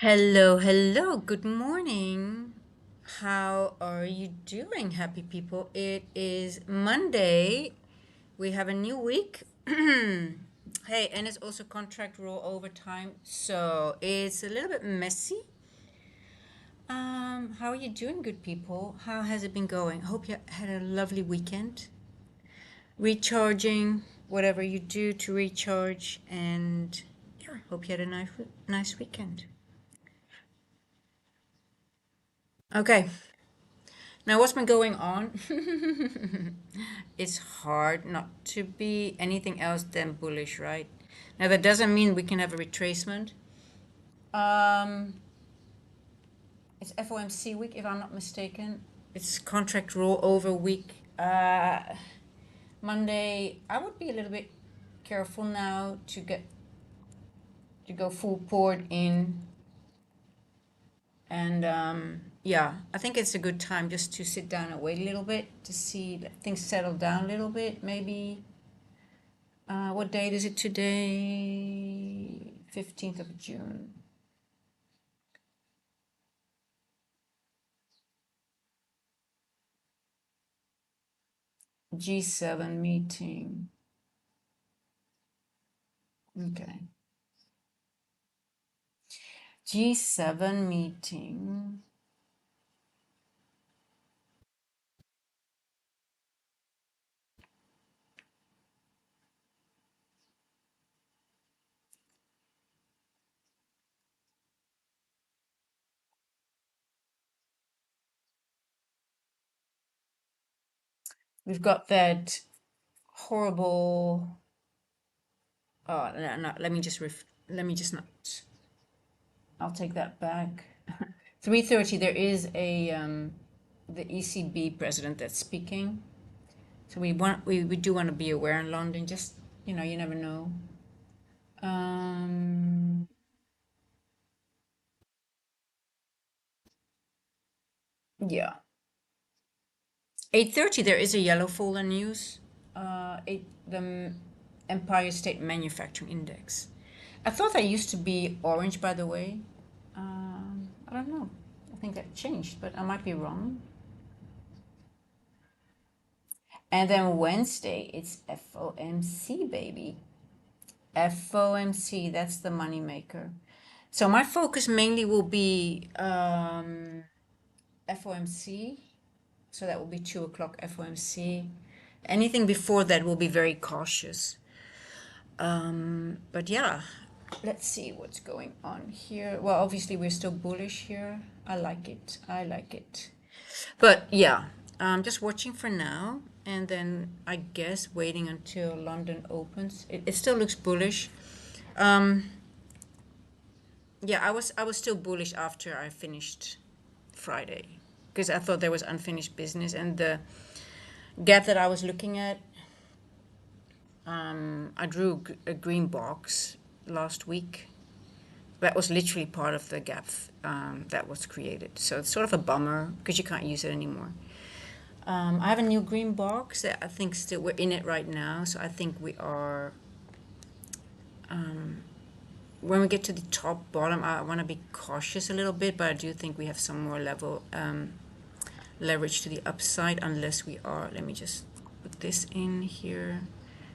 Hello, hello, good morning. How are you doing, happy people? It is Monday. We have a new week. Hey, and it's also contract roll overtime, so it's a little bit messy. How are you doing, good people? How has it been going? Hope you had a lovely weekend. Recharging, whatever you do to recharge, and yeah, hope you had a nice weekend. Okay, now, what's been going on? It's hard not to be anything else than bullish, right? Now, that doesn't mean we can have a retracement. Um, it's FOMC week, if I'm not mistaken. It's contract rollover week. Monday, I would be a little bit careful now to go full port in. And yeah, I think it's a good time just to sit down and wait a little bit to see let things settle down a little bit. Maybe what date is it today? 15th of June. G7 meeting. Okay. G7 meeting. We've got that horrible. Oh, no, no, let me just not. I'll take that back. 3:30. There is a the ECB president that's speaking. So we do want to be aware in London. Just you never know. Um, yeah. 8:30. There is a yellow folder news. The Empire State Manufacturing Index. I thought that used to be orange, by the way. I don't know. I think that changed, but I might be wrong. And then Wednesday, it's FOMC, baby. FOMC, that's the moneymaker. So my focus mainly will be FOMC. So that will be 2 o'clock FOMC. Anything before that will be very cautious. But yeah, let's see what's going on here. Well, obviously we're still bullish here. I like it. I like it. But yeah, I'm just watching for now, and then I guess waiting until London opens. It still looks bullish. Um, yeah, I was still bullish after I finished Friday because I thought there was unfinished business, and the gap that I was looking at, I drew a green box last week. That was literally part of the gap that was created. So it's sort of a bummer because you can't use it anymore. I have a new green box that I think still we're in it right now. So I think we are. When we get to the top bottom, I want to be cautious a little bit, but I do think we have some more leverage to the upside unless we are. Let me just put this in here.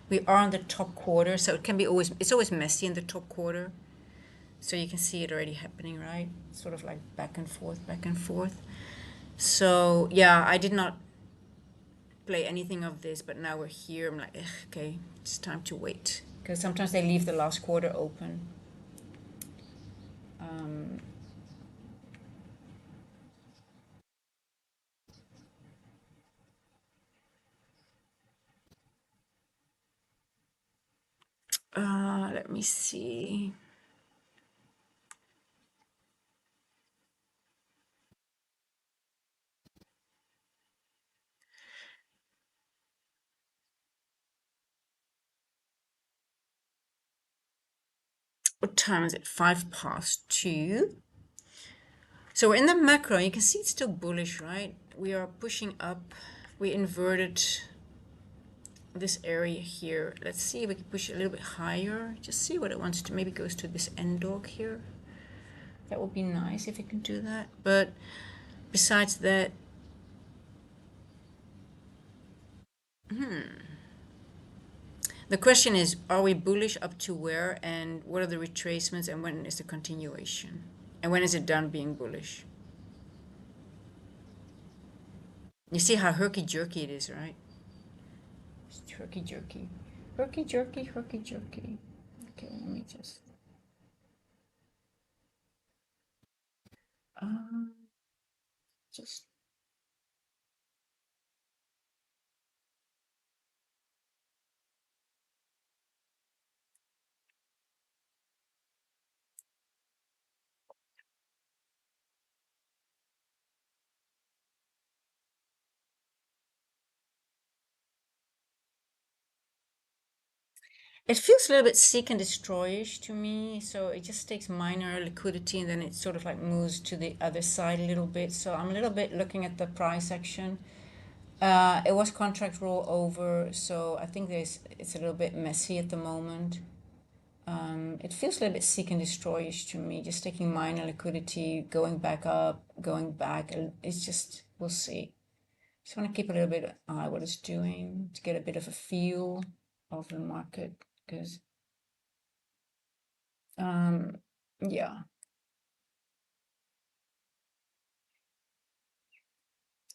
We are on the top quarter, so it can be it's always messy in the top quarter. So you can see it already happening, right? Sort of like back and forth, back and forth. So yeah, I did not play anything of this, but now we're here. I'm like, okay, it's time to wait because sometimes they leave the last quarter open. Let me see. What time is it? 2:05. So we're in the macro. You can see it's still bullish, right? We are pushing up. We inverted this area here. Let's see if we can push it a little bit higher. Just see what it wants to. Maybe goes to this end dog here. That would be nice if it can do that. But besides that, the question is, are we bullish up to where, and what are the retracements, and when is the continuation? And when is it done being bullish? You see how herky-jerky it is, right? It's herky-jerky. Herky-jerky, herky-jerky. Okay, let me um, just it feels a little bit seek and destroy-ish to me, so it just takes minor liquidity and then it sort of like moves to the other side a little bit. So I'm a little bit looking at the price action. It was contract roll over, so I think it's a little bit messy at the moment. It feels a little bit seek and destroy-ish to me, just taking minor liquidity, going back up, going back. It's just, we'll see. Just want to keep a little bit eye what it's doing to get a bit of a feel of the market, because yeah,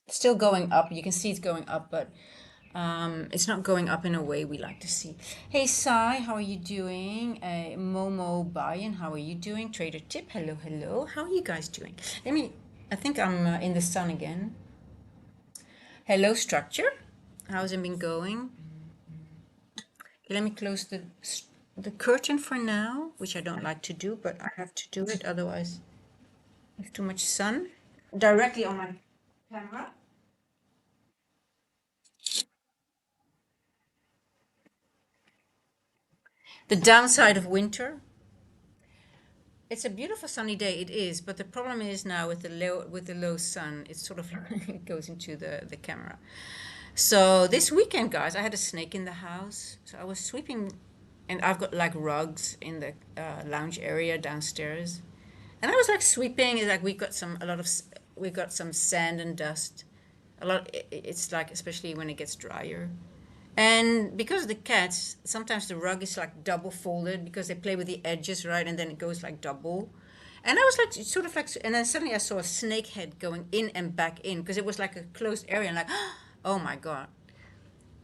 it's still going up. You can see it's going up, but it's not going up in a way we like to see. Hey Sai, how are you doing? Momo Bayan, how are you doing? Trader Tip, hello, hello. How are you guys doing? I think I'm in the sun again. Hello, Structure. How's it been going? Let me close the curtain for now, which I don't like to do, but I have to do it, otherwise I have too much sun directly on my camera. The downside of winter. It's a beautiful sunny day, it is, but the problem is now with the low sun, it sort of it goes into the camera. So this weekend, guys, I had a snake in the house. So I was sweeping, and I've got like rugs in the lounge area downstairs, and I was like sweeping. It's like we got some sand and dust. It's like, especially when it gets drier. And because of the cats, sometimes the rug is like double folded because they play with the edges, right? And then it goes like double. And I was like, sort of like, and then suddenly I saw a snake head going in and back in because it was like a closed area. And like, oh my God.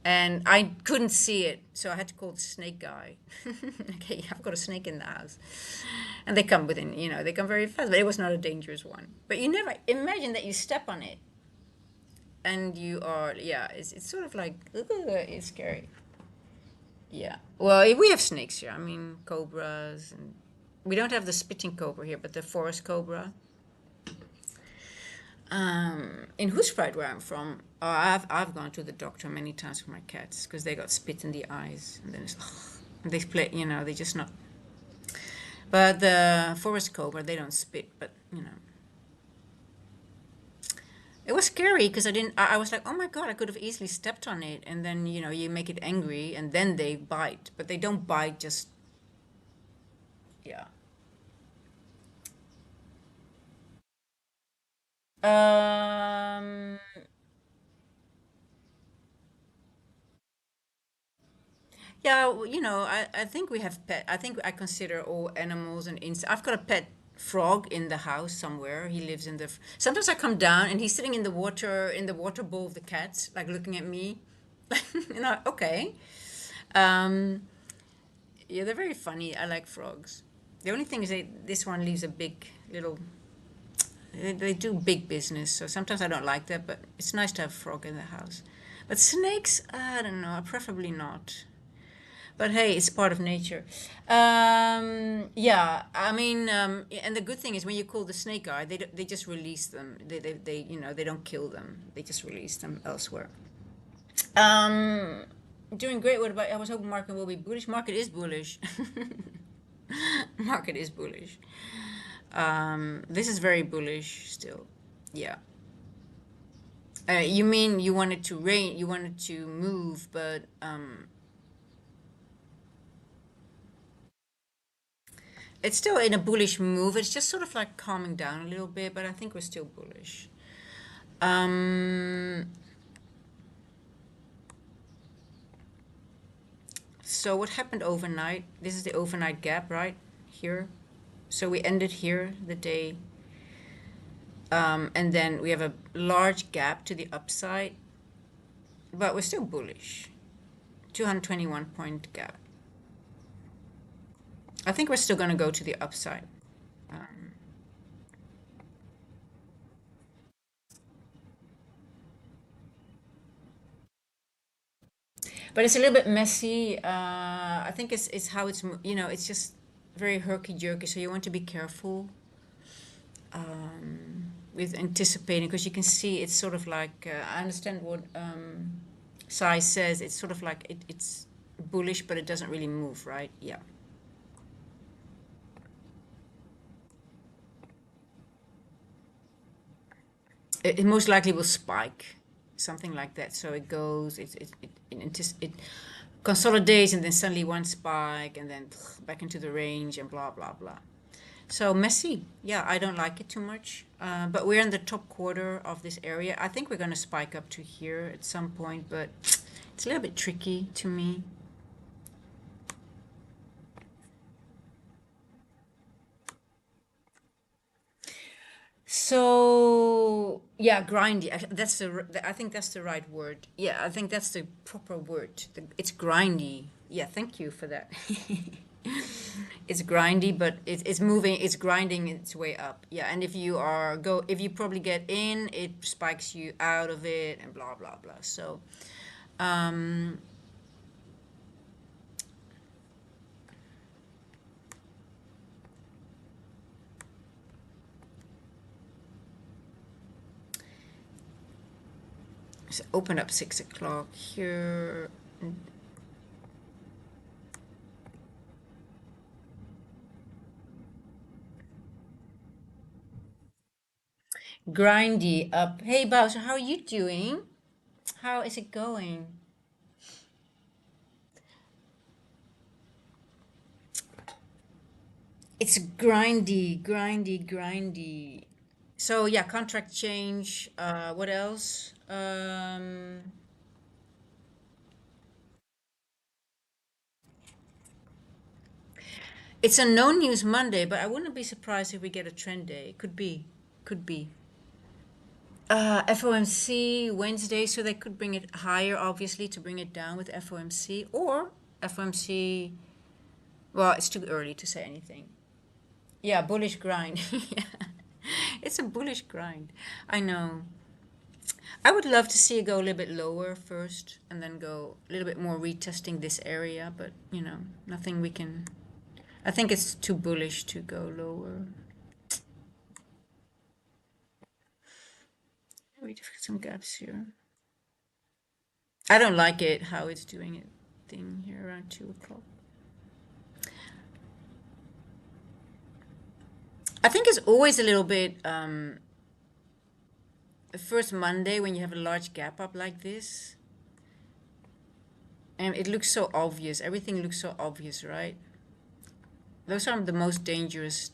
And I couldn't see it. So I had to call the snake guy. Okay, I've got a snake in the house. And they come within, they come very fast, but it was not a dangerous one. But you never imagine that you step on it and you are, yeah, it's sort of like, ugh, it's scary. Yeah. Well, we have snakes here. I mean, cobras, and we don't have the spitting cobra here, but the forest cobra. In Hoespride, where I'm from, I've gone to the doctor many times for my cats because they got spit in the eyes, and then they play, they just not. But the forest cobra, they don't spit, but it was scary because I was like, oh my God, I could have easily stepped on it. And then, you make it angry and then they bite. But they don't bite just, yeah. Um, yeah, I think we have I think I consider all animals and insects. I've got a pet frog in the house somewhere. He lives in sometimes I come down and he's sitting in the water bowl of the cats, like looking at me. Okay. Um, Yeah, they're very funny. I like frogs. The only thing is this one leaves a big little. They do big business, so sometimes I don't like that. But it's nice to have a frog in the house. But snakes, I don't know. Preferably not. But hey, it's part of nature. Yeah, I mean, and the good thing is when you call the snake guy, they just release them. They don't kill them. They just release them elsewhere. Um, Doing great. What about? I was hoping market will be bullish. Market is bullish. Market is bullish. This is very bullish still. Yeah. You mean you wanted to rain? You wanted to move, but It's still in a bullish move. It's just sort of like calming down a little bit, but I think we're still bullish. Um, so what happened overnight? This is the overnight gap, right? Here. So we ended here the day, and then we have a large gap to the upside, but we're still bullish. 221 point gap. I think we're still going to go to the upside. But it's a little bit messy. I think it's how it's it's just very herky jerky. So you want to be careful with anticipating because you can see it's sort of like I understand what Sai says. It's sort of like it's bullish, but it doesn't really move, right? Yeah. It most likely will spike, something like that. So it goes, it consolidates, and then suddenly one spike, and then back into the range, and blah blah blah. So messy. Yeah, I don't like it too much. But we're in the top quarter of this area. I think we're going to spike up to here at some point, but it's a little bit tricky to me. So yeah, grindy. That's I think that's the right word. Yeah, I think that's the proper word. It's grindy. Yeah, thank you for that. It's grindy, but it's moving. It's grinding its way up. Yeah, and if you probably get in, it spikes you out of it, and blah blah blah. So, um, so open up 6 o'clock here. Grindy up. Hey, Bowser, how are you doing? How is it going? It's grindy, grindy, grindy. So yeah, contract change. What else? It's a no news Monday, but I wouldn't be surprised if we get a trend day. Could be, could be. FOMC Wednesday, so they could bring it higher, obviously, to bring it down with FOMC, or FOMC. Well, it's too early to say anything. Yeah, bullish grind. Yeah. It's a bullish grind. I know. I would love to see it go a little bit lower first and then go a little bit more retesting this area, but nothing we can. I think it's too bullish to go lower. We just got some gaps here. I don't like it how it's doing it thing here around 2 o'clock. I think it's always a little bit the first Monday when you have a large gap up like this, and it looks so obvious. Everything looks so obvious, right? Those are the most dangerous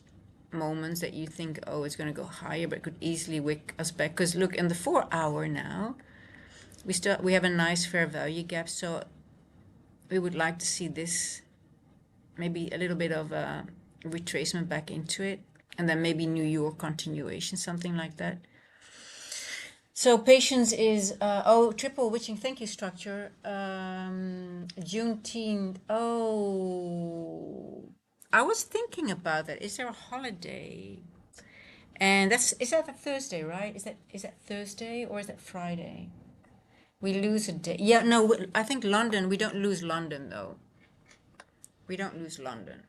moments that you think, oh, it's going to go higher, but it could easily wick us back. Because look, in the 4 hour now, we have a nice fair value gap. So we would like to see this, maybe a little bit of a retracement back into it, and then maybe New York continuation, something like that. So patience is triple witching. Thank you, structure. Juneteenth. Oh, I was thinking about that. Is there a holiday? And is that a Thursday, right? Is that Thursday or is that Friday? We lose a day. Yeah, no, I think London. We don't lose London though. We don't lose London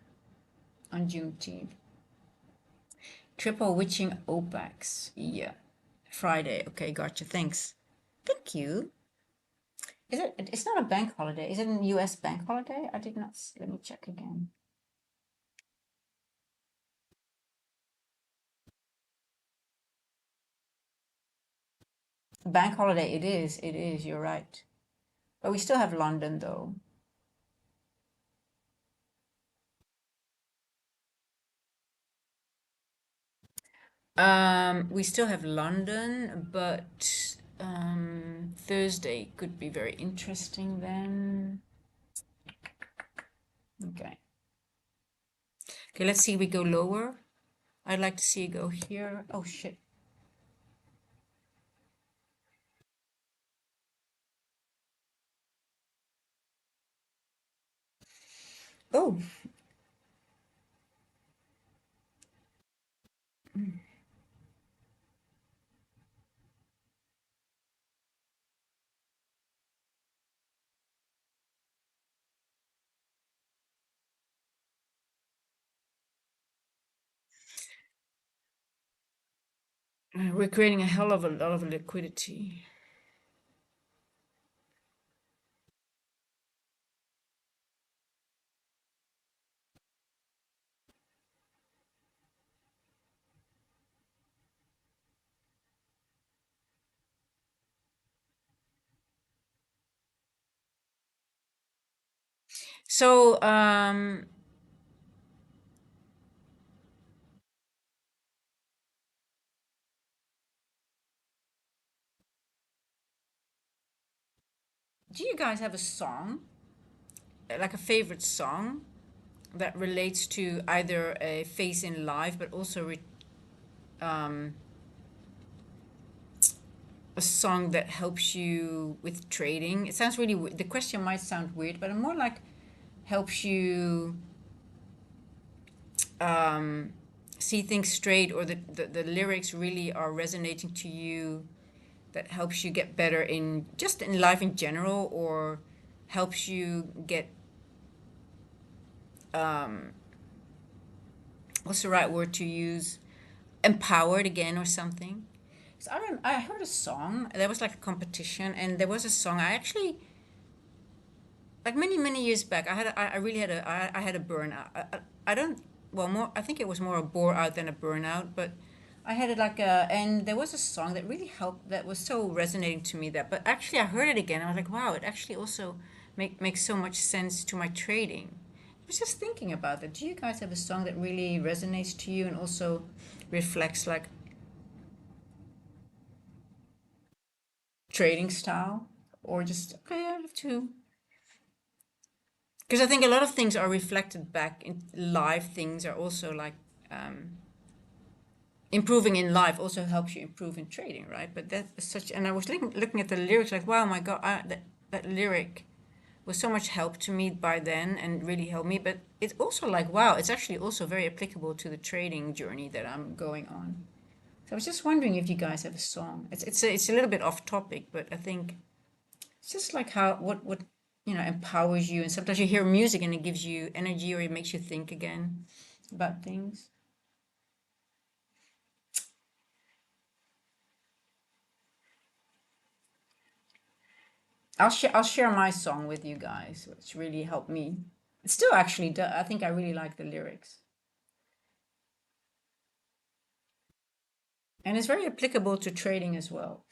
on Juneteenth. Triple witching OPEX. Yeah, Friday. Okay, gotcha. Thanks. Thank you. Is it? It's not a bank holiday. Is it a U.S. bank holiday? I did not. Let me check again. Bank holiday. It is. It is. You're right. But we still have London though. We still have London, but Thursday could be very interesting then. Okay. Okay, let's see, we go lower. I'd like to see it go here. Oh shit. Oh, we're creating a hell of a lot of liquidity. So, do you guys have a song, like a favorite song that relates to either a phase in life, but also um, a song that helps you with trading? It sounds really the question might sound weird, but more like helps you um, see things straight, or the lyrics really are resonating to you, that helps you get better in just in life in general, or helps you get what's the right word to use, empowered again or something. So I heard a song. There was like a competition, and there was a song I actually like many years back. I really had I had a burnout. I don't well more. I think it was more a bore out than a burnout, but I had it like a, and there was a song that really helped, that was so resonating to me, that, but actually I heard it again. I was like, wow, it actually also makes so much sense to my trading. I was just thinking about that. Do you guys have a song that really resonates to you and also reflects like trading style, or just okay, I have to, because I think a lot of things are reflected back in live. Things are also like um, improving in life also helps you improve in trading, right? But that's such, and I was looking at the lyrics like, wow, my God, that lyric was so much help to me by then and really helped me. But it's also like, wow, it's actually also very applicable to the trading journey that I'm going on. So I was just wondering if you guys have a song. It's a little bit off topic, but I think it's just like how what empowers you, and sometimes you hear music and it gives you energy, or it makes you think again about things. I'll share my song with you guys, which really helped me. It still actually does. I think I really like the lyrics, and it's very applicable to trading as well.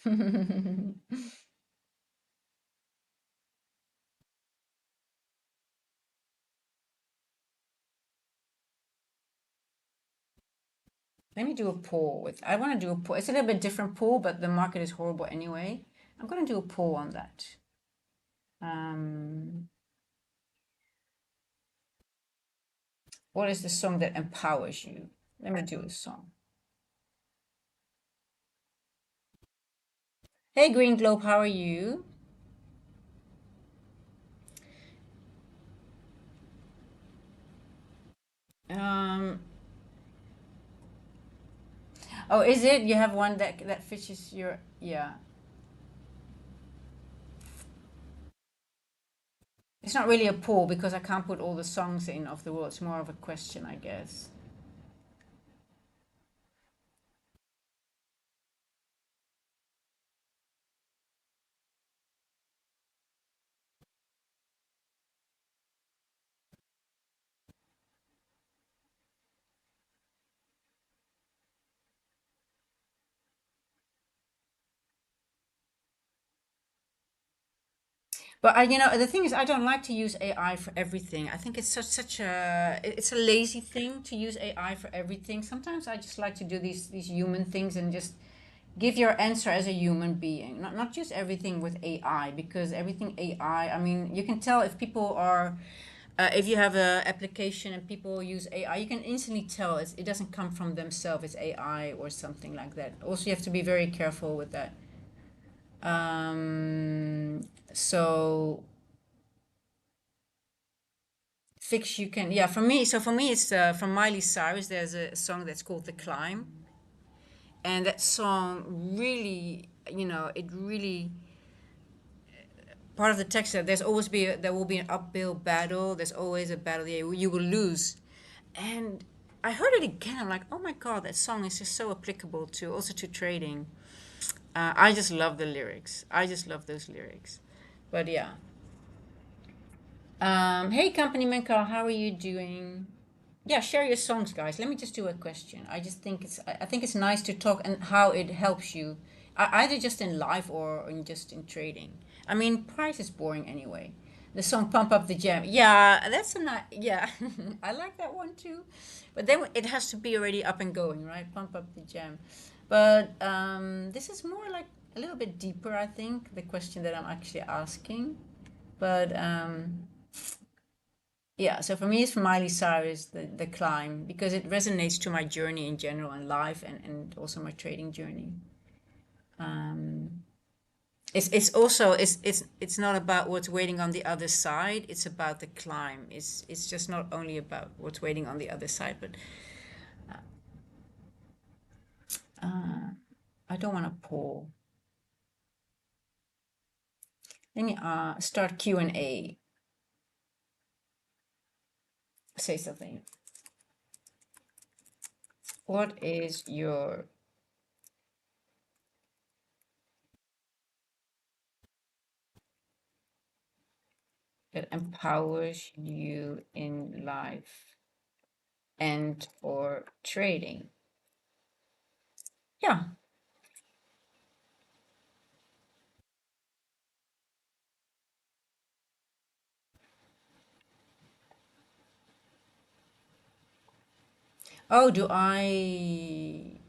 Let me do a poll with. I want to do a poll. It's a little bit different poll, but the market is horrible anyway. I'm going to do a poll on that. Um, what is the song that empowers you? Let me do a song. Hey, Green Globe, how are you? Um, oh, is it? You have one that fits your, yeah. It's not really a poll because I can't put all the songs in of the world. It's more of a question, I guess. But the thing is, I don't like to use AI for everything. I think it's such a it's a lazy thing to use AI for everything. Sometimes I just like to do these human things and just give your answer as a human being, not just everything with AI, because everything AI. I mean, you can tell if people are. If you have a application and people use AI, you can instantly tell it doesn't come from themselves. It's AI or something like that. Also, you have to be very careful with that. So fix you can, yeah, for me, it's from Miley Cyrus. There's a song that's called The Climb, and that song really, it really, part of the text that there will be an uphill battle, there's always a battle, yeah, you will lose. And I heard it again, I'm like, oh my god, that song is just so applicable to also to trading. I just love the lyrics, I just love those lyrics. But yeah. Hey, company man Carl, how are you doing? Yeah, share your songs, guys. Let me just do a question. I just think I think it's nice to talk and how it helps you, either just in life or just in trading. I mean, price is boring anyway. The song "Pump Up the Jam," yeah, that's a nice, yeah, I like that one too. But then it has to be already up and going, right? Pump up the jam. But this is more like a little bit deeper, I think, the question that I'm actually asking. But yeah, so for me, it's from Miley Cyrus, the climb, because it resonates to my journey in general in life and also my trading journey. It's also it's not about what's waiting on the other side. It's about the climb. It's just not only about what's waiting on the other side, but I don't want to pull. Let me start Q&A. Say something. What is your that empowers you in life and or trading? Yeah. Oh, do I?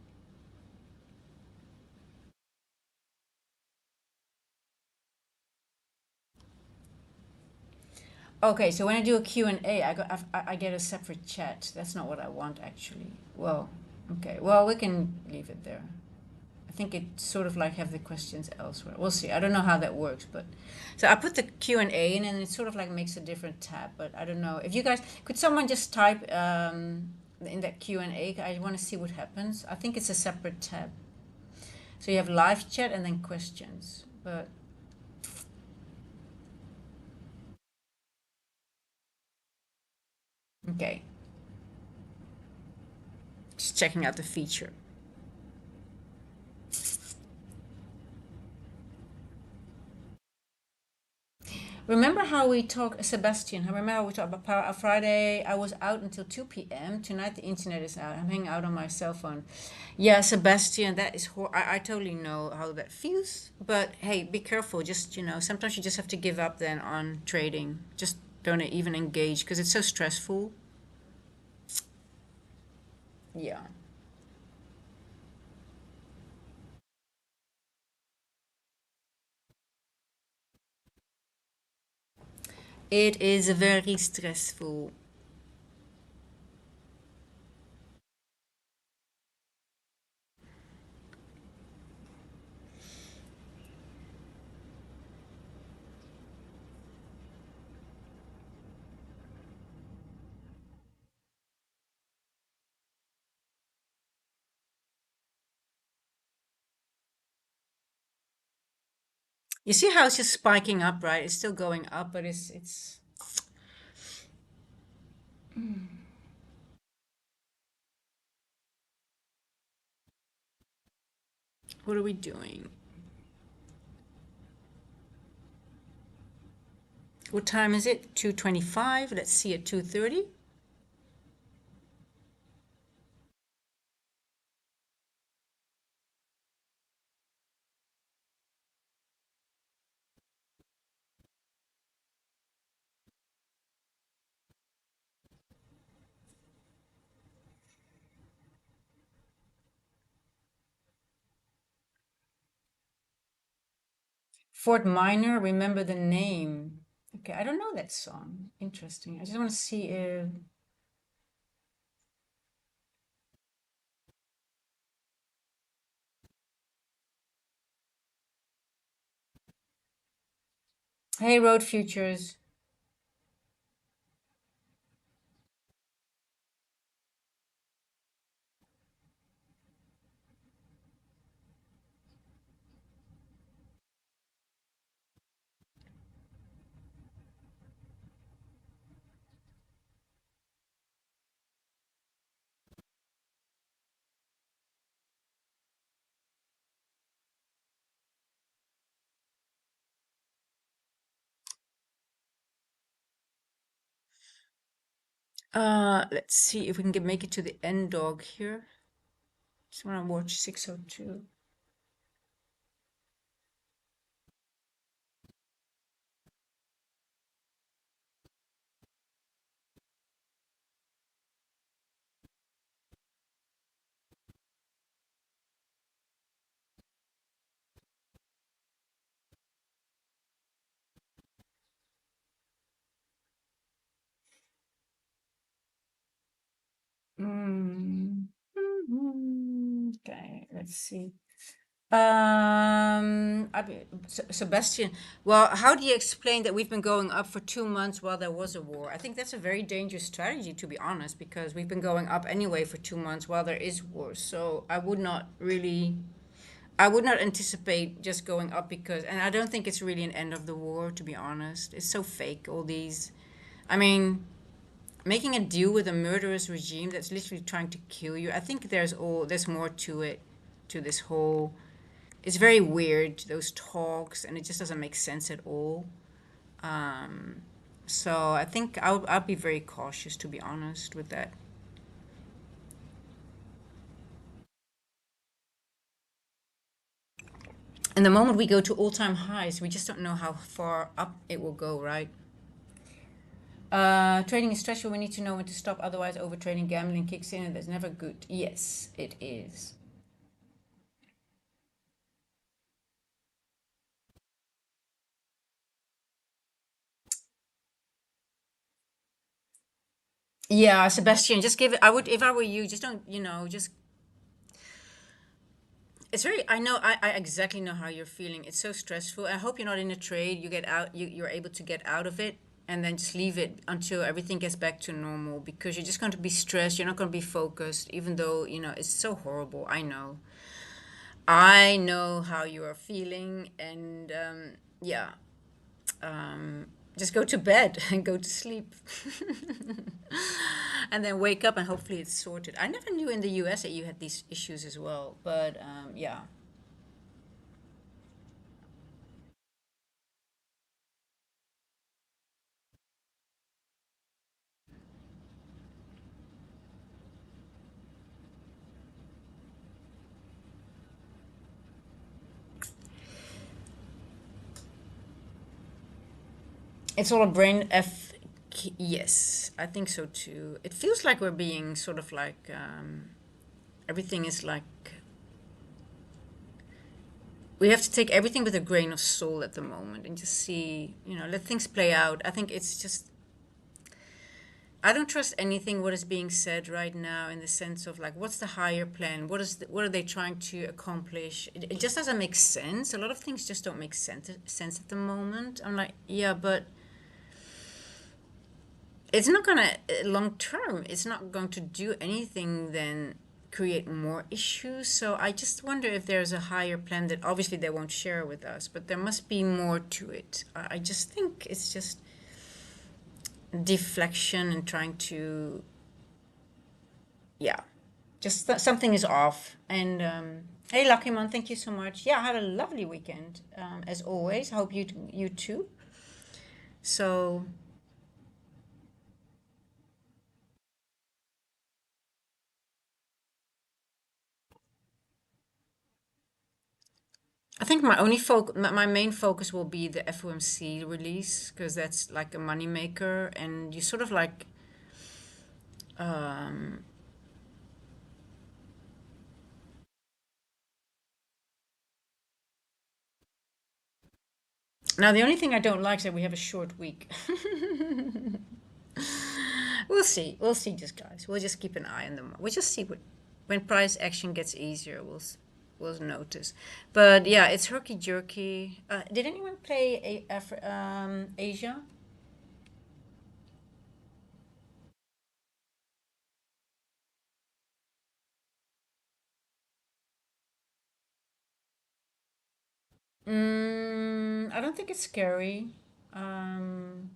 Okay, so when I do a Q&A, I get a separate chat. That's not what I want, actually. Well, okay. Well, we can leave it there. I think it sort of like have the questions elsewhere. We'll see. I don't know how that works, but so I put the Q&A in, and it sort of like makes a different tab. But I don't know if you guys could someone just type in that Q&A. I want to see what happens. I think it's a separate tab. So you have live chat and then questions. But okay, just checking out the feature. Remember how we talked, Sebastian? Remember how we talked about Power Friday? I was out until 2 p.m. Tonight the internet is out. I'm hanging out on my cell phone. Yeah, Sebastian, that is I totally know how that feels. But hey, be careful. Just, sometimes you just have to give up then on trading. Just don't even engage because it's so stressful. Yeah. It is very stressful. You see how it's just spiking up, right? It's still going up, but it's what are we doing? What time is it? 2:25. Let's see at 2:30. Fort Minor, remember the name. Okay, I don't know that song. Interesting. I just want to see if. Hey, Road Futures. Let's see if we can make it to the end dog here. Just want to watch 602. Mm. Okay, let's see. Sebastian, well, how do you explain that we've been going up for 2 months while there was a war? I think that's a very dangerous strategy, to be honest, because we've been going up anyway for 2 months while there is war. So I would not anticipate just going up because, and I don't think it's really an end of the war, to be honest. It's so fake, all these. I mean, making a deal with a murderous regime that's literally trying to kill you. I think there's more to it, to this whole. It's very weird, those talks, and it just doesn't make sense at all. So I think I'll be very cautious, to be honest, with that. And the moment we go to all-time highs, we just don't know how far up it will go, right? Trading is stressful. We need to know when to stop. Otherwise, overtrading, gambling kicks in, and that's never good. Yes, it is. Yeah, Sebastian, just give it. I would, if I were you, just don't, just. It's very. I know. I exactly know how you're feeling. It's so stressful. I hope you're not in a trade. You get out. You're able to get out of it, and then just leave it until everything gets back to normal. Because you're just going to be stressed. You're not going to be focused. Even though it's so horrible. I know. I know how you are feeling, and yeah. Just go to bed and go to sleep. And then wake up and hopefully it's sorted. I never knew in the US that you had these issues as well, but yeah. It's all a brain F. Yes, I think so too. It feels like we're being sort of like everything is like we have to take everything with a grain of salt at the moment and just see, let things play out. I think it's just I don't trust anything what is being said right now in the sense of like what's the higher plan? What are they trying to accomplish? It just doesn't make sense. A lot of things just don't make sense at the moment. I'm like, yeah, but it's not gonna long term. It's not going to do anything than create more issues. So I just wonder if there's a higher plan that obviously they won't share with us, but there must be more to it. I just think it's just deflection and trying to yeah, just something is off. And hey, Lucky Man, thank you so much. Yeah, I had a lovely weekend as always. I hope you too. So I think my main focus will be the FOMC release because that's like a moneymaker, and you sort of like um, Now, the only thing I don't like is that we have a short week. We'll see. We'll see, just guys. We'll just keep an eye on them. We'll just see what when price action gets easier. We'll notice. But yeah, it's herky jerky. Did anyone play Asia? I don't think it's scary. Um,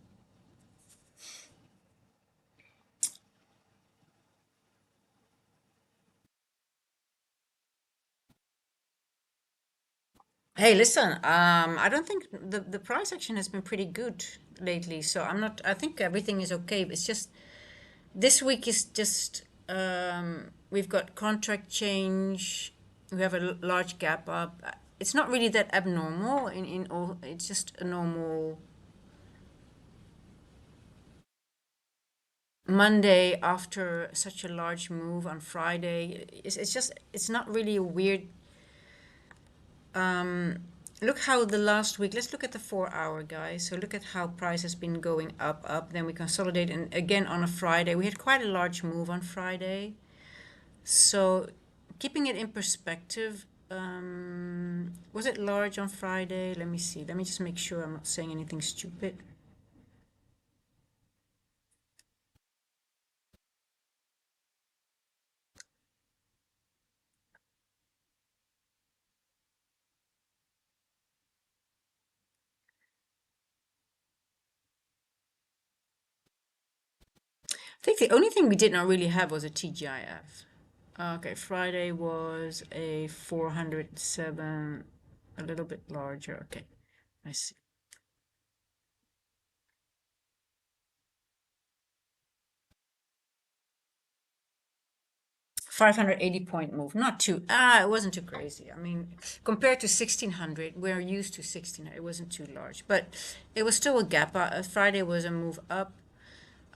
Hey, listen, I don't think the price action has been pretty good lately, so I'm not, I think everything is okay. It's just this week is just we've got contract change, we have a large gap up. It's not really that abnormal in all, it's just a normal Monday after such a large move on Friday. It's just, it's not really a weird. Look how the last week, let's look at the 4 hour, guys. So look at how price has been going up, up. Then we consolidate. And again, on a Friday, we had quite a large move on Friday. So keeping it in perspective, was it large on Friday? Let me see. Let me just make sure I'm not saying anything stupid. I think the only thing we did not really have was a TGIF. Okay, Friday was a 407, a little bit larger. Okay, I see. 580 point move, not too, it wasn't too crazy. I mean, compared to 1600, we're used to 1600, it wasn't too large, but it was still a gap. Friday was a move up.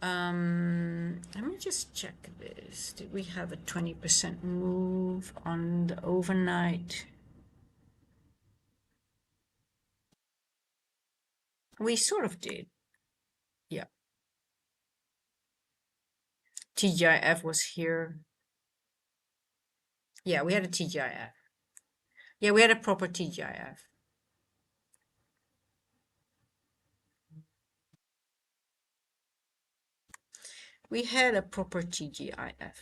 Let me just check this. Did we have a 20% move on the overnight? We sort of did. Yeah. TGIF was here. Yeah, we had a TGIF. Yeah, we had a proper TGIF. We had a proper TGIF.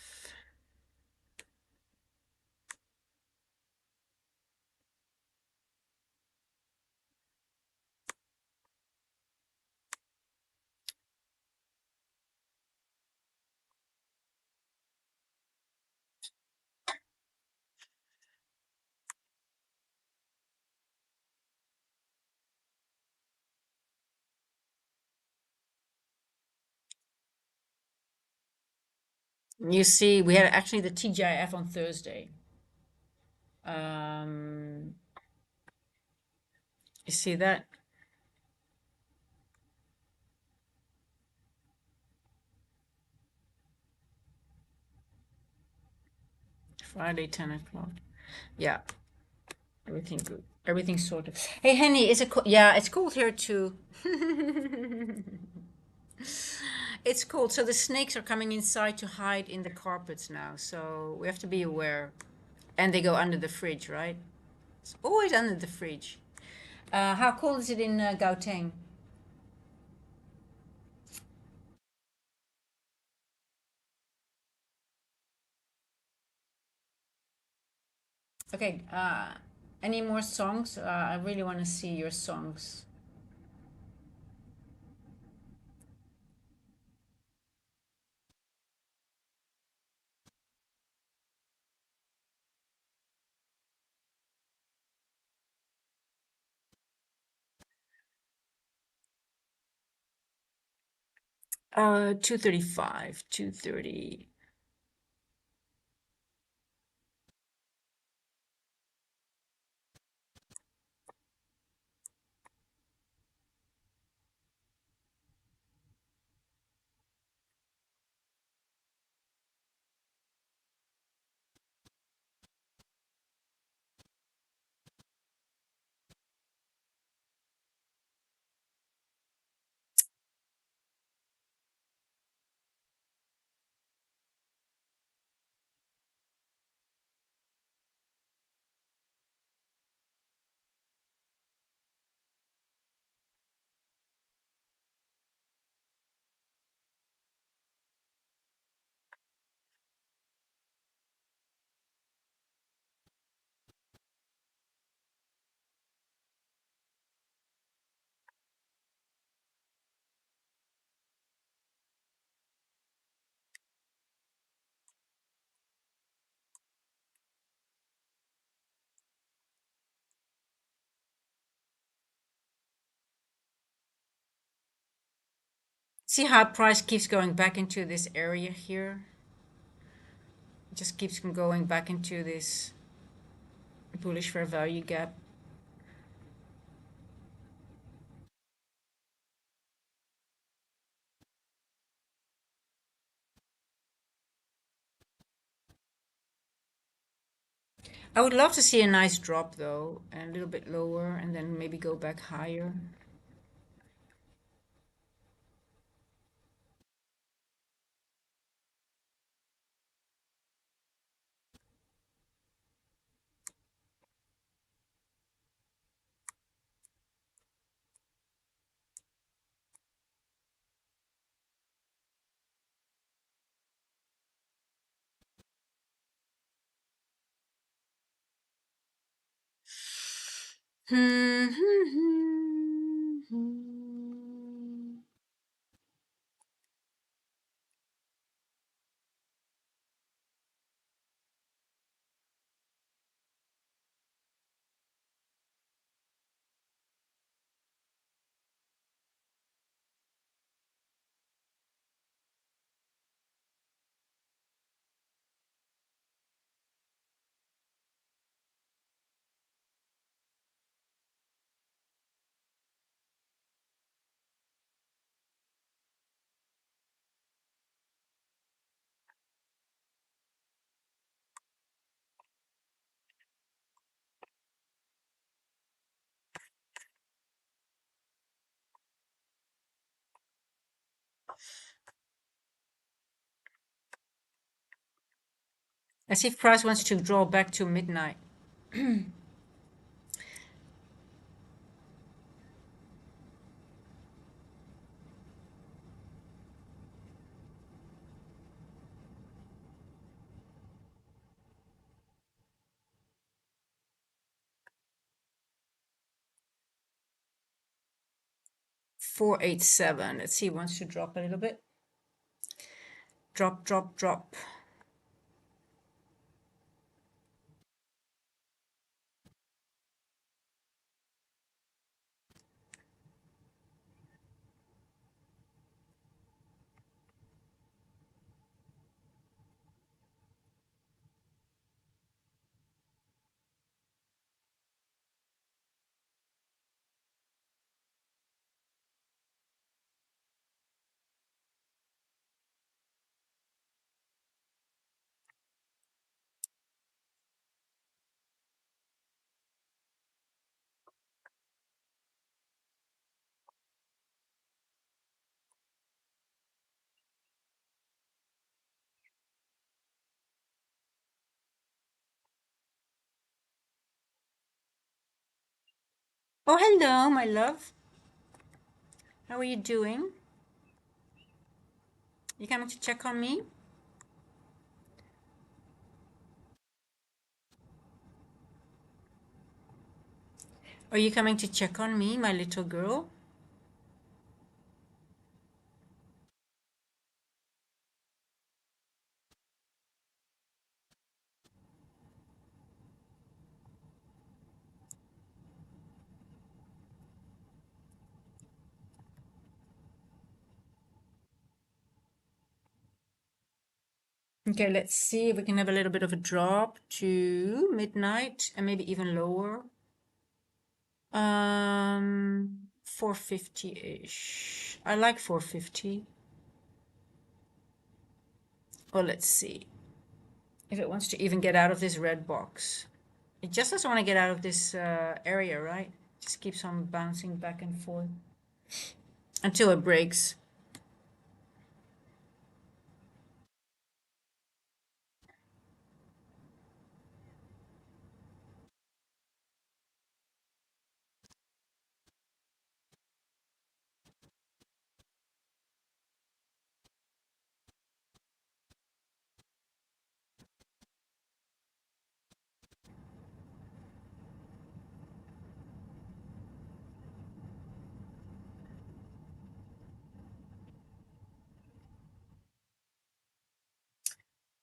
You see, we had actually the TGIF on Thursday. Um, you see that? Friday, 10 o'clock. Yeah, everything good. Everything's sorted. Hey, Henny, is it cold? Yeah, it's cold here too. It's cold. So the snakes are coming inside to hide in the carpets now. So we have to be aware. And they go under the fridge, right? It's always under the fridge. How cold is it in Gauteng? Okay, any more songs? I really want to see your songs. 235, 230. See how price keeps going back into this area here? It just keeps going back into this bullish fair value gap. I would love to see a nice drop though, and a little bit lower, and then maybe go back higher. Hmm. 'As if price wants to draw back to midnight. 487. Let's see, wants to drop a little bit. Drop, drop, drop. Oh, hello, my love. How are you doing? You coming to check on me? Are you coming to check on me, my little girl? Okay, let's see if we can have a little bit of a drop to midnight and maybe even lower. 450-ish. I like 450. Well, let's see if it wants to even get out of this red box. It just doesn't want to get out of this area, right? Just keeps on bouncing back and forth until it breaks.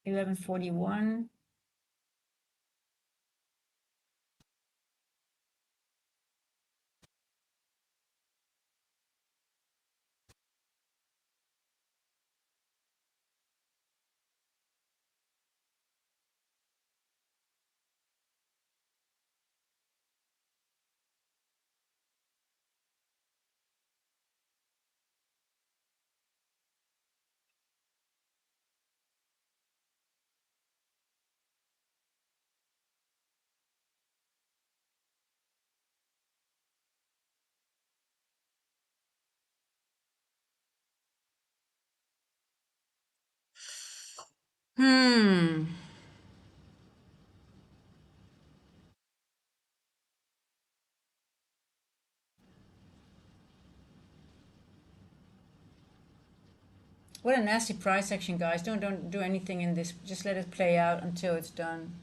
$11.41. Hmm. What a nasty price action, guys. Don't do anything in this. Just let it play out until it's done.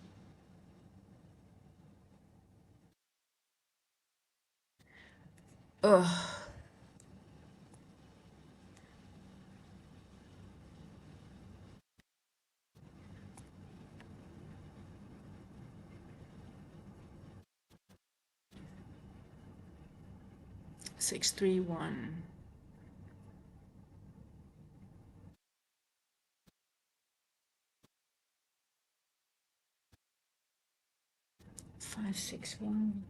Ugh. 631. 561.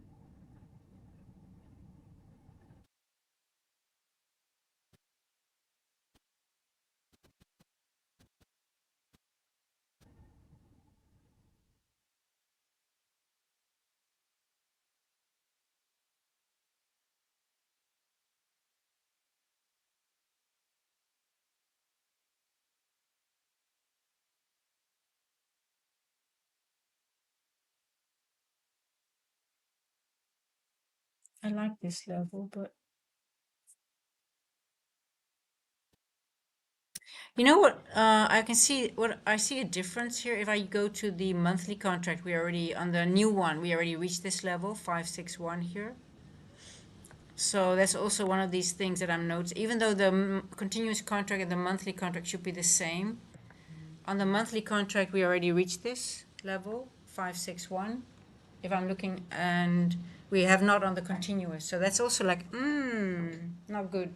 'I like this level, but you know what? I can see what I see a difference here. If I go to the monthly contract, we already on the new one, we already reached this level 561 here. So that's also one of these things that I'm noticing. Even though the continuous contract and the monthly contract should be the same, on the monthly contract we already reached this level 561. If I'm looking, and we have not on the continuous, so that's also like not good.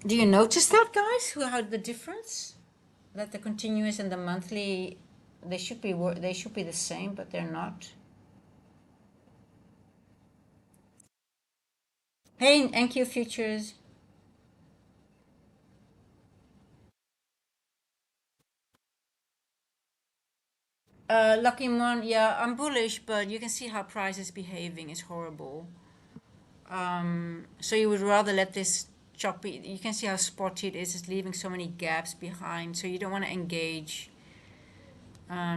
Do you notice that, guys? How the difference? That the continuous and the monthly, they should be the same, but they're not. Hey, NQ futures. Lucky Mon, yeah, I'm bullish, but you can see how price is behaving. It's horrible. So you would rather let this choppy. You can see how spotty it is. It's leaving so many gaps behind. So you don't want to engage.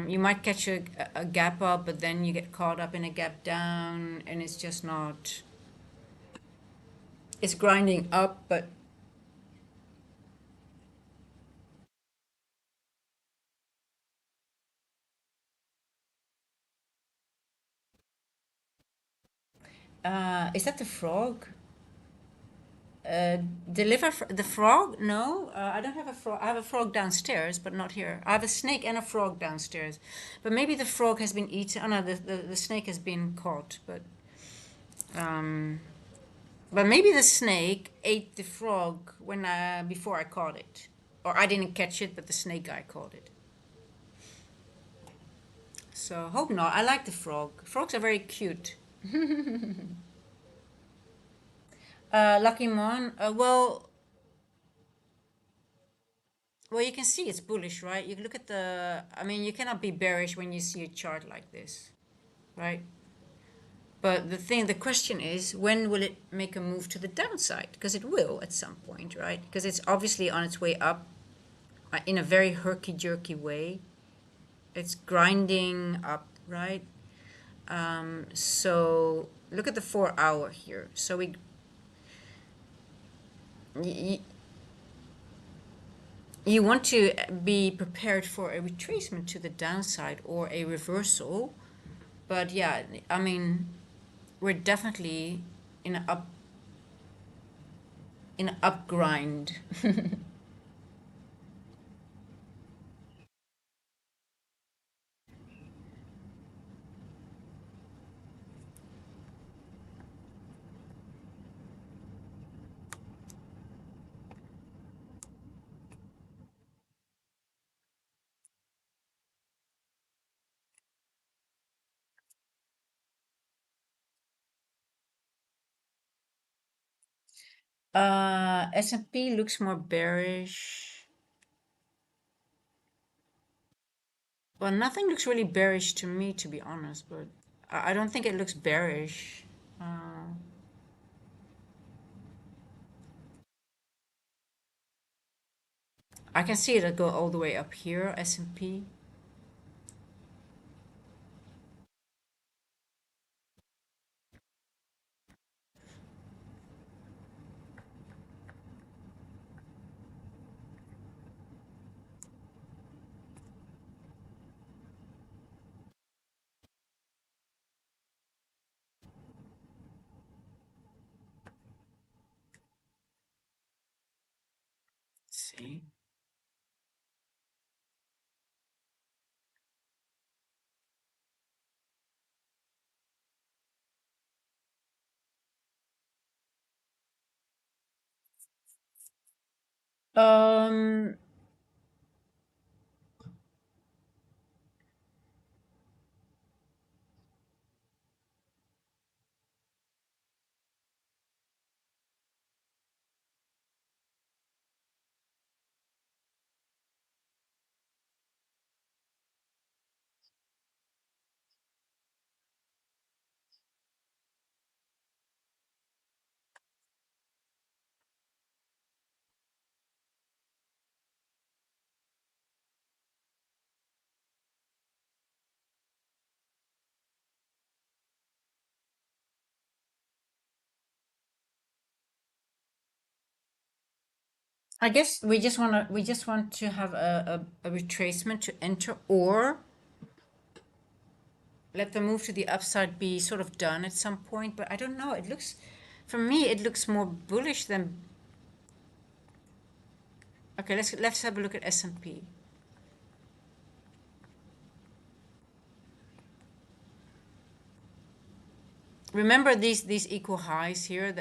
You might catch a gap up, but then you get caught up in a gap down, and it's just not. It's grinding up, but is that the frog? Uh, the frog? No, I don't have a frog. I have a frog downstairs, but not here. I have a snake and a frog downstairs, but maybe the frog has been eaten. Oh no, the snake has been caught, um, but maybe the snake ate the frog when before I caught it, or I didn't catch it, but the snake guy caught it. So hope not. I like the frog. Frogs are very cute. Lucky Mon. Well, you can see it's bullish, right? You look at the. I mean, you cannot be bearish when you see a chart like this, right? But the question is, when will it make a move to the downside? Because it will at some point, right? Because it's obviously on its way up in a very herky jerky way. It's grinding up, right? So look at the 4 hour here. So y- you want to be prepared for a retracement to the downside or a reversal. But yeah, I mean, we're definitely in an up grind. S&P looks more bearish. Well, nothing looks really bearish to me, to be honest, but I don't think it looks bearish. Uh, I can see it go all the way up here, S&P. See. Um, I guess we just want to have a retracement to enter, or let the move to the upside be sort of done at some point. But I don't know. It looks, for me, it looks more bullish than. Okay, let's have a look at S&P. Remember these equal highs here?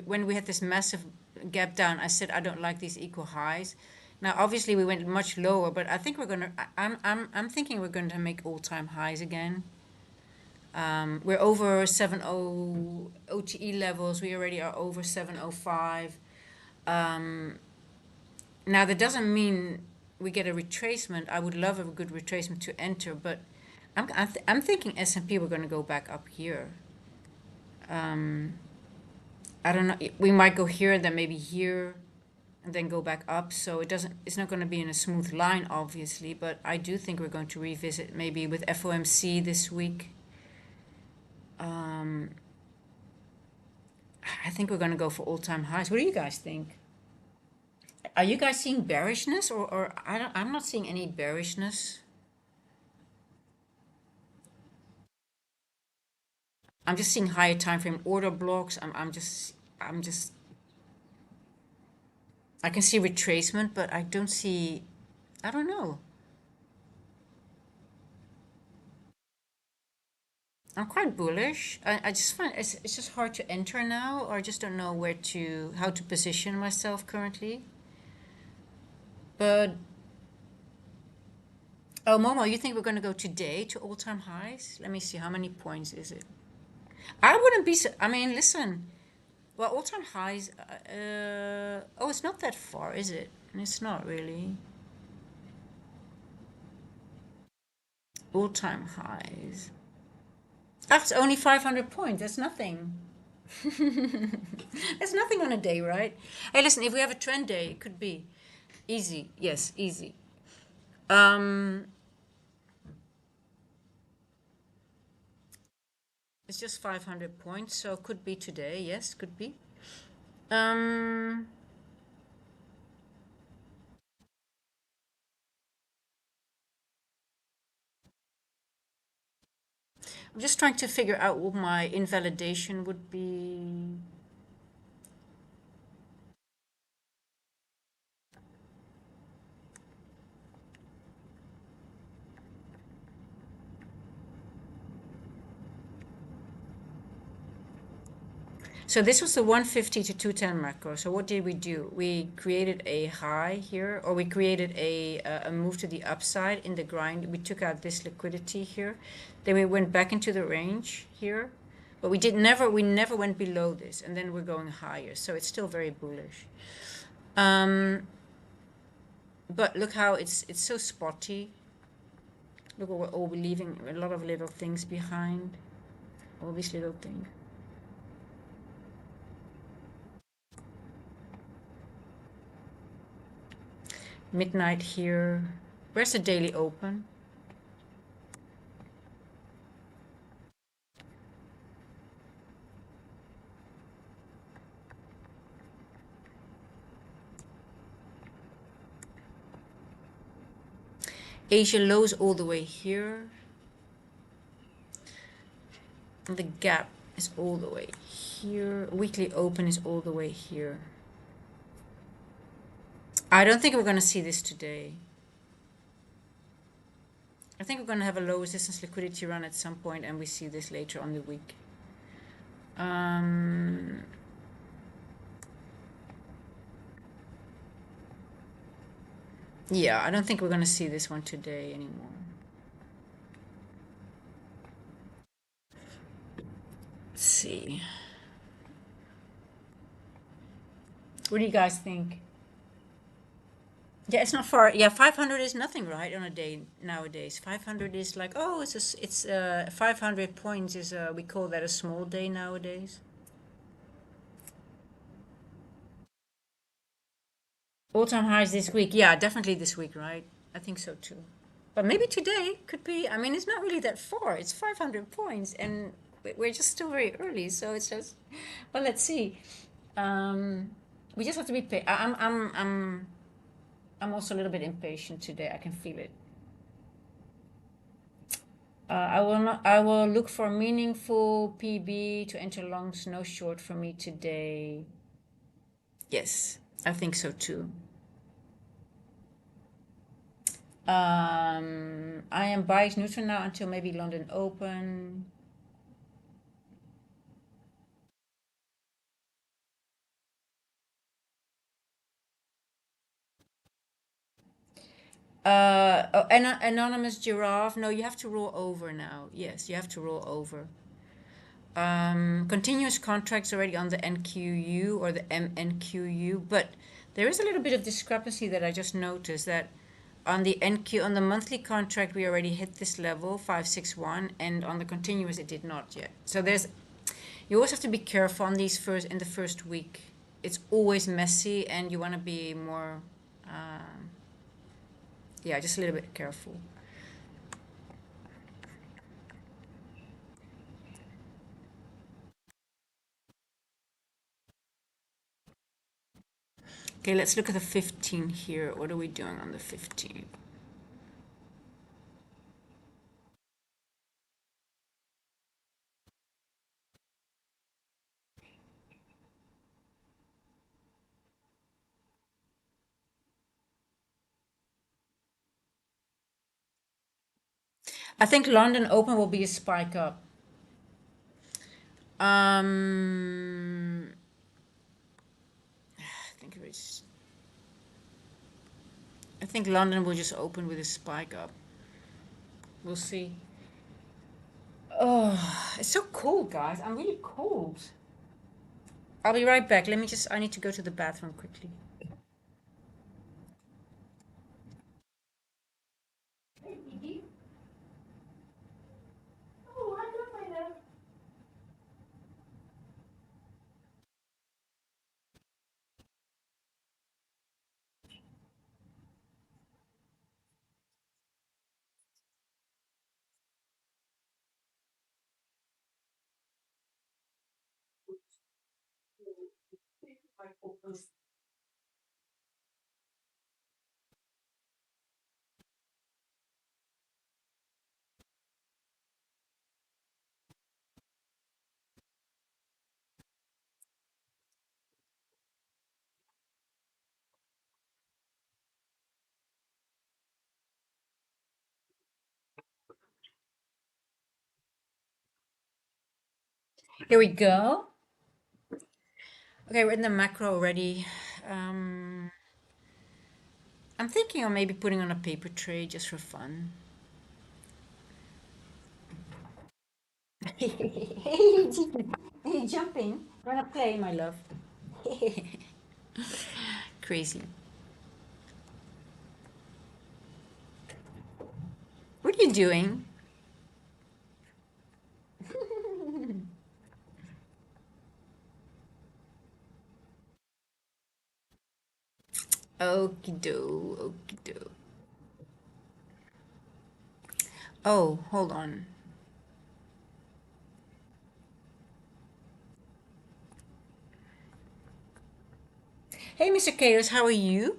When we had this massive gap down, I said I don't like these equal highs. Now, obviously, we went much lower, but I think we're gonna. I'm thinking we're going to make all-time highs again. We're over 7.0 OTE levels. We already are over 7.05. Now, that doesn't mean we get a retracement. I would love a good retracement to enter, but I'm thinking S&P we're going to go back up here. I don't know. We might go here, then maybe here, and then go back up. So it's not going to be in a smooth line, obviously, but I do think we're going to revisit maybe with FOMC this week. I think we're going to go for all-time highs. What do you guys think? Are you guys seeing bearishness, or I'm not seeing any bearishness. I'm just seeing higher time frame order blocks. I'm just I can see retracement, but I don't see, I don't know. I'm quite bullish. I just find it's just hard to enter now, or I just don't know how to position myself currently. But oh, Momo, you think we're going to go today to all-time highs? Let me see, how many points is it? I wouldn't be. I mean, listen. Well, all-time highs. Oh, it's not that far, is it? It's not really. All-time highs. That's only 500 points. That's nothing. That's nothing on a day, right? Hey, listen, if we have a trend day, it could be easy. Yes, easy. It's just 500 points, so could be today. Yes, could be. Um, I'm just trying to figure out what my invalidation would be. So this was the 150 to 210 macro. So what did we do? We created a high here, or we created a move to the upside in the grind. We took out this liquidity here. Then we went back into the range here. But we never went below this, and then we're going higher. So it's still very bullish. But look how it's so spotty. Look what we're all leaving a lot of little things behind. All these little things. Midnight here. Where's the daily open? Asia lows all the way here. And the gap is all the way here. Weekly open is all the way here. I don't think we're going to see this today. I think we're going to have a low resistance liquidity run at some point, and we see this later on the week. Yeah, I don't think we're going to see this one today anymore. Let's see. What do you guys think? Yeah, it's not far. Yeah, 500 is nothing, right, on a day nowadays. 500 is like, oh, it's 500 points is we call that a small day nowadays. All-time highs this week. Yeah, definitely this week, right? I think so too. But maybe today could be. I mean, it's not really that far. It's 500 points, and we're just still very early. So it's just. Well, let's see. We just have to be. I'm also a little bit impatient today. I can feel it. I will not. I will look for meaningful PB to enter longs. No short for me today. Yes, I think so too. I am bias neutral now until maybe London Open. Oh, anonymous giraffe. No, you have to roll over now. Yes, you have to roll over. Continuous contracts already on the NQU or the MNQU, but there is a little bit of discrepancy that I just noticed that on the NQ, on the monthly contract, we already hit this level, 561, and on the continuous, it did not yet. So you always have to be careful on these in the first week. It's always messy, and you want to be more, yeah, just a little bit careful. Okay, let's look at the 15 here. What are we doing on the 15? I think London Open will be a spike up. I think London will just open with a spike up. We'll see. Oh, it's so cold, guys. I'm really cold. I'll be right back. I need to go to the bathroom quickly. Here we go. Okay, we're in the macro already. I'm thinking of maybe putting on a paper tray just for fun. Hey, jumping. Wanna play, my love? Crazy. What are you doing? Okie do, Oh, hold on. Hey, Mr. Chaos, how are you?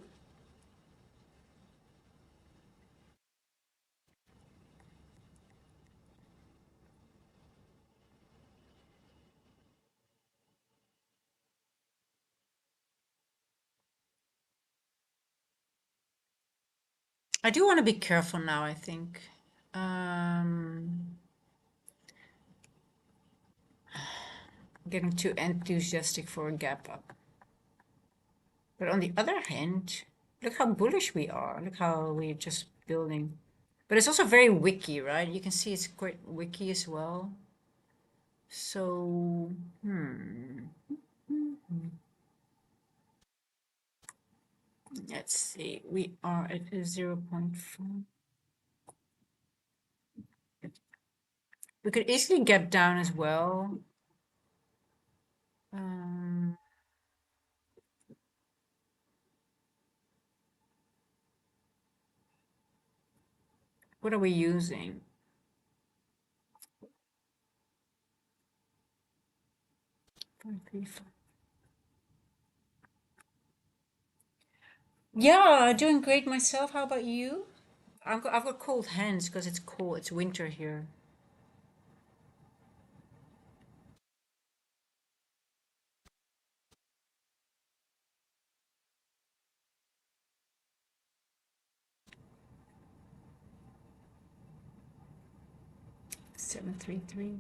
I do want to be careful now, I think. Getting too enthusiastic for a gap up. But on the other hand, look how bullish we are. Look how we're just building. But it's also very wicky, right? You can see it's quite wicky as well. So, let's see. We are at a 0.4. We could easily gap down as well. Um, what are we using? 0.35. Yeah, doing great myself. How about you? I've got cold hands because it's cold. It's winter here. 733.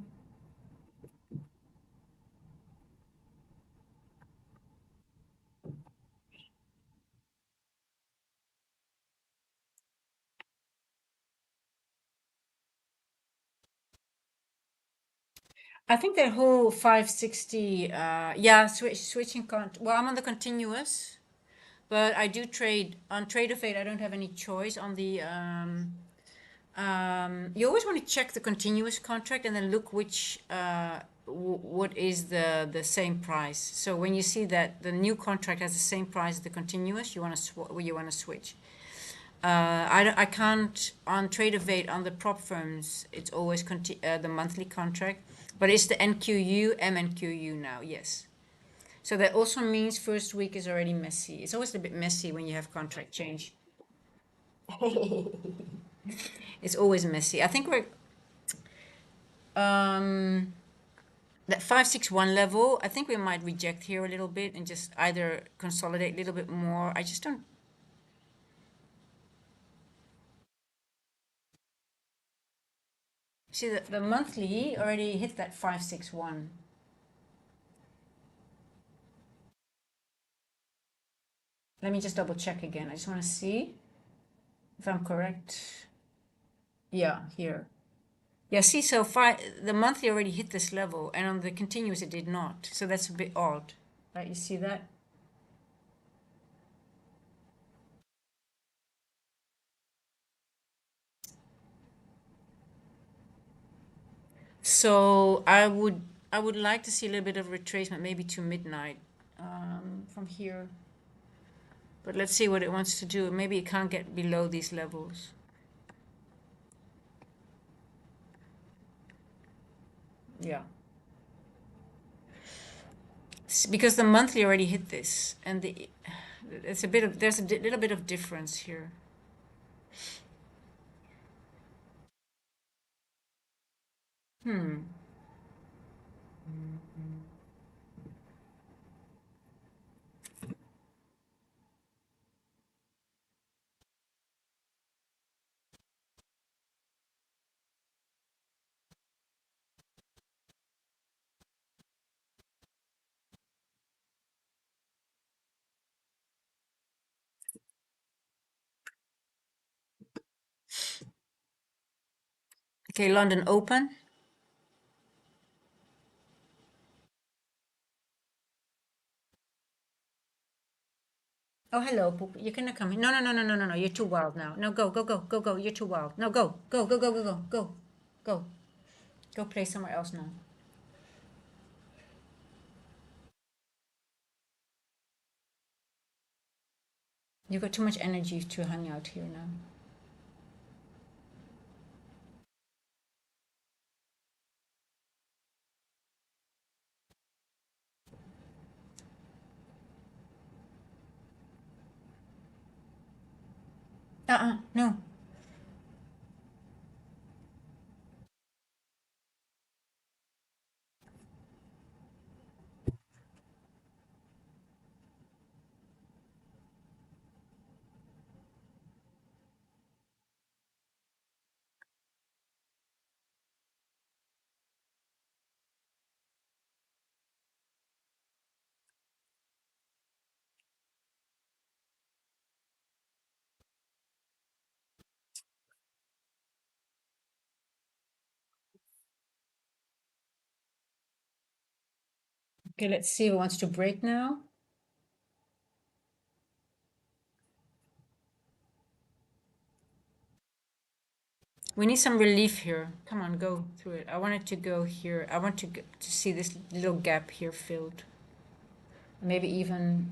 I think that whole 560, yeah, switching well, I'm on the continuous, but I do trade on Trader Fate. I don't have any choice on the, you always want to check the continuous contract and then look which, what is the same price. So when you see that the new contract has the same price as the continuous, you want to switch. I can't on Trader Vate on the prop firms. It's always the monthly contract, but it's the NQU MNQU now. Yes, so that also means first week is already messy. It's always a bit messy when you have contract change. It's always messy. I think we're that 561 level. I think we might reject here a little bit and just either consolidate a little bit more. I just don't see that the monthly already hit that 561. Let me just double check again. I just want to see if I'm correct. Yeah, here. Yeah, see, so the monthly already hit this level, and on the continuous it did not. So that's a bit odd. Right, you see that? So I would like to see a little bit of retracement, maybe to midnight from here. But let's see what it wants to do. Maybe it can't get below these levels. Yeah. Because the monthly already hit this, and there's a little bit of difference here. Okay, London open. Oh, hello, Poop. You cannot come in. No, no, no, no, no, no, no. You're too wild now. No, go, go, go, go, go. You're too wild. No, go, go, go, go, go, go, go, go. Go play somewhere else now. You've got too much energy to hang out here now. No. Okay, let's see who wants to break now. We need some relief here. Come on, go through it. I want it to go here. I want to see this little gap here filled. Maybe even.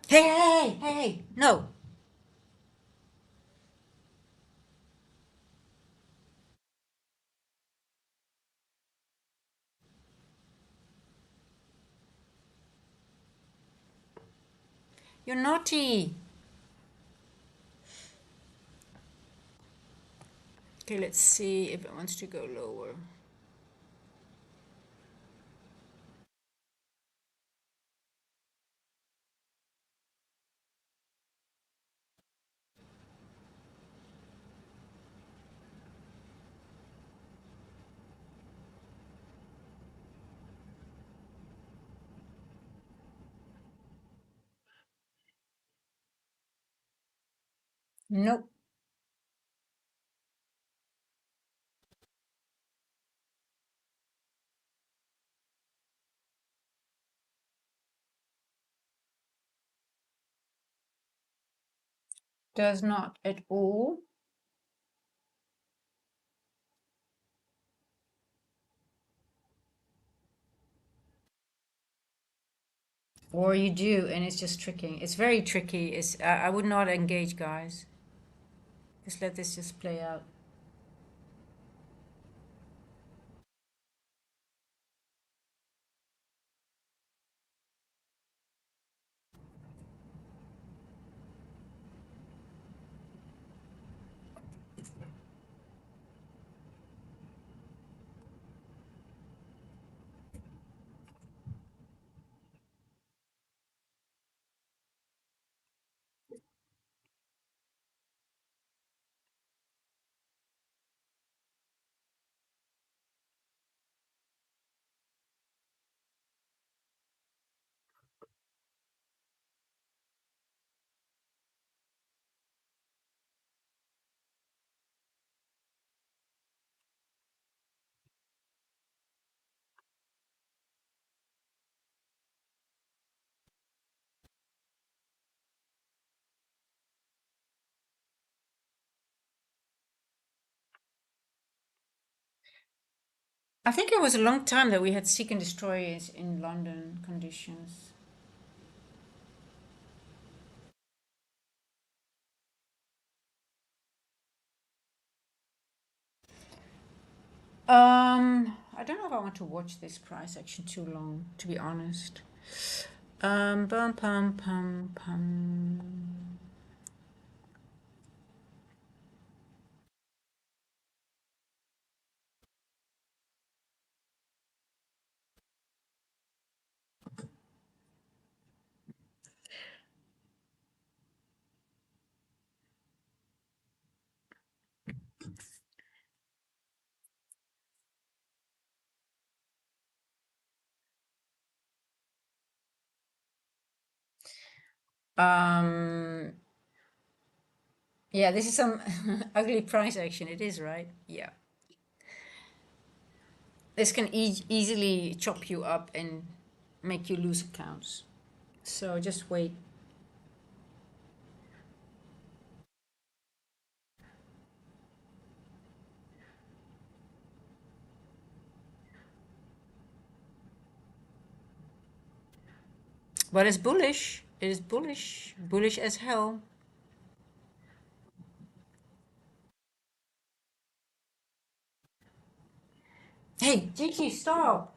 Hey, hey, hey, hey! No! You're naughty! Okay, let's see if it wants to go lower. Nope. Does not at all. Or you do, and it's just tricking. It's very tricky. I would not engage, guys. Just let this just play out. I think it was a long time that we had seek and destroy in London conditions. I don't know if I want to watch this price action too long, to be honest. Bum pum pum pum. Um, yeah, this is some ugly price action. It is, right? Yeah. This can easily chop you up and make you lose accounts. So just wait. But it's bullish. It is bullish. Bullish as hell. Hey, Gigi, stop.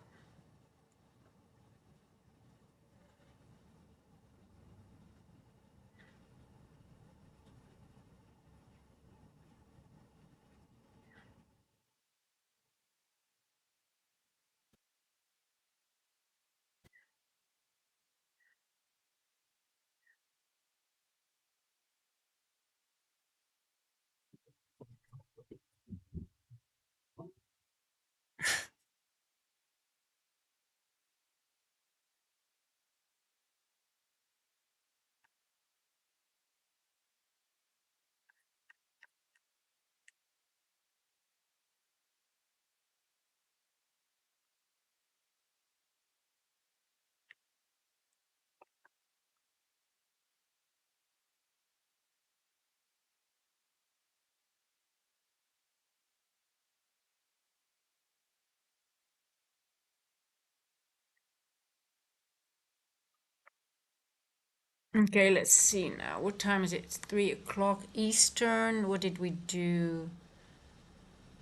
Okay, let's see now. What time is it? It's 3 o'clock Eastern. What did we do?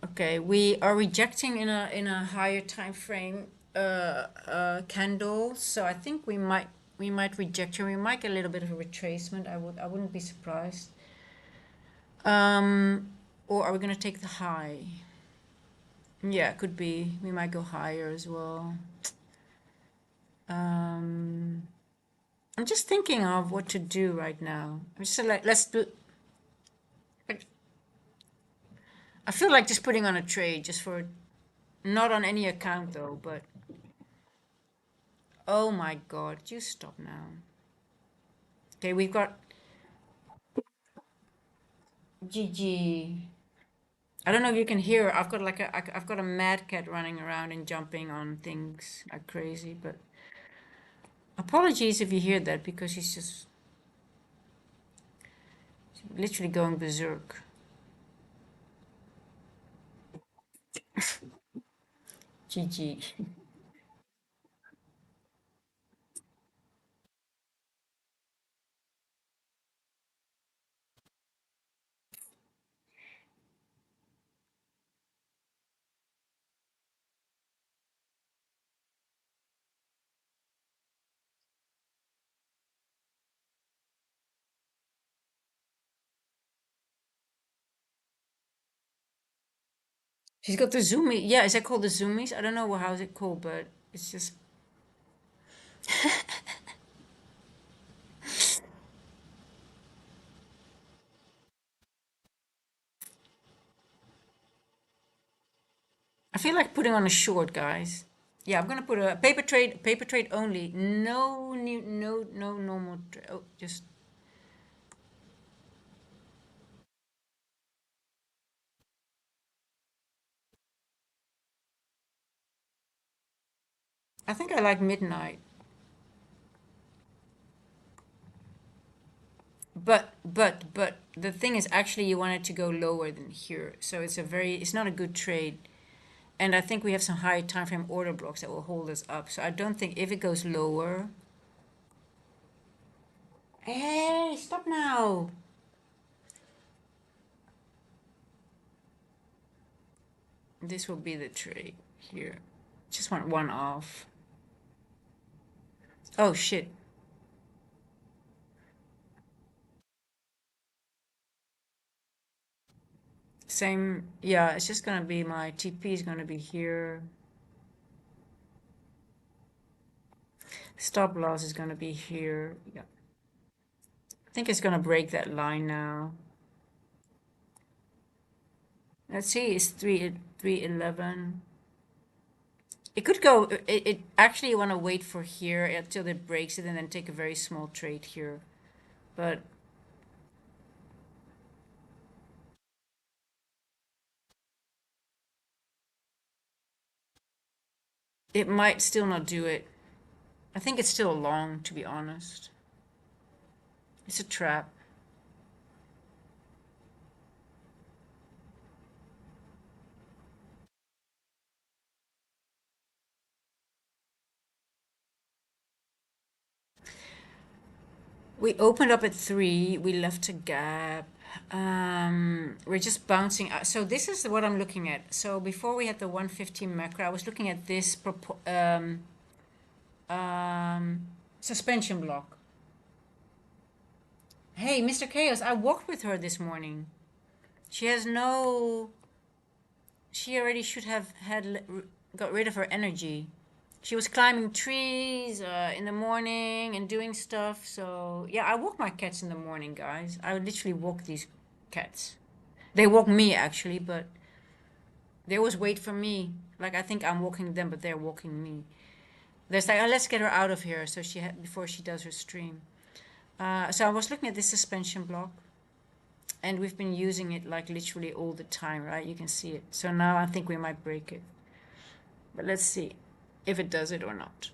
Okay, we are rejecting in a higher time frame candle. So I think we might reject her. We might get a little bit of a retracement. I wouldn't be surprised. Or are we gonna take the high? Yeah, could be. We might go higher as well. Um, I'm just thinking of what to do right now. I'm just like, let's do. Like, I feel like just putting on a trade just for, not on any account though, but oh my God, you stop now. Okay, we've got GG. I don't know if you can hear. I've got like I've got a mad cat running around and jumping on things like crazy. But apologies if you hear that because he's just literally going berserk. GG. She's got the zoomies. Yeah, is that called the zoomies? I don't know how is it called, but it's just. I feel like putting on a short, guys. Yeah, I'm gonna put a paper trade only. No new, no normal. Oh, just. I think I like midnight. But the thing is, actually, you want it to go lower than here, so it's not a good trade. And I think we have some high time frame order blocks that will hold us up. So I don't think if it goes lower. Hey, stop now! This will be the trade here. Just want one off. Oh shit. Same. Yeah, it's just gonna be my TP is gonna be here. Stop loss is gonna be here. Yeah. I think it's gonna break that line now. Let's see, it's 311. It could go. It actually you want to wait for here until it breaks it and then take a very small trade here, but it might still not do it. I think it's still long, to be honest. It's a trap. We opened up at 3. We left a gap. We're just bouncing out. So this is what I'm looking at. So before we had the 115 macro, I was looking at this suspension block. Hey, Mr. Chaos, I walked with her this morning. She has no. She already should have got rid of her energy. She was climbing trees in the morning and doing stuff. So yeah, I walk my cats in the morning, guys. I literally walk these cats. They walk me actually, but they always wait for me. Like I think I'm walking them, but they're walking me. There's like, oh, let's get her out of here. So before she does her stream. So I was looking at this suspension block, and we've been using it like literally all the time, right? You can see it. So now I think we might break it, but let's see if it does it or not.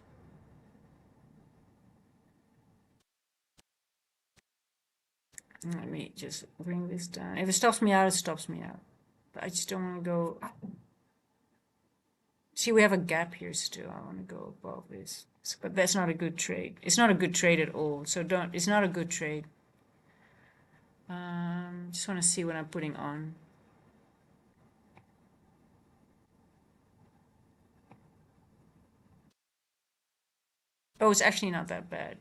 Let me just bring this down. If it stops me out, it stops me out. But I just don't want to go. See, we have a gap here still. I want to go above this. But that's not a good trade. It's not a good trade at all. So don't, it's not a good trade. Just want to see what I'm putting on. Oh, it's actually not that bad.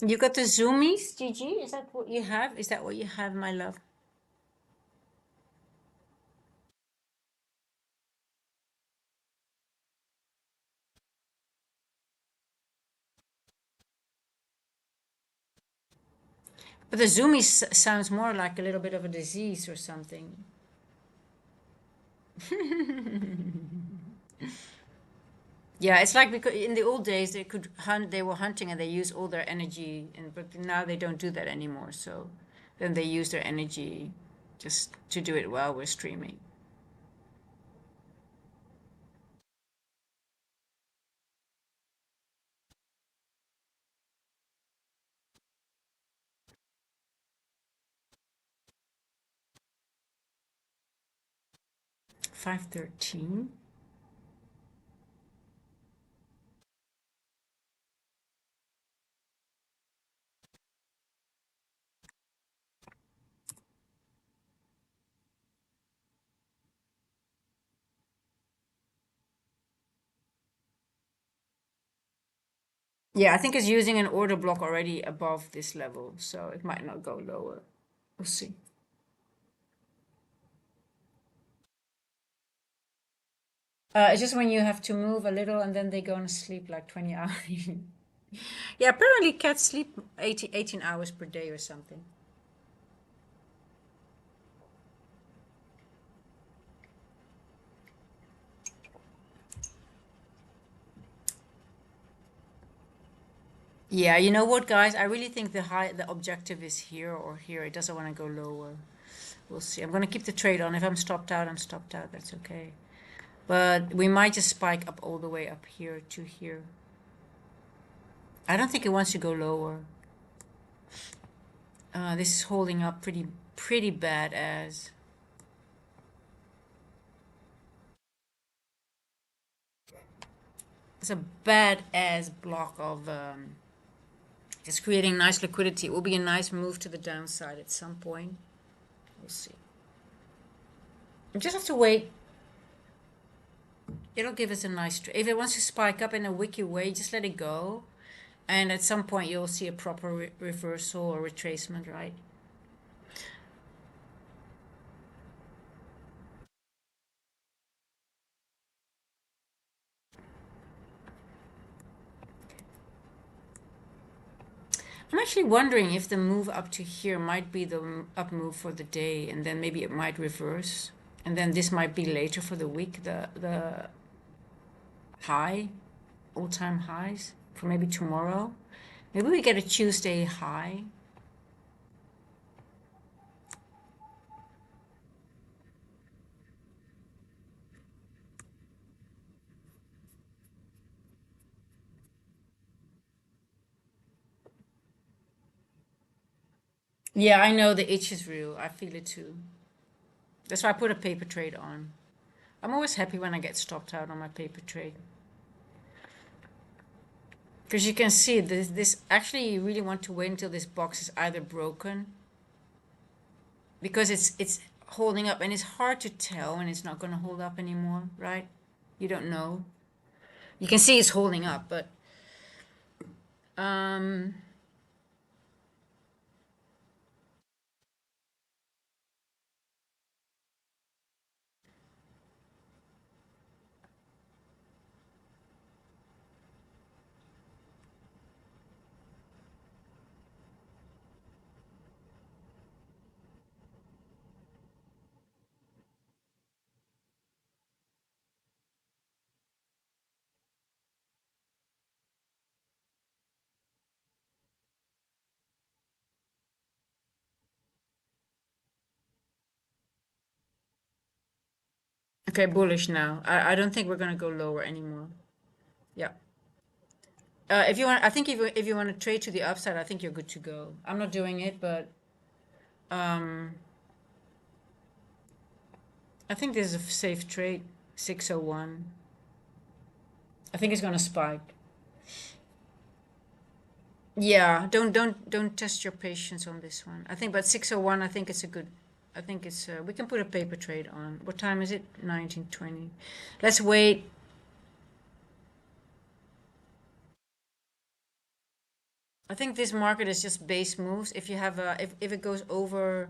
You got the zoomies, Gigi? Is that what you have? Is that what you have, my love? But the zoomies sounds more like a little bit of a disease or something. Yeah, it's like because in the old days they could hunt, they were hunting and they use all their energy, and but now they don't do that anymore. So then they use their energy just to do it while we're streaming. $5.13. Yeah, I think it's using an order block already above this level, so it might not go lower. We'll see. It's just when you have to move a little and then they go and sleep like 20 hours. Yeah, apparently cats sleep 18 hours per day or something. Yeah, you know what, guys? I really think the objective is here or here. It doesn't want to go lower. We'll see. I'm gonna keep the trade on. If I'm stopped out, I'm stopped out. That's okay. But we might just spike up all the way up here to here. I don't think it wants to go lower. This is holding up pretty bad as. It's a bad ass block of just creating nice liquidity. It will be a nice move to the downside at some point. We'll see. You just have to wait. It'll give us a nice trade. If it wants to spike up in a wicky way, just let it go. And at some point, you'll see a proper reversal or retracement, right? I'm actually wondering if the move up to here might be the up move for the day, and then maybe it might reverse, and then this might be later for the week, the high, all-time highs for maybe tomorrow. Maybe we get a Tuesday high. Yeah, I know the itch is real. I feel it too. That's why I put a paper trade on. I'm always happy when I get stopped out on my paper trade. Because you can see this actually you really want to wait until this box is either broken because it's holding up and it's hard to tell when it's not going to hold up anymore, right? You don't know. You can see it's holding up, but um Okay, bullish now. I don't think we're gonna go lower anymore. Yeah. If you want, I think if you want to trade to the upside, I think you're good to go. I'm not doing it, but um, I think this is a safe trade. 601. I think it's gonna spike. Yeah, don't test your patience on this one. I think, but 601, I think it's a good. I think it's. We can put a paper trade on. What time is it? 19:20. Let's wait. I think this market is just base moves. If you have a, if it goes over,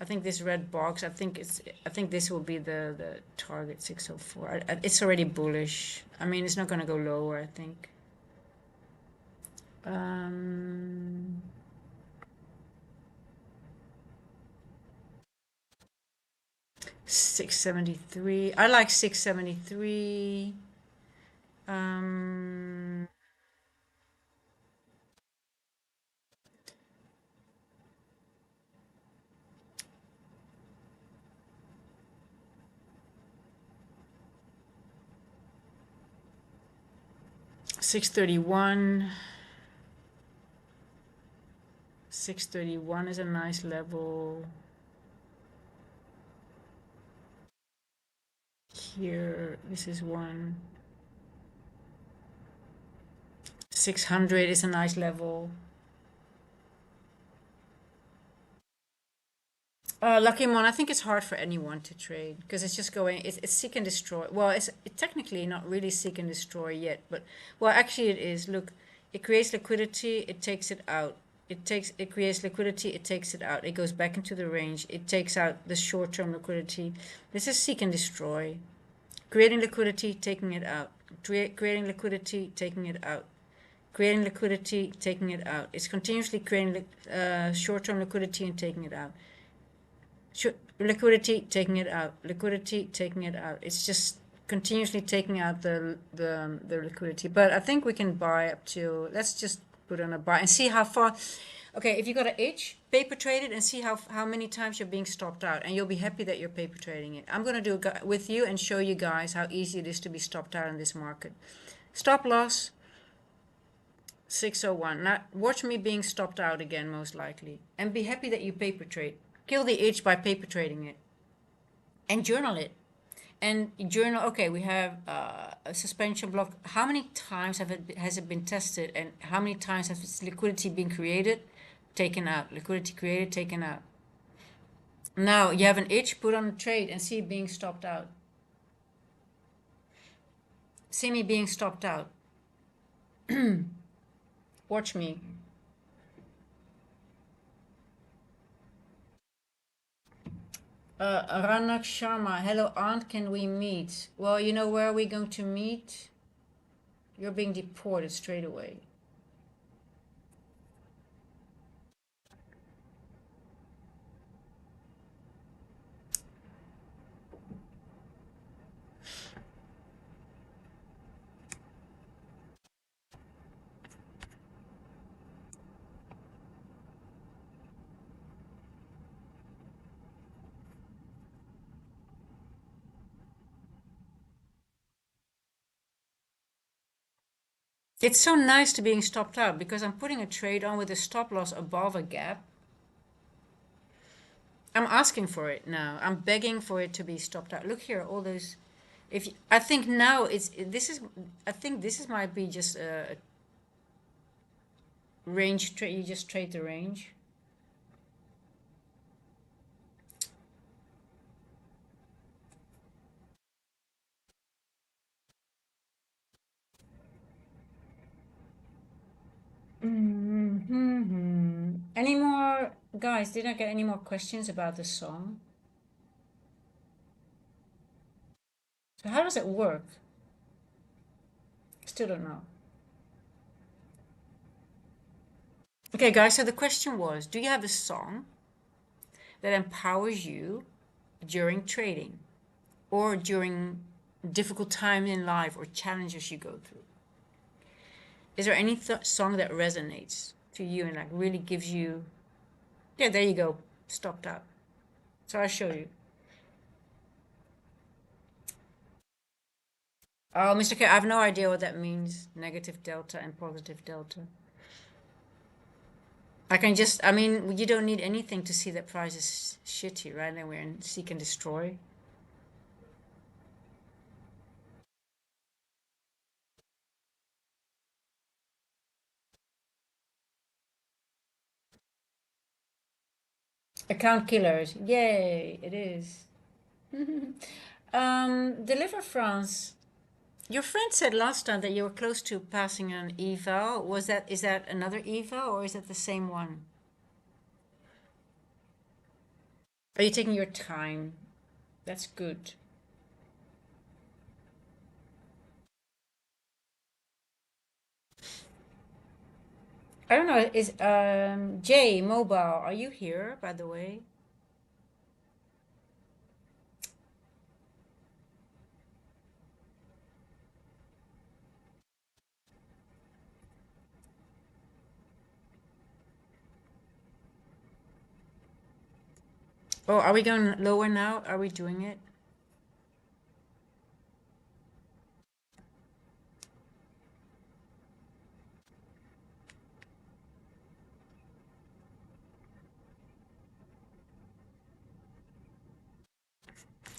I think this red box. I think this will be the target 604. It's already bullish. I mean, it's not gonna go lower. I think. Um. 673. I like 673. Um, 631. 631 is a nice level. Here, this is one. 600 is a nice level. Lucky Mon, I think it's hard for anyone to trade because it's just going, it's seek and destroy. Well, it's technically not really seek and destroy yet, but well, actually it is. Look, it creates liquidity, it takes it out. It creates liquidity, it takes it out. It goes back into the range, it takes out the short-term liquidity. This is seek and destroy. Creating liquidity, taking it out. Creating liquidity, taking it out. Creating liquidity, taking it out. It's continuously creating short-term liquidity and taking it out. Liquidity, taking it out. Liquidity, taking it out. It's just continuously taking out the liquidity. But I think we can buy up to, let's just put on a buy and see how far. Okay, if you got an itch, paper trade it and see how many times you're being stopped out, and you'll be happy that you're paper trading it. I'm going to do it with you and show you guys how easy it is to be stopped out in this market. Stop loss 601. Now watch me being stopped out again, most likely, and be happy that you paper trade. Kill the itch by paper trading it and journal it. And journal, okay, we have a suspension block. How many times has it been tested, and how many times has its liquidity been created, taken out? Liquidity created, taken out. Now you have an itch, put on a trade and see it being stopped out. See me being stopped out. Watch me. Ranak Sharma, hello aunt, can we meet? Well, you know where are we going to meet? You're being deported straight away. It's so nice to being stopped out because I'm putting a trade on with a stop loss above a gap. I'm asking for it now. I'm begging for it to be stopped out. Look here, all those. If you, I think now it's this is. I think this is might be just a range trade. You just trade the range. Any more guys? Did I get any more questions about the song? So how does it work? Still don't know. Okay, guys. So the question was: do you have a song that empowers you during trading or during difficult time in life or challenges you go through? Is there any song that resonates to you and like really gives you, yeah, there you go, stopped out. So I'll show you. Oh, Mr. K, I have no idea what that means. Negative delta and positive delta. I can just, I mean, you don't need anything to see that price is shitty, right? And we're in seek and destroy. Account killers. Yay, it is. Deliver France. Your friend said last time that you were close to passing an eval. Is that another eval or is it the same one? Are you taking your time? That's good. I don't know. Is Jay Mobile? Are you here, by the way? Oh, are we going lower now? Are we doing it?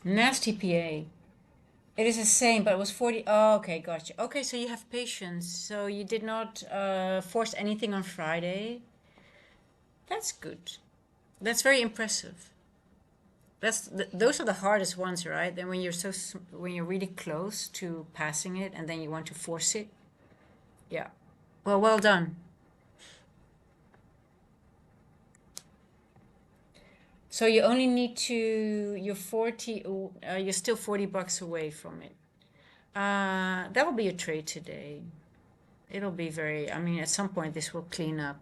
Nasty PA. It is the same, but it was 40. Oh, okay, gotcha. Okay, so you have patience. So you did not force anything on Friday. That's good. That's very impressive. Those are the hardest ones, right? Then when when you're really close to passing it, and then you want to force it. Yeah. Well, well done. So you only need to. You're 40. You're still $40 away from it. That will be a trade today. It'll be very. I mean, at some point this will clean up.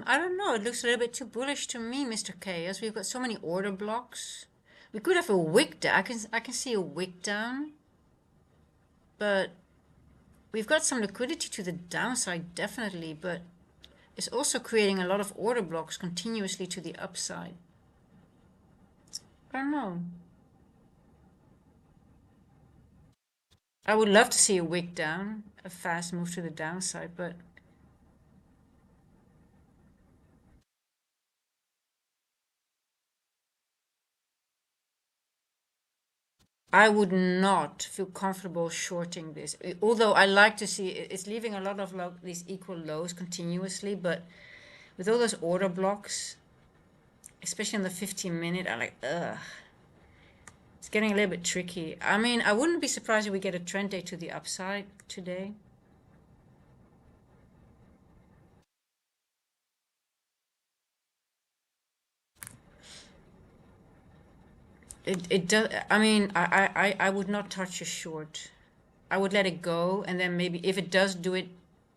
I don't know. It looks a little bit too bullish to me, Mr. Chaos. We've got so many order blocks. We could have a wick down. I can see a wick down, but we've got some liquidity to the downside, definitely. But it's also creating a lot of order blocks continuously to the upside. I don't know. I would love to see a wick down, a fast move to the downside, but I would not feel comfortable shorting this. Although I like to see it's leaving a lot of these equal lows continuously, but with all those order blocks, especially on the 15-minute, I like, ugh. It's getting a little bit tricky. I mean, I wouldn't be surprised if we get a trend day to the upside today. It does. I mean, I would not touch a short. I would let it go, and then maybe if it does do it,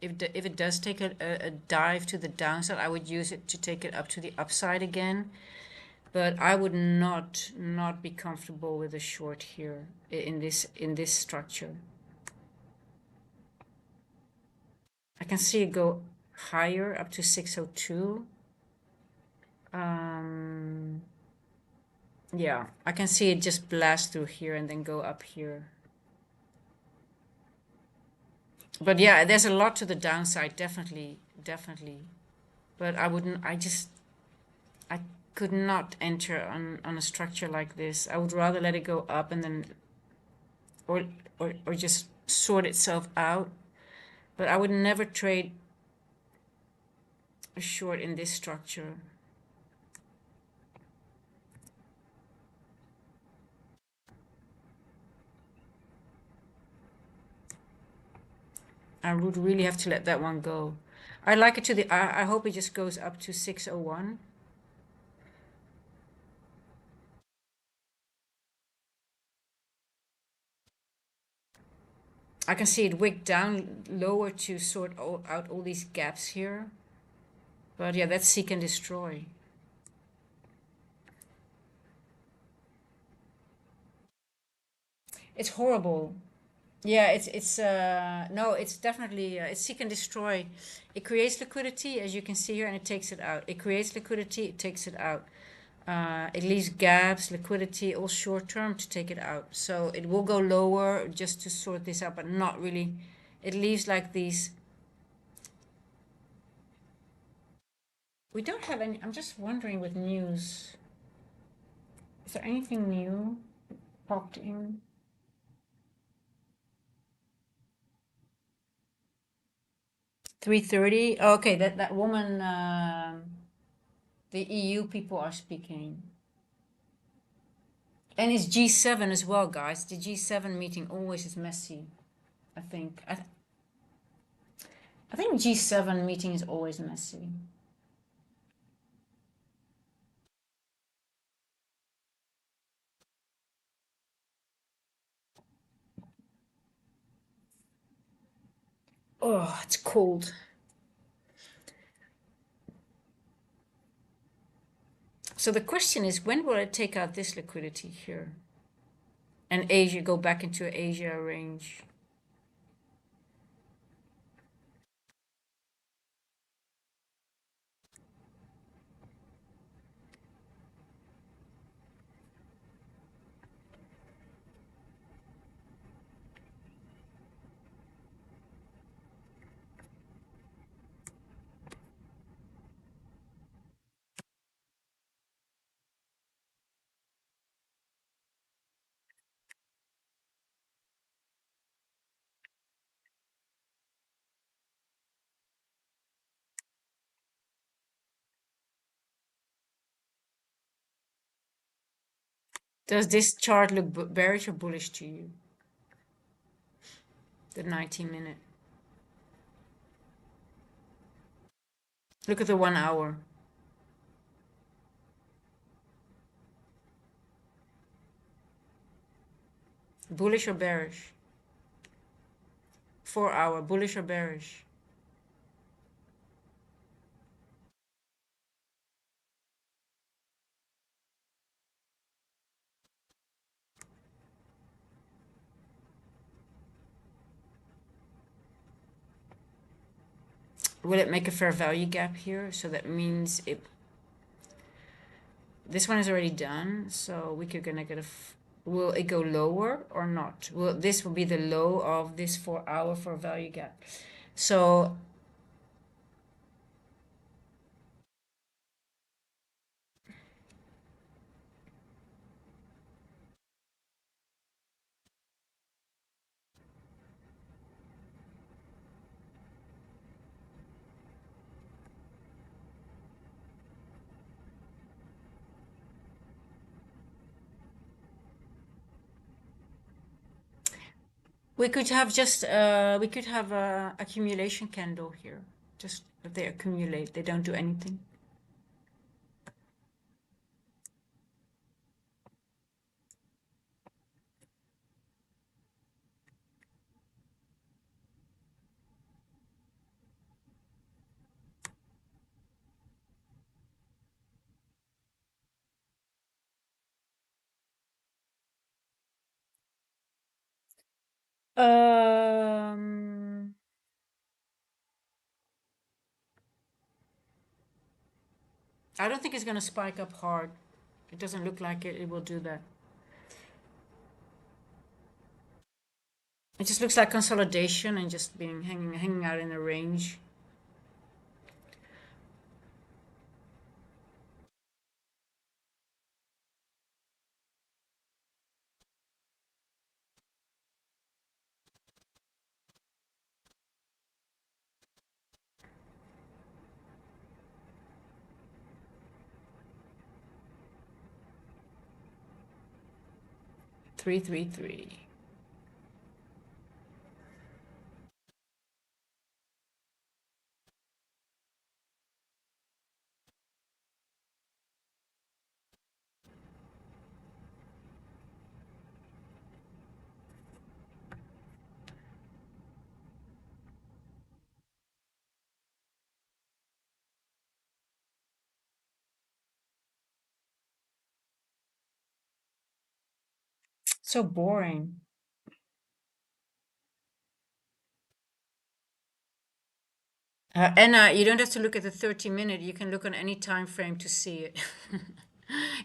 if it does take a dive to the downside, I would use it to take it up to the upside again. But I would not be comfortable with a short here in this structure. I can see it go higher up to 602. Um, yeah, I can see it just blast through here and then go up here. But yeah, there's a lot to the downside, definitely, definitely. But I wouldn't, I could not enter on a structure like this. I would rather let it go up and then, or, or just sort itself out. But I would never trade a short in this structure. I would really have to let that one go. I like it to the, I hope it just goes up to 601. I can see it wick down lower to sort out all these gaps here. But yeah, that's seek and destroy. It's horrible. Yeah, it's no, it's definitely it's seek and destroy. It creates liquidity, as you can see here, and it takes it out. It creates liquidity, it takes it out. It leaves gaps, liquidity, all short term to take it out. So it will go lower just to sort this out, but not really. It leaves like these. We don't have any. I'm just wondering with news. Is there anything new popped in? 3:30. Oh, okay, that woman. The EU people are speaking. And it's G7 as well, guys. The G7 meeting always is messy, I think. I think G7 meeting is always messy. Oh, it's cold. So the question is, when will it take out this liquidity here? And Asia go back into Asia range? Does this chart look bearish or bullish to you? The 90-minute. Look at the 1 hour. Bullish or bearish? 4 hour, bullish or bearish? Will it make a fair value gap here? So that means it. This one is already done, so we could gonna get a. Will it go lower or not? Will this will be the low of this 4 hour for a value gap? So we could have just we could have a accumulation candle here, just that they accumulate, they don't do anything. Um, I don't think it's gonna spike up hard. It doesn't look like it will do that. It just looks like consolidation and just being hanging out in a range. Three, three, three. So boring. And you don't have to look at the 30-minute. You can look on any time frame to see it.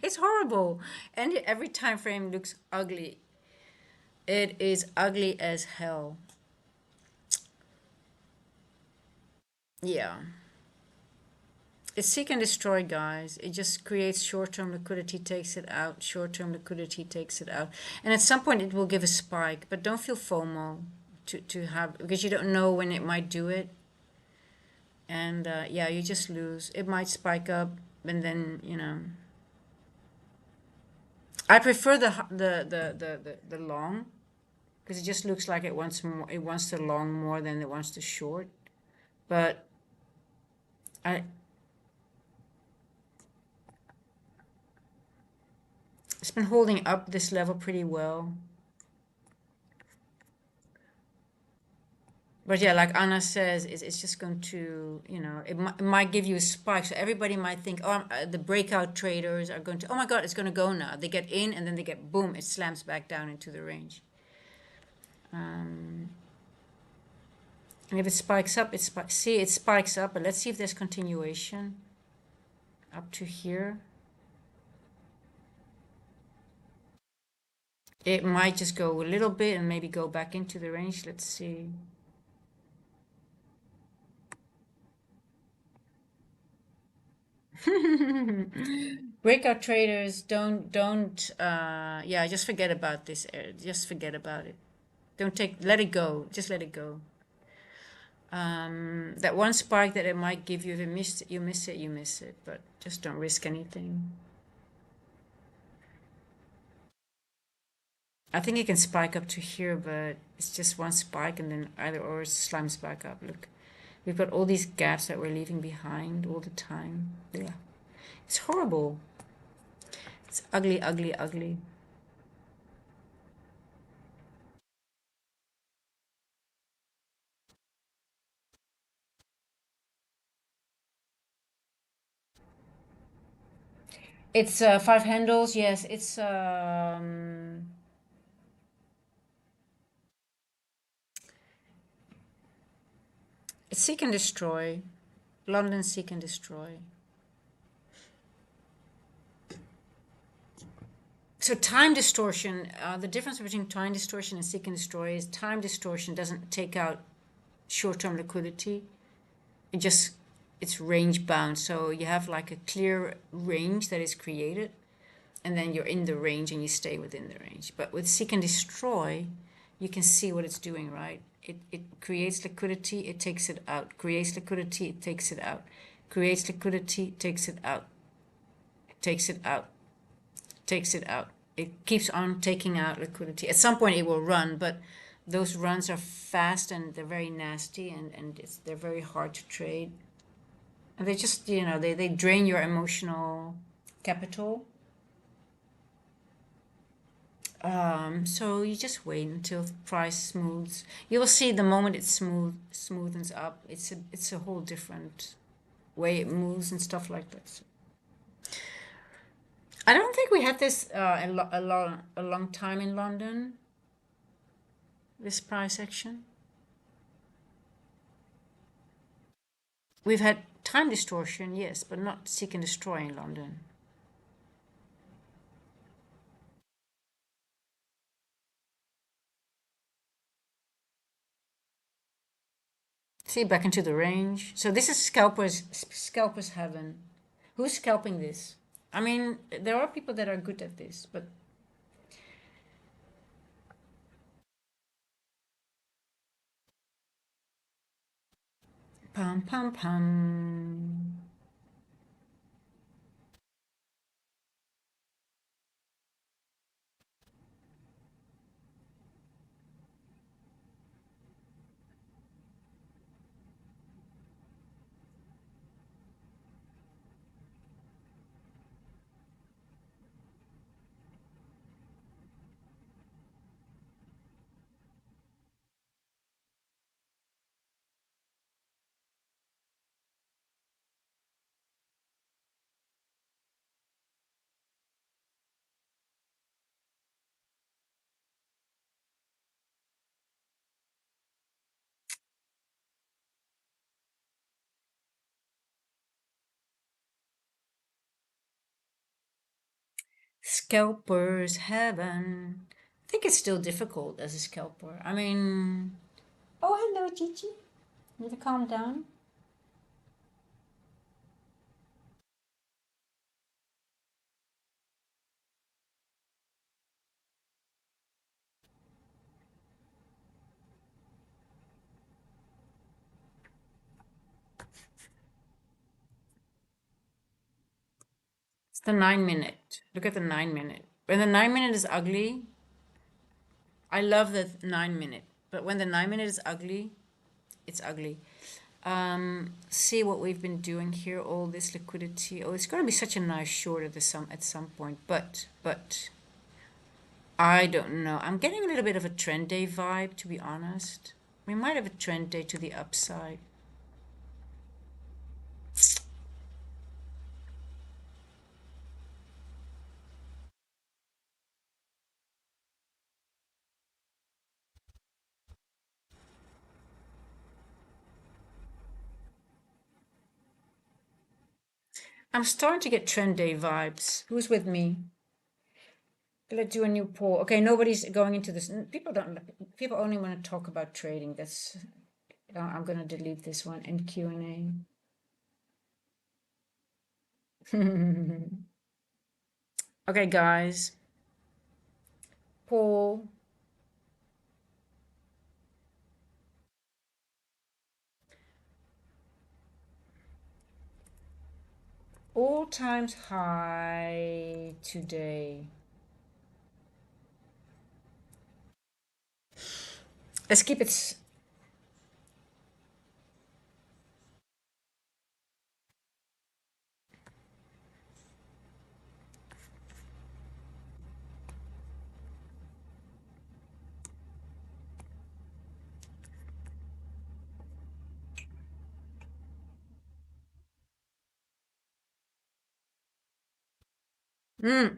It's horrible. And every time frame looks ugly. It is ugly as hell. Yeah. It's seek and destroy, guys. It just creates short-term liquidity, takes it out. Short-term liquidity takes it out. And at some point it will give a spike, but don't feel FOMO to have, because you don't know when it might do it. And yeah, you just lose. It might spike up, and then, you know. I prefer the long, because it just looks like it wants more. It wants the long more than it wants the short. But I it's been holding up this level pretty well. But yeah, like Anna says, it's just going to, you know, it might give you a spike. So everybody might think, oh, the breakout traders are going to, oh my God, it's going to go now. They get in and then they get, boom, it slams back down into the range. And if it spikes up, see, it spikes up, but let's see if there's continuation up to here. It might just go a little bit and maybe go back into the range. Let's see. Breakout traders don't yeah, just forget about this. Just forget about it. Don't take, let it go. Just let it go. That one spike that it might give you, if you miss it, you miss it, you miss it. But just don't risk anything. I think it can spike up to here, but it's just one spike and then either or it slams back up. Look, we've got all these gaps that we're leaving behind all the time. Yeah, it's horrible. It's ugly, ugly, ugly. It's five handles. Yes, it's seek and destroy. London seek and destroy. So time distortion, the difference between time distortion and seek and destroy is time distortion doesn't take out short-term liquidity. It just, it's range bound. So you have like a clear range that is created, and then you're in the range and you stay within the range. But with seek and destroy, you can see what it's doing, right? It creates liquidity, it takes it out. Creates liquidity, it takes it out. Creates liquidity, takes it out. Takes it out. Takes it out. It keeps on taking out liquidity. At some point it will run, but those runs are fast and they're very nasty, and they're very hard to trade. And they just, you know, they drain your emotional capital. So you just wait until the price smooths. You will see the moment it smoothens up, it's a whole different way it moves and stuff like that. I don't think we had this a long time in London. This price action. We've had time distortion, yes, but not seek and destroy in London. See, back into the range. So this is scalpers heaven. Who's scalping this? I mean, there are people that are good at this, but pum pum pum. Scalpers heaven. I think it's still difficult as a scalper. I mean, oh, hello, Gigi. Need to calm down. It's the 9 minute. Look at the 9 minute. When the 9 minute is ugly, I love the 9 minute. But when the 9 minute is ugly, it's ugly. See what we've been doing here, all this liquidity. Oh, it's going to be such a nice short at some point. But I don't know. I'm getting a little bit of a trend day vibe, to be honest. We might have a trend day to the upside. I'm starting to get trend day vibes. Who's with me? Let's do a new poll. Okay, nobody's going into this. People don't. People only want to talk about trading. That's. I'm gonna delete this one and Q&A. Okay, guys. Poll. All times high today. Let's keep it. Mm,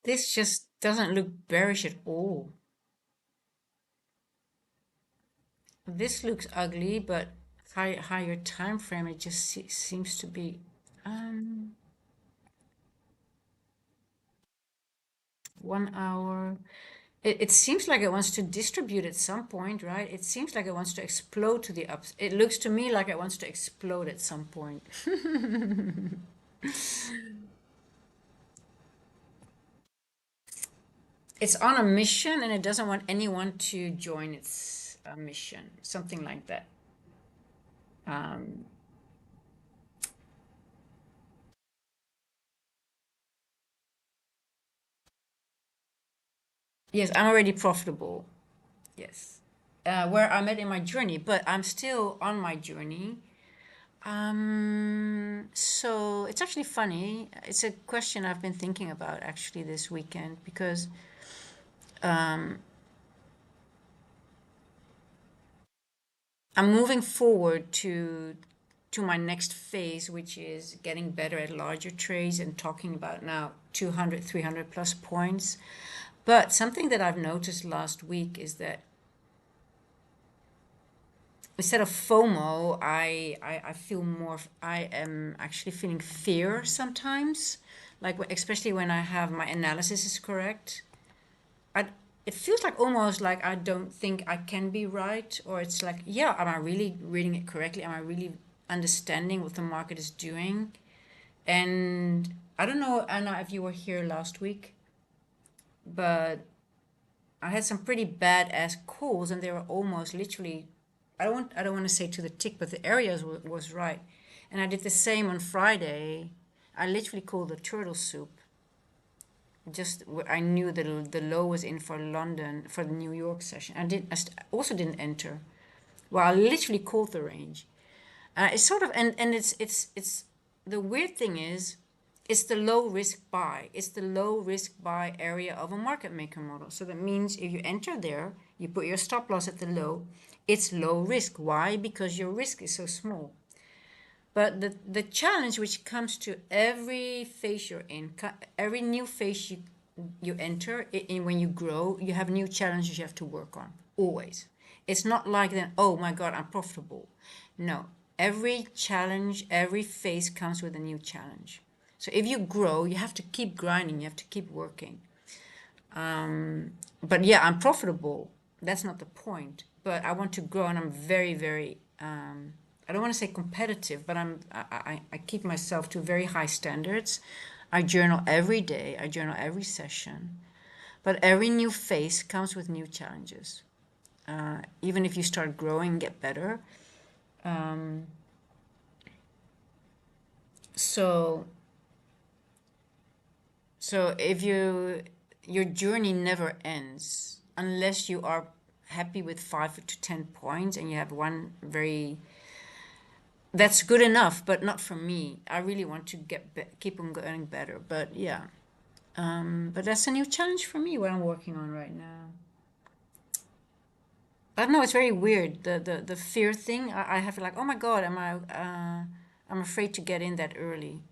this just doesn't look bearish at all. This looks ugly, but higher time frame, it just seems to be. Um, 1 hour. It seems like it wants to distribute at some point, right? It seems like it wants to explode to the ups. It looks to me like it wants to explode at some point. It's on a mission and it doesn't want anyone to join its mission, something like that. Um, yes, I'm already profitable. Yes. Where I'm at in my journey, but I'm still on my journey. So it's actually funny. It's a question I've been thinking about actually this weekend because I'm moving forward to my next phase, which is getting better at larger trades and talking about now 200, 300 plus points. But something that I've noticed last week is that instead of FOMO, I feel more, I am actually feeling fear sometimes, like especially when I have my analysis is correct. I, it feels like almost like I don't think I can be right, or it's like, yeah, am I really reading it correctly? Am I really understanding what the market is doing? And I don't know, Anna, if you were here last week, but I had some pretty badass calls, and they were almost literally. I don't want to say to the tick, but the areas was right. And I did the same on Friday. I literally called the turtle soup. Just I knew that the low was in for London for the New York session. Also didn't enter. Well, I literally called the range. It's sort of and it's the weird thing is it's the low risk buy. It's the low risk buy area of a market maker model. So that means if you enter there, you put your stop loss at the low, it's low risk. Why? Because your risk is so small. But the challenge which comes to every phase you're in, every new phase you enter in, when you grow, you have new challenges you have to work on, always. It's not like then, oh my God, I'm profitable. No, every challenge, every phase comes with a new challenge. So if you grow, you have to keep grinding, you have to keep working. But yeah, I'm profitable. That's not the point. But I want to grow, and I'm very, very. I don't want to say competitive, but I keep myself to very high standards. I journal every day. I journal every session. But every new phase comes with new challenges. Even if you start growing, get better. So so if your journey never ends unless you are happy with 5 to 10 points and you have one very, that's good enough, but not for me. I really want to keep on going better. But yeah, but that's a new challenge for me, what I'm working on right now. I don't know. It's very weird. The fear thing. I have like, oh my God, am I? I'm afraid to get in that early,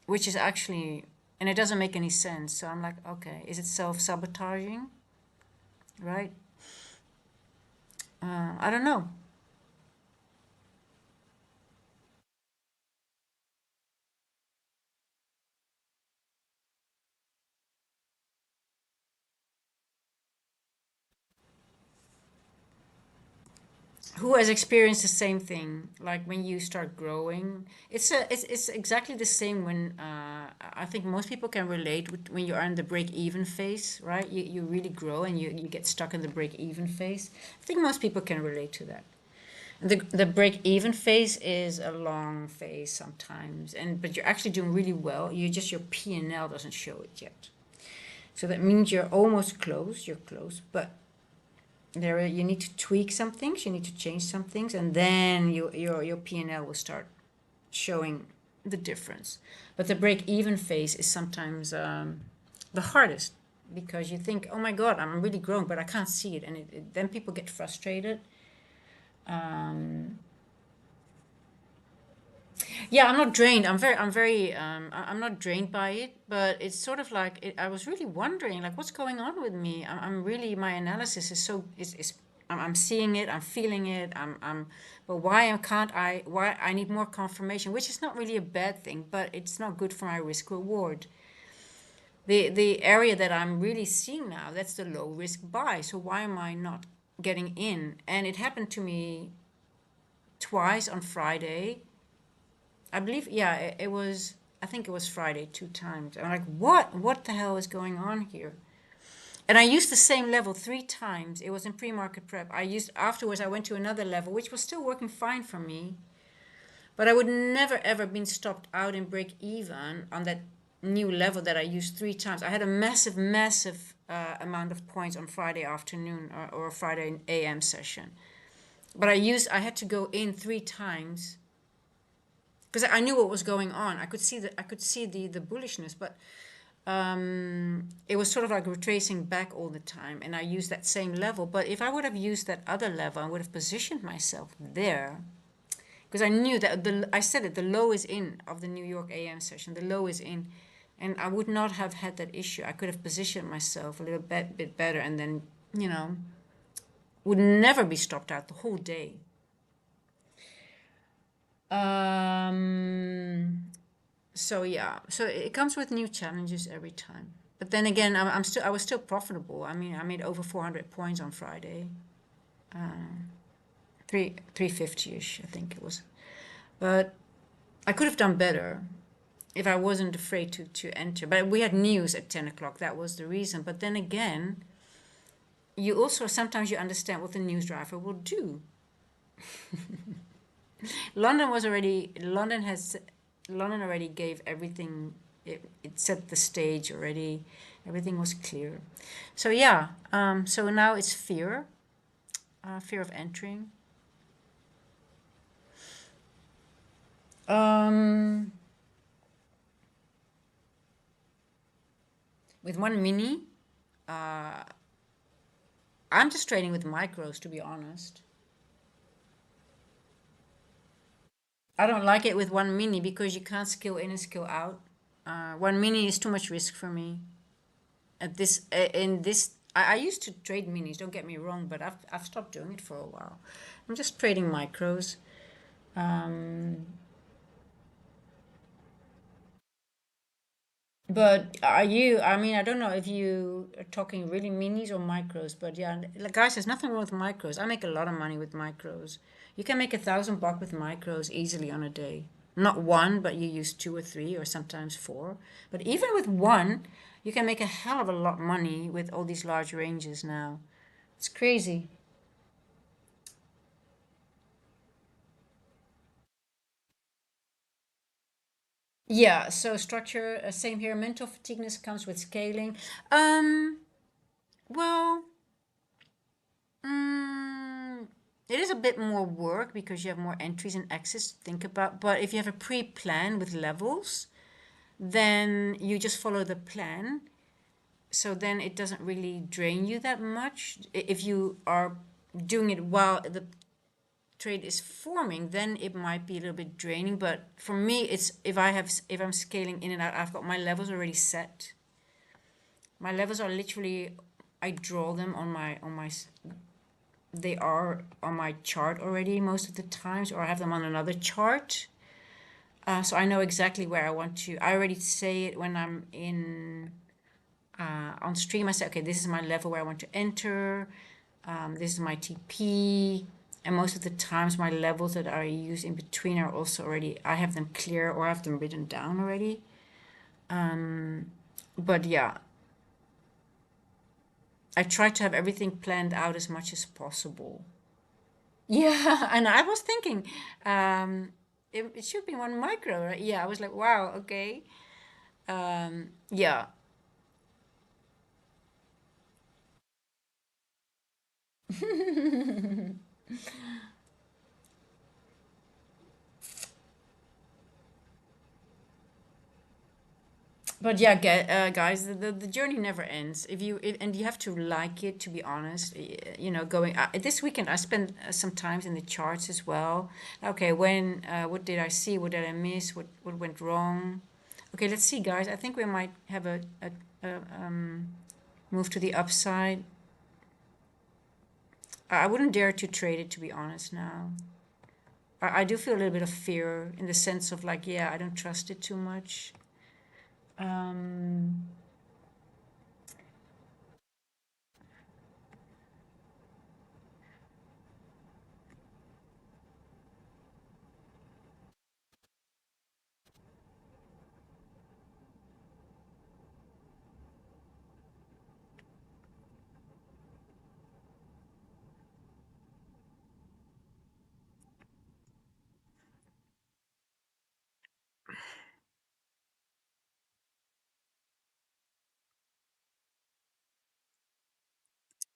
which is actually, and it doesn't make any sense. So I'm like, okay, is it self-sabotaging? Right? I don't know. Who has experienced the same thing? Like when you start growing, it's exactly the same when I think most people can relate with when you are in the break even phase, right? You really grow and you get stuck in the break even phase. I think most people can relate to that. The break even phase is a long phase sometimes, and but you're actually doing really well. You just, your P&L doesn't show it yet. So that means you're almost close. You're close, but there you need to tweak some things. You need to change some things, and then your P&L will start showing the difference. But the break even phase is sometimes the hardest, because you think, oh my God, I'm really growing, but I can't see it, and then people get frustrated. Yeah, I'm not drained. I'm not drained by it, but it's sort of like I was really wondering, like, what's going on with me? I'm really, my analysis is so, I'm seeing it, I'm feeling it, but why I need more confirmation, which is not really a bad thing, but it's not good for my risk reward. The area that I'm really seeing now, that's the low risk buy. So why am I not getting in? And it happened to me twice on Friday. I believe, yeah, it was, I think it was Friday 2 times. I'm like, what? What the hell is going on here? And I used the same level 3 times. It was in pre-market prep. Afterwards, I went to another level, which was still working fine for me. But I would never ever been stopped out in break even on that new level that I used 3 times. I had a massive, massive amount of points on Friday afternoon, or Friday AM session. But I had to go in 3 times because I knew what was going on. I could see the bullishness, but it was sort of like retracing back all the time, and I used that same level. But if I would have used that other level, I would have positioned myself there, because I knew that I said it, the low is in of the New York AM session. The low is in, and I would not have had that issue. I could have positioned myself a little bit better, and then, would never be stopped out the whole day. Um, so yeah, so it comes with new challenges every time. But then again, I was still profitable. I mean, I made over 400 points on Friday, 350ish, I think it was. But I could have done better if I wasn't afraid to enter. But we had news at 10 o'clock. That was the reason. But then again, you also sometimes you understand what the news driver will do. London already gave everything. It set the stage already. Everything was clear. So yeah. So now it's fear. Fear of entering. Um, with one mini, I'm just trading with micros, to be honest. I don't like it with one mini because you can't scale in and scale out. One mini is too much risk for me. At this, in this, I used to trade minis. Don't get me wrong, but I've stopped doing it for a while. I'm just trading micros. Um, but are you? I mean, I don't know if you are talking really minis or micros, but yeah, like, guys, there's nothing wrong with micros. I make a lot of money with micros. You can make $1,000 with micros easily on a day. Not one, but you use two or three or sometimes four. But even with one, you can make a hell of a lot of money with all these large ranges now. It's crazy. Yeah, so structure, same here. Mental fatigueness comes with scaling. Um, well, mm, it is a bit more work because you have more entries and exits to think about. But if you have a pre-plan with levels, then you just follow the plan. So then it doesn't really drain you that much. If you are doing it while the trade is forming, then it might be a little bit draining. But for me, it's if I'm scaling in and out, I've got my levels already set. My levels are literally, I draw them they are on my chart already most of the times, or I have them on another chart. So I know exactly where I want to. I already say it when I'm in on stream. I say, okay, this is my level where I want to enter. This is my TP. And most of the times, my levels that I use in between are also already, I have them clear or I have them written down already. But yeah, I try to have everything planned out as much as possible. Yeah, and I was thinking, it should be one micro, right? Yeah, I was like, wow, okay. Yeah. But yeah, guys, the journey never ends. And you have to like it, to be honest. You know, going this weekend, I spent some times in the charts as well. Okay, what did I see? What did I miss? What went wrong? Okay, let's see, guys. I think we might have a move to the upside. I wouldn't dare to trade it, to be honest. Now, I do feel a little bit of fear in the sense of like, yeah, I don't trust it too much. Um,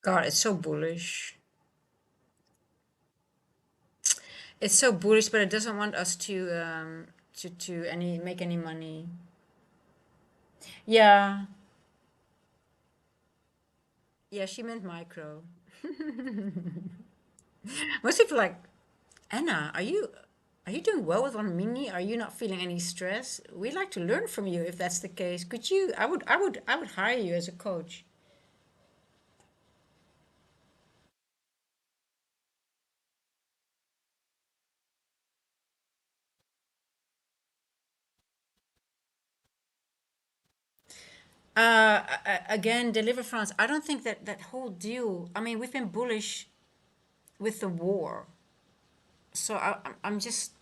God, it's so bullish. It's so bullish, but it doesn't want us to any make any money. Yeah, yeah, she meant micro. Most people are like, Anna, are you doing well with one mini? Are you not feeling any stress? We'd like to learn from you if that's the case. Could you? I would hire you as a coach. Again, deliver France. I don't think that whole deal. I mean, we've been bullish with the war, so I'm just.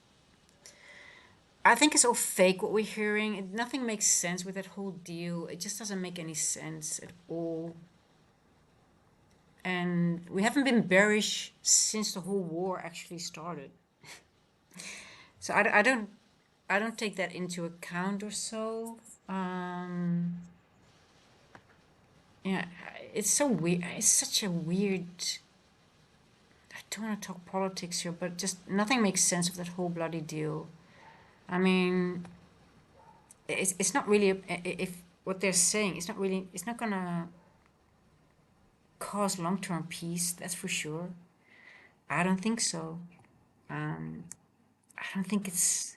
I think it's all fake what we're hearing. Nothing makes sense with that whole deal. It just doesn't make any sense at all. And we haven't been bearish since the whole war actually started. So I don't take that into account or so. Um, yeah, it's so weird. It's such a weird. I don't want to talk politics here, but just nothing makes sense of that whole bloody deal. I mean, it's not really if what they're saying. It's not gonna cause long-term peace. That's for sure. I don't think so. Um, I don't think it's.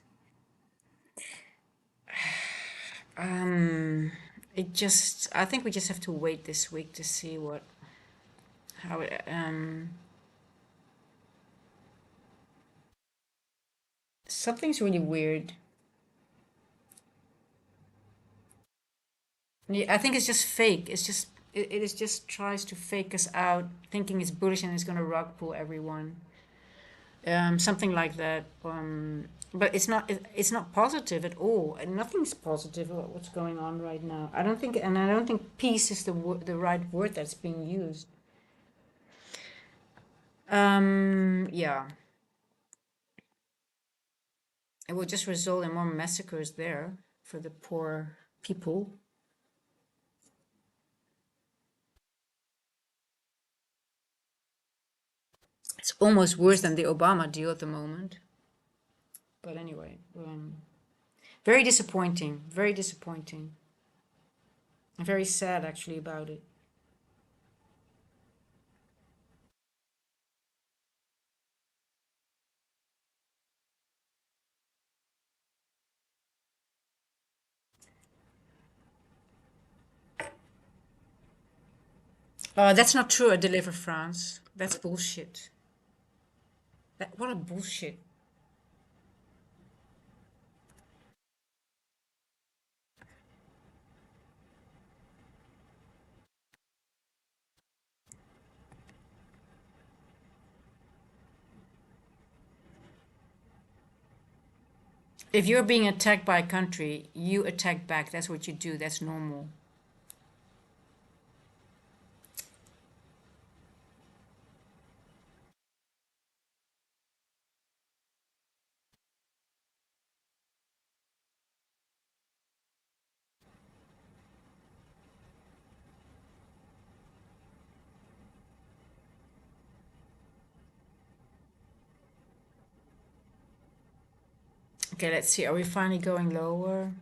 Um, it just. I think we just have to wait this week to see what how it. Something's really weird. Yeah, I think it's just fake. It's just it is just tries to fake us out, thinking it's bullish and it's gonna rug pull everyone. Something like that. But it's not positive at all. And nothing's positive about what's going on right now. I don't think peace is the right word that's being used. Yeah, it will just result in more massacres there for the poor people. It's almost worse than the Obama deal at the moment. But anyway, very disappointing. Very disappointing. I'm very sad actually about it. That's not true. I deliver France. That's bullshit. What a bullshit. If you're being attacked by a country, you attack back. That's what you do. That's normal. Okay, let's see. Are we finally going lower?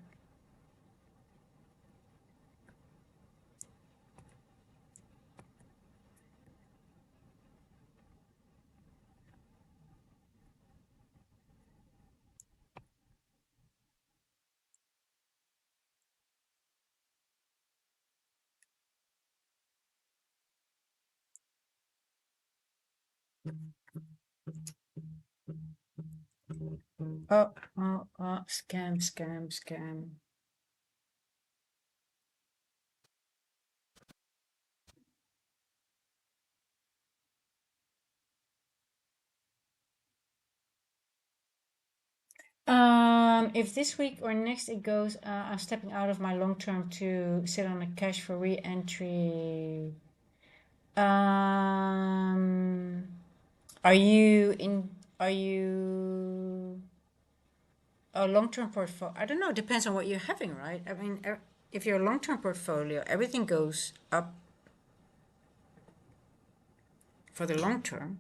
Scam, scam, scam. If this week or next it goes, I'm stepping out of my long term to sit on a cash for re-entry. Um, are you in? Are you a long-term portfolio? I don't know. It depends on what you're having, right? I mean, if you're a long-term portfolio, everything goes up for the long term.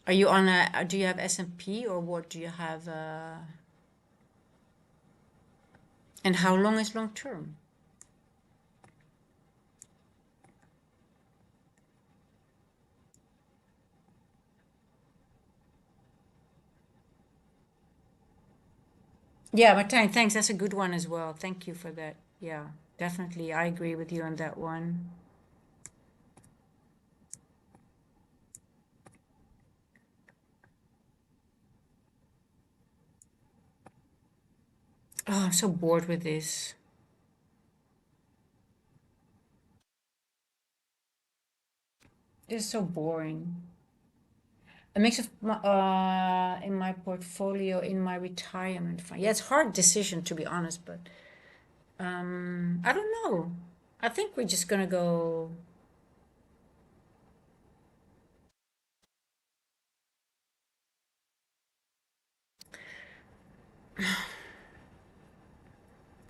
Are you on a? Do you have S&P or what do you have? And how long is long term? Yeah, Martijn, thanks. That's a good one as well. Thank you for that. Yeah, definitely. I agree with you on that one. Oh, I'm so bored with this. It's so boring. A mix of in my portfolio, in my retirement fund. Yeah, it's a hard decision to be honest, but I don't know. I think we're just gonna go.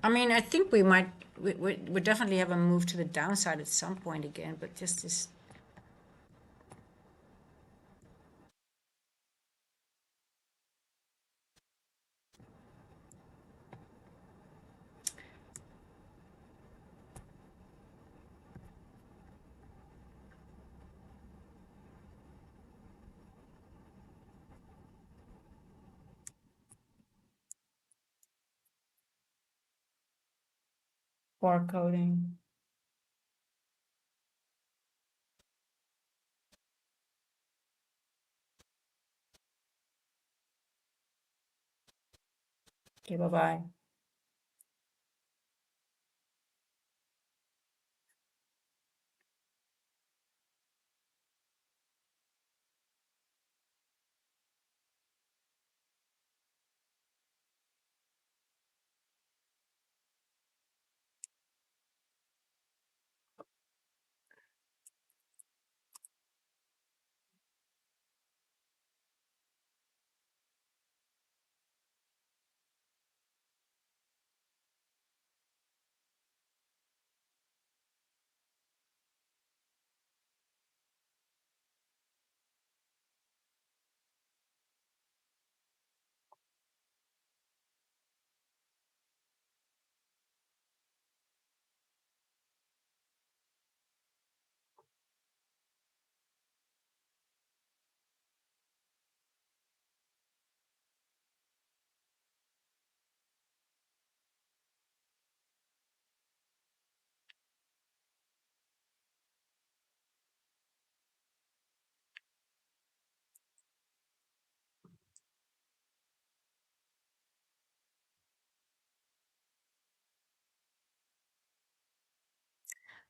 I mean, I think we might. We definitely have a move to the downside at some point again, but just this. barcoding. Okay, bye-bye.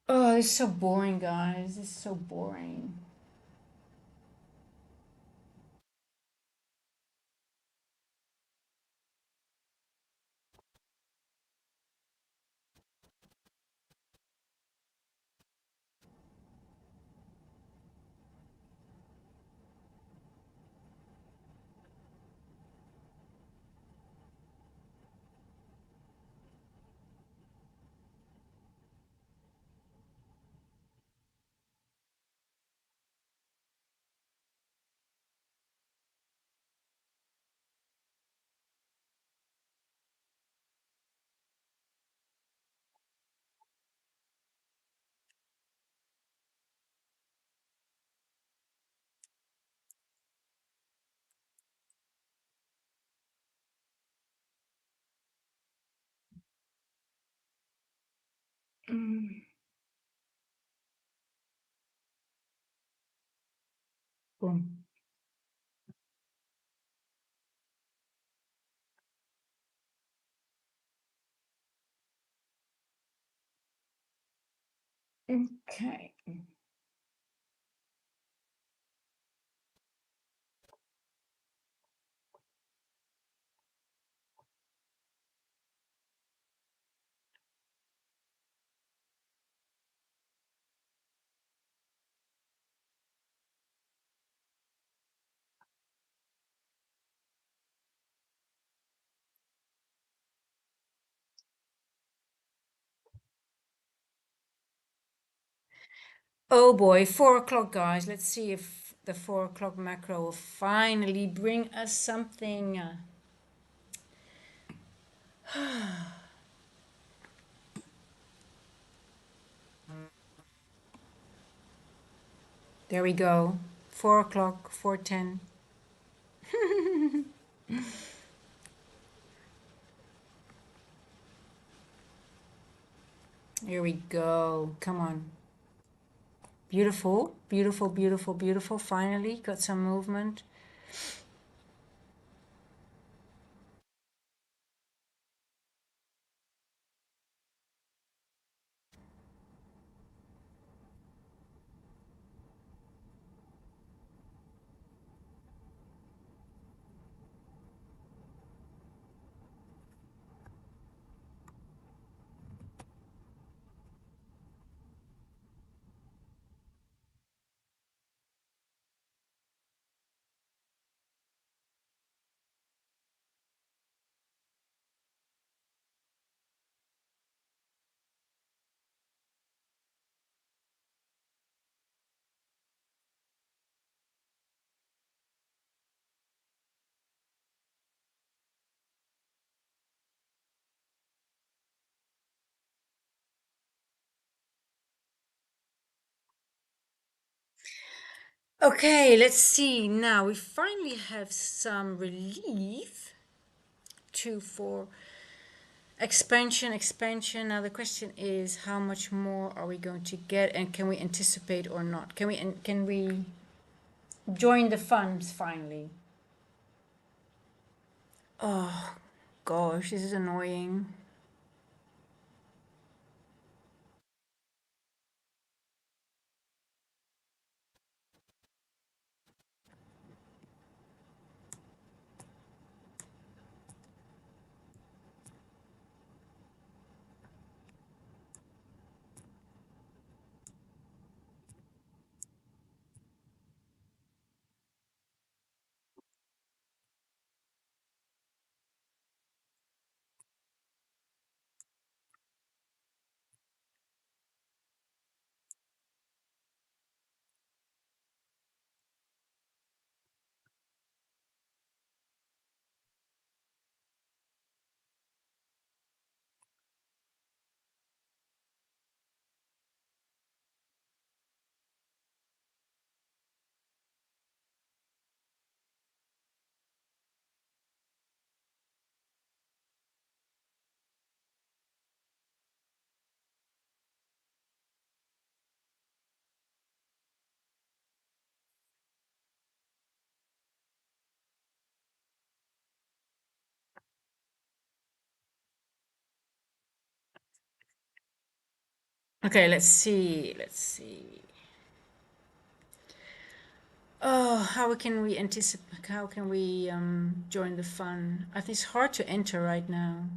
Oh, it's so boring, guys. It's so boring. Mm. Boom. Okay. Oh boy, 4 o'clock, guys. Let's see if the 4 o'clock macro will finally bring us something. There we go. 4 o'clock, 4:10. Here we go. Come on. Beautiful, beautiful, beautiful, beautiful. Finally, got some movement. Okay, let's see. Now we finally have some relief. 2, 4. Expansion. Now the question is, how much more are we going to get, and can we anticipate or not? Can we join the funds finally? Oh, gosh, this is annoying. Okay, let's see. Let's see. Oh, how can we anticipate? How can we join the fun? I think it's hard to enter right now.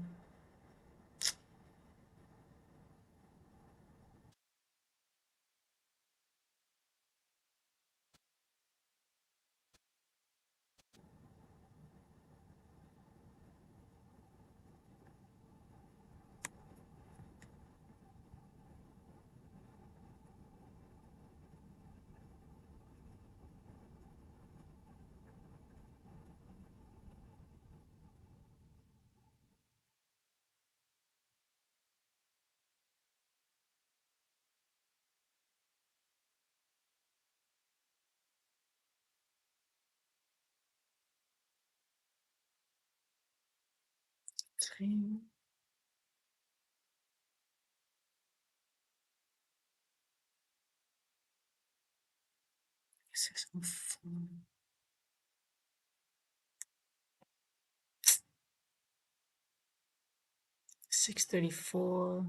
Three, 604. 634.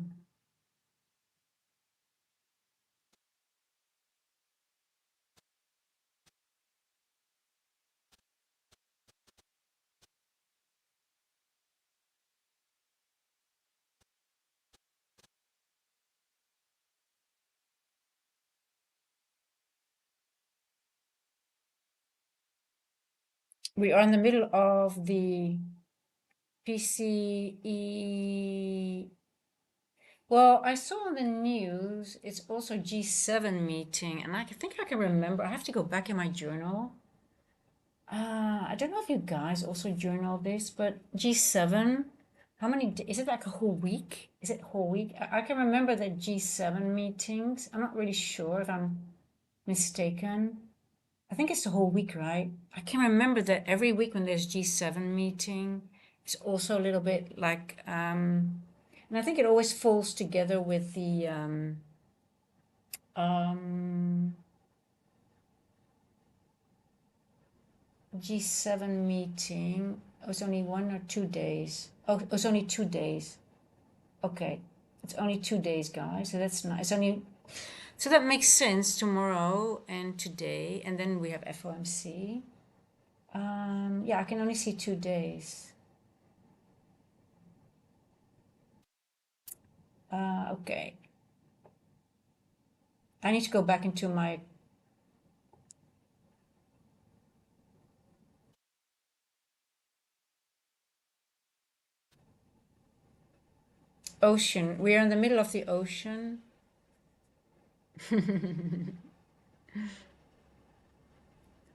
We are in the middle of the PCE. Well, I saw on the news it's also G7 meeting, and I think I can remember. I have to go back in my journal. I don't know if you guys also journal this, but G7, how many, is it like a whole week? Is it whole week? I can remember the G7 meetings. I'm not really sure if I'm mistaken. I think it's the whole week, right? I can remember that every week when there's G7 meeting, it's also a little bit like, and I think it always falls together with the um, G7 meeting. It was only 1 or 2 days. Oh, it was only 2 days. Okay, it's only 2 days, guys. So that's nice. It's only, so that makes sense. Tomorrow and today, and then we have FOMC. Yeah, I can only see 2 days. Okay. I need to go back into my ocean. We are in the middle of the ocean.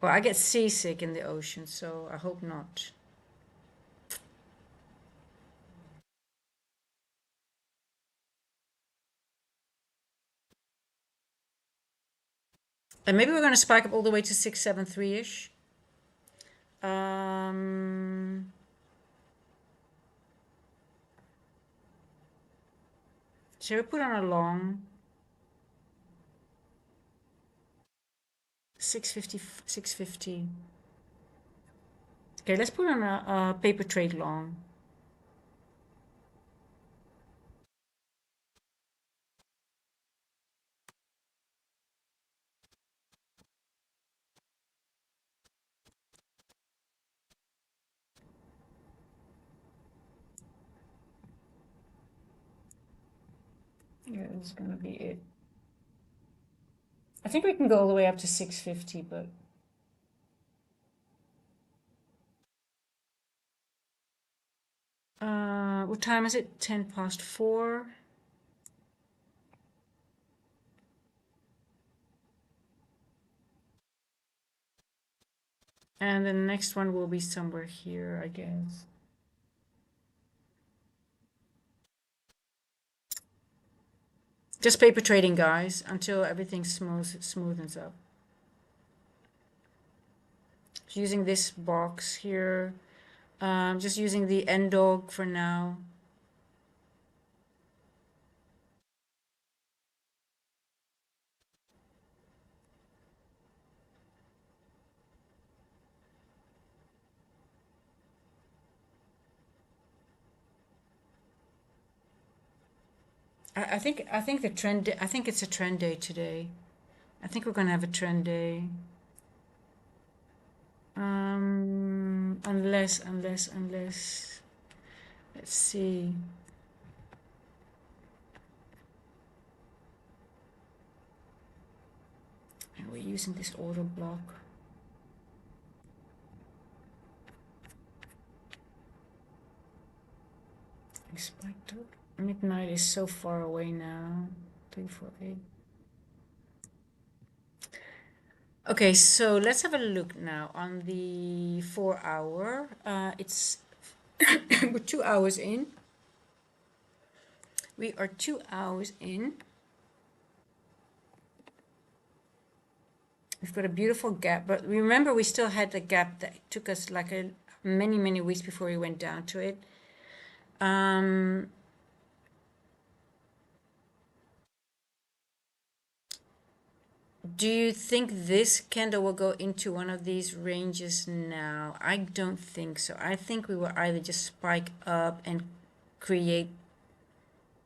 Well, I get seasick in the ocean, so I hope not. And maybe we're going to spike up all the way to 673 ish. Um, Shall we put on a long 650, 650? Okay, let's put on a paper trade long. Yeah, this is gonna be it. I think we can go all the way up to 650, but what time is it? 10 past 4. And the next one will be somewhere here, I guess. Just paper trading, guys, until everything smoothens up. Just using this box here. Just using the end dog for now. I think the trend. I think it's a trend day today. I think we're gonna have a trend day. Unless. Let's see. And we're using this order block. Spiked up. Midnight is so far away now. 348. Okay, so let's have a look now on the 4 hour. It's we're 2 hours in. We are 2 hours in. We've got a beautiful gap, but remember we still had the gap that took us like many weeks before we went down to it. Do you think this candle will go into one of these ranges now? I don't think so. I think we will either just spike up and create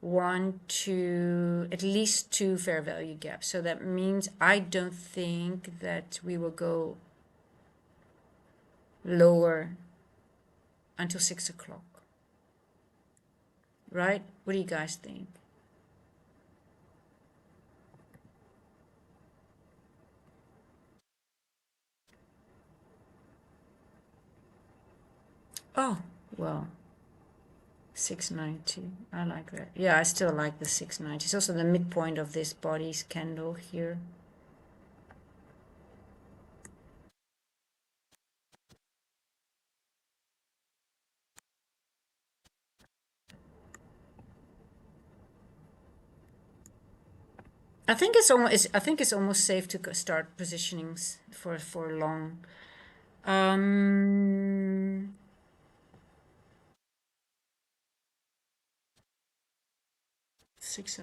at least two fair value gaps. So that means I don't think that we will go lower until 6 o'clock. Right? What do you guys think? Oh, well, 690. I like that. Yeah, I still like the 690. It's also the midpoint of this body's candle here. I think it's almost safe to start positionings for long.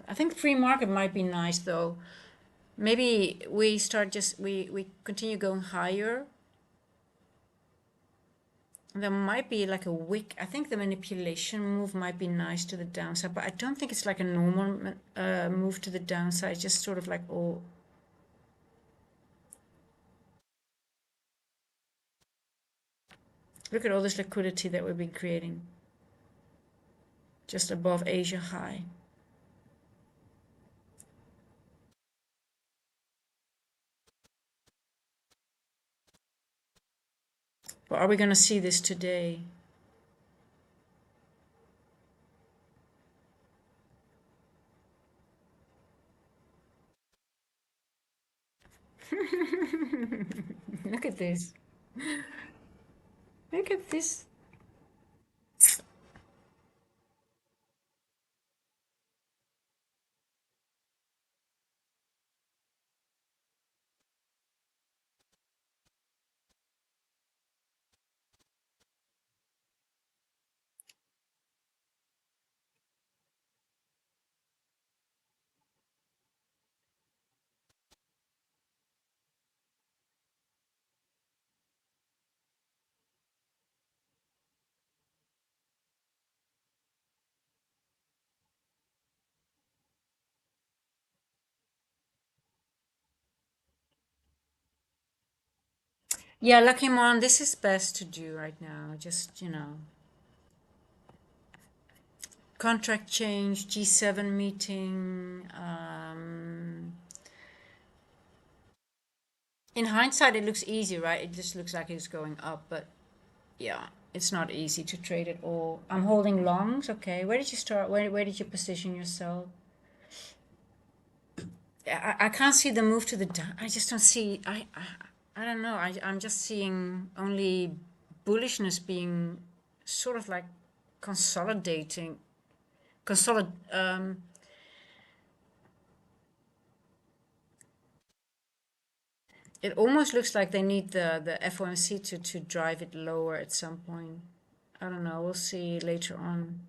I think free market might be nice though. Maybe we we continue going higher. There might be like a wick. I think the manipulation move might be nice to the downside, but I don't think it's like a normal move to the downside. Just sort of like, oh, look at all this liquidity that we've been creating just above Asia high. But are we going to see this today? Look at this. Look at this. Yeah, Lucky Mon, this is best to do right now. Just, contract change, G7 meeting. In hindsight, it looks easy, right? It just looks like it's going up, but yeah, it's not easy to trade at all. I'm holding longs. Okay, where did you start? Where did you position yourself? I can't see the move to the down. I just don't see. I don't know. I'm just seeing only bullishness being sort of like consolidating. Consolid. It almost looks like they need the FOMC to drive it lower at some point. I don't know. We'll see later on.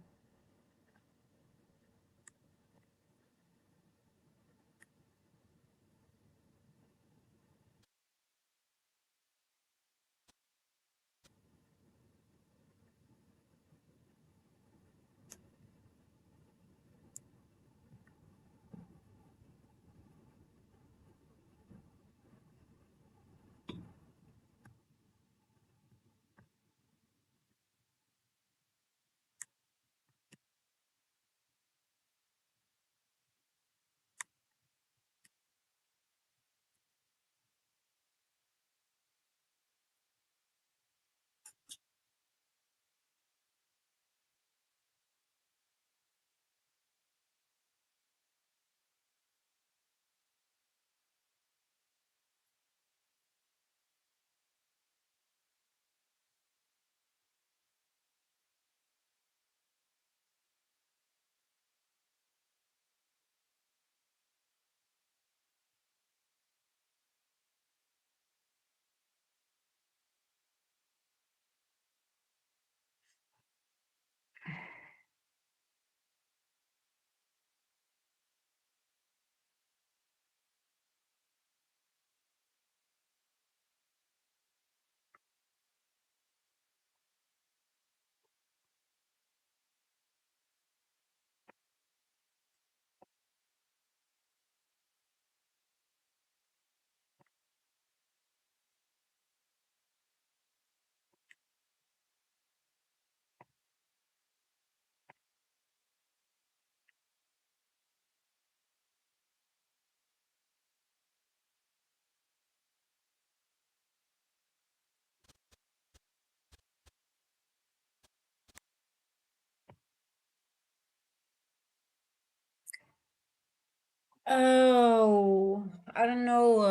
Oh, I don't know.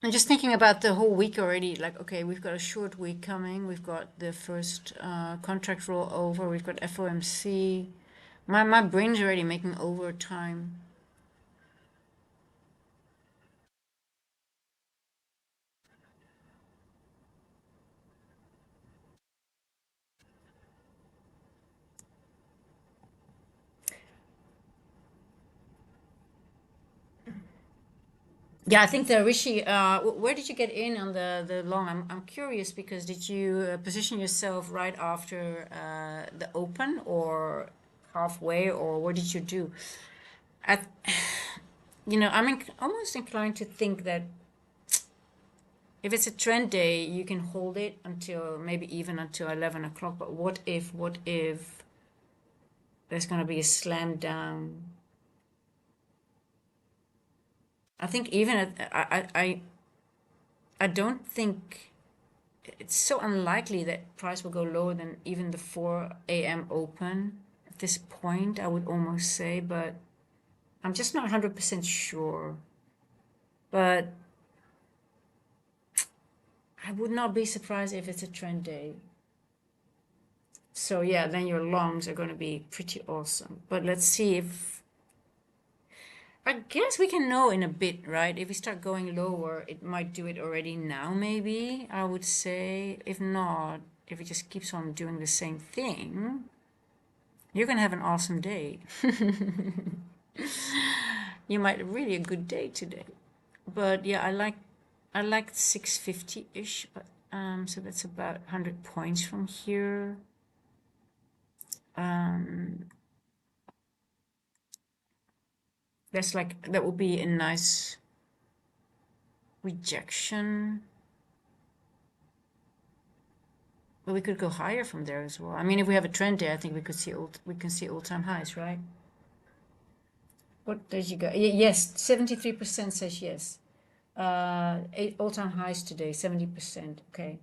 I'm just thinking about the whole week already. Like, okay, we've got a short week coming. We've got the first contract roll over. We've got FOMC. My brain's already making overtime. Yeah, I think the Rishi. Where did you get in on the long? I'm curious because did you position yourself right after the open or halfway, or what did you do? At I'm almost inclined to think that if it's a trend day, you can hold it until maybe even until 11 o'clock. But what if there's going to be a slam down? I think even I don't think it's so unlikely that price will go lower than even the 4 a.m. open at this point, I would almost say, but I'm just not 100% sure. But I would not be surprised if it's a trend day. So yeah, then your longs are going to be pretty awesome. But let's see if I guess we can know in a bit, right? If we start going lower, it might do it already now, maybe, I would say. If not, if it just keeps on doing the same thing, you're gonna have an awesome day. You might have really a good day today. But yeah, I like 650-ish, but so that's about 100 points from here. That's like, that would be a nice rejection. But we could go higher from there as well. I mean, if we have a trend day, I think we can see all-time highs, right? What did you go? Yes, 73% says yes. All-time highs today, 70%. Okay.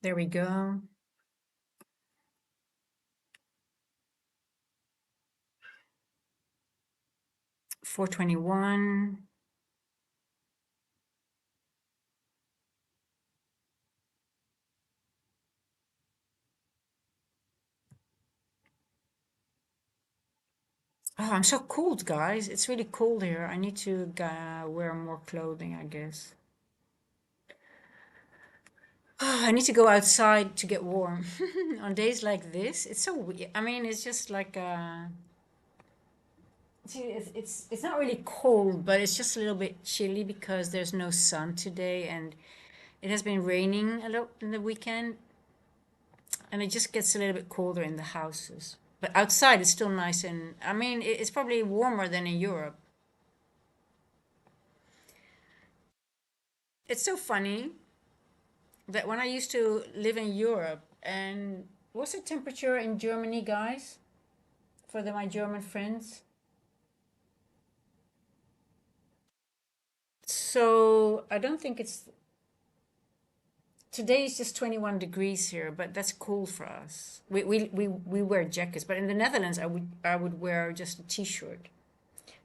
There we go. 421. Oh, I'm so cold, guys. It's really cold here. I need to wear more clothing, I guess. Oh, I need to go outside to get warm. On days like this, it's so weird. I mean, it's just like see, it's not really cold, but it's just a little bit chilly because there's no sun today, and it has been raining a lot in the weekend, and it just gets a little bit colder in the houses. But outside, it's still nice, and I mean, it's probably warmer than in Europe. It's so funny that when I used to live in Europe, and what's the temperature in Germany, guys? For my German friends. So I don't think it's today is just 21 degrees here, but that's cool for us. We wear jackets, but in the Netherlands I would wear just a t-shirt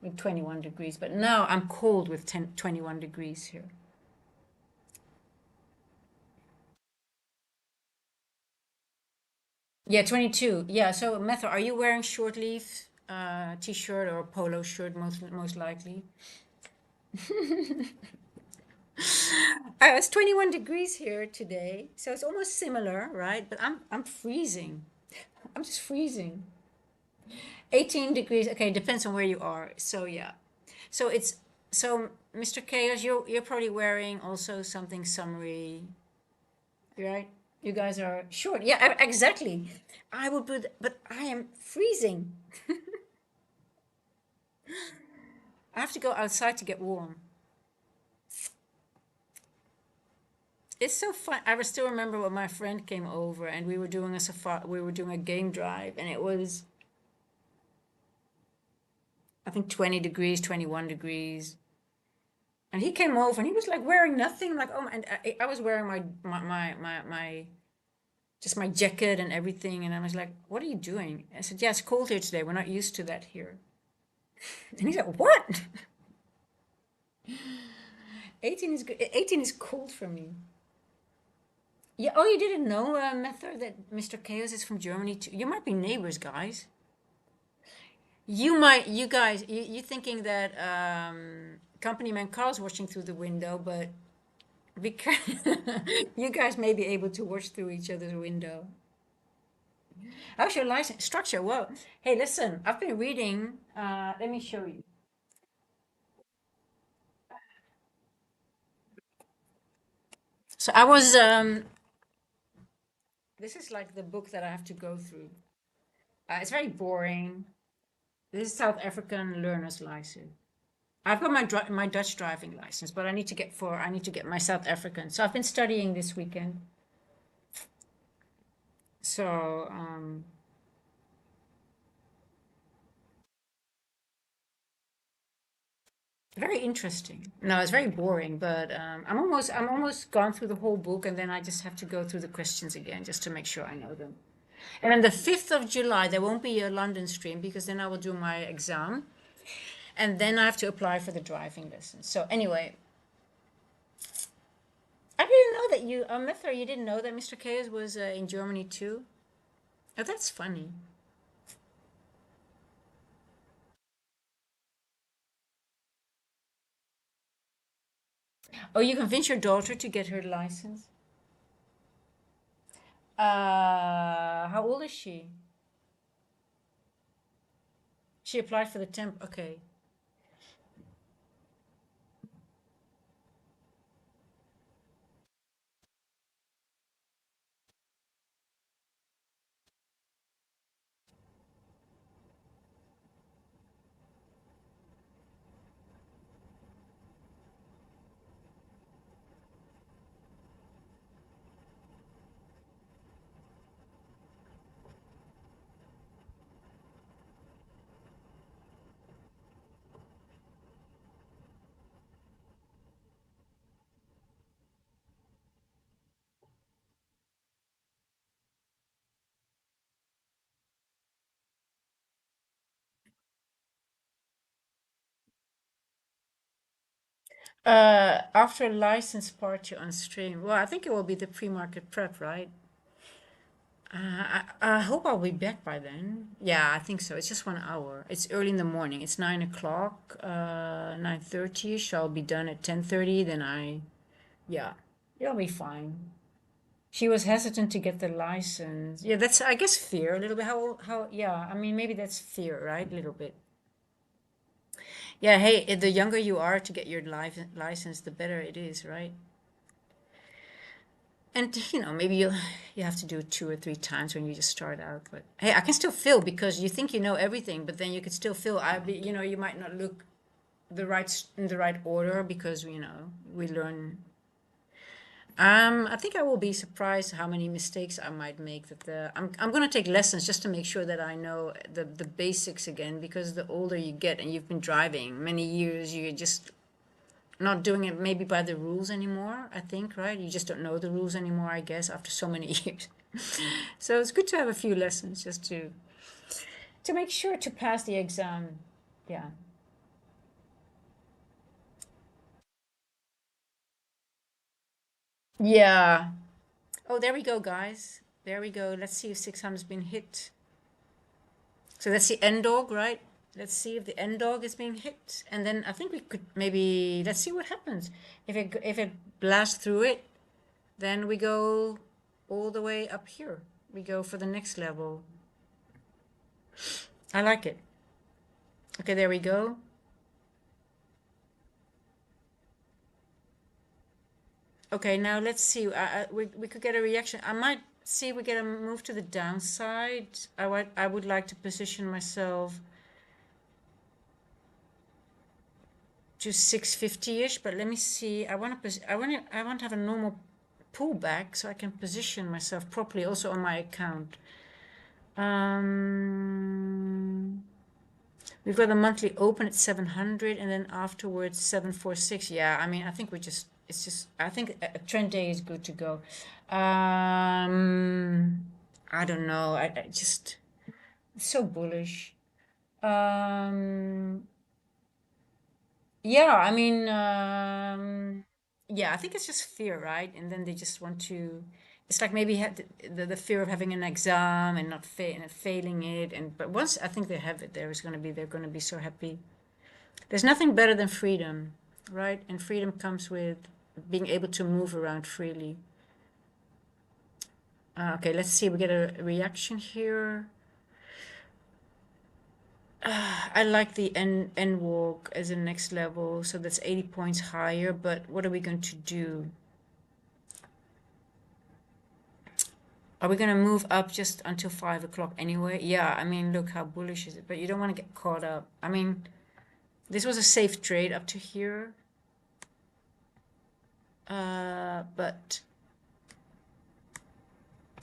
with 21 degrees. But now I'm cold with 21 degrees here. Yeah, 22. Yeah, so Metho, are you wearing short sleeve t-shirt or polo shirt most likely? It's 21 degrees here today, so it's almost similar, right? But I'm freezing. I'm just freezing. 18 degrees. Okay, depends on where you are. So yeah. So it's so Mr. Chaos, you're probably wearing also something summery, right? You guys are short. Yeah, exactly. I would put, but I am freezing. I have to go outside to get warm. It's so fun. I still remember when my friend came over and we were doing a safari, we were doing a game drive, and it was, I think, 20 degrees, 21 degrees. And he came over and he was like wearing nothing. I'm like, oh, and I was wearing my just my jacket and everything. And I was like, what are you doing? I said, yeah, it's cold here today. We're not used to that here. And he's like, what? 18 is good. 18 is cold for me. Yeah. Oh, you didn't know, Mether, that Mr. Chaos is from Germany too. You might be neighbors, guys. You guys, you thinking that company man Carl's watching through the window, but because you guys may be able to watch through each other's window. How's your license structure? Well, hey, listen, I've been reading. Let me show you. So I was. This is like the book that I have to go through. It's very boring. This is South African learner's license. I've got my Dutch driving license, but I need to get my South African. So I've been studying this weekend. So Very interesting. No, it's very boring, but I'm almost gone through the whole book, and then I just have to go through the questions again just to make sure I know them. And then the 5th of July, there won't be a London stream because then I will do my exam, and then I have to apply for the driving lesson. So anyway, I didn't know that you, Mithra, you didn't know that Mr. Chaos was in Germany too. Oh, that's funny. Oh, you convinced your daughter to get her license? How old is she? She applied for the temp. Okay. After license party on stream. Well, I think it will be the pre-market prep, right? I hope I'll be back by then. Yeah, I think so. It's just 1 hour. It's early in the morning. It's 9 o'clock, 9:30ish. I'll be done at 10:30. Yeah, it'll be fine. She was hesitant to get the license. Yeah, that's, I guess, fear a little bit. Yeah, I mean, maybe that's fear, right? A little bit. Yeah, hey, the younger you are to get your license, the better it is, right? And maybe you have to do it 2 or 3 times when you just start out. But hey, I can still feel because you think you know everything, but then you could still feel. You might not look in the right order because we learn. I think I will be surprised how many mistakes I might make. I'm gonna take lessons just to make sure that I know the basics again. Because the older you get and you've been driving many years, you just not doing it maybe by the rules anymore, I think, right? You just don't know the rules anymore, I guess, after so many years. So it's good to have a few lessons just to make sure to pass the exam. Yeah. Yeah. Oh, there we go, guys. There we go. Let's see if 600 has been hit. So that's the end dog, right? Let's see if the end dog is being hit. And then I think we could maybe, let's see what happens. If it blasts through it, then we go all the way up here. We go for the next level. I like it. Okay, there we go. Okay, now let's see. We could get a reaction. I might see if we get a move to the downside. I would like to position myself to 650-ish, but let me see. I want to have a normal pullback so I can position myself properly also on my account. We've got a monthly open at 700 and then afterwards 746. Yeah, I mean, I think I think a trend day is good to go. I don't know. I just, it's so bullish. Um, yeah, I mean, yeah, I think it's just fear, right? And then they just want to, it's like maybe had the fear of having an exam and not and failing it. But once I think they have it, they're going to be so happy. There's nothing better than freedom, right? And freedom comes with being able to move around freely. Okay, let's see. We get a reaction here. I like the N walk as a next level, so that's 80 points higher. But what are we going to do? Are we going to move up just until 5 o'clock anyway? Yeah, I mean, look how bullish is it? But you don't want to get caught up. I mean, this was a safe trade up to here. But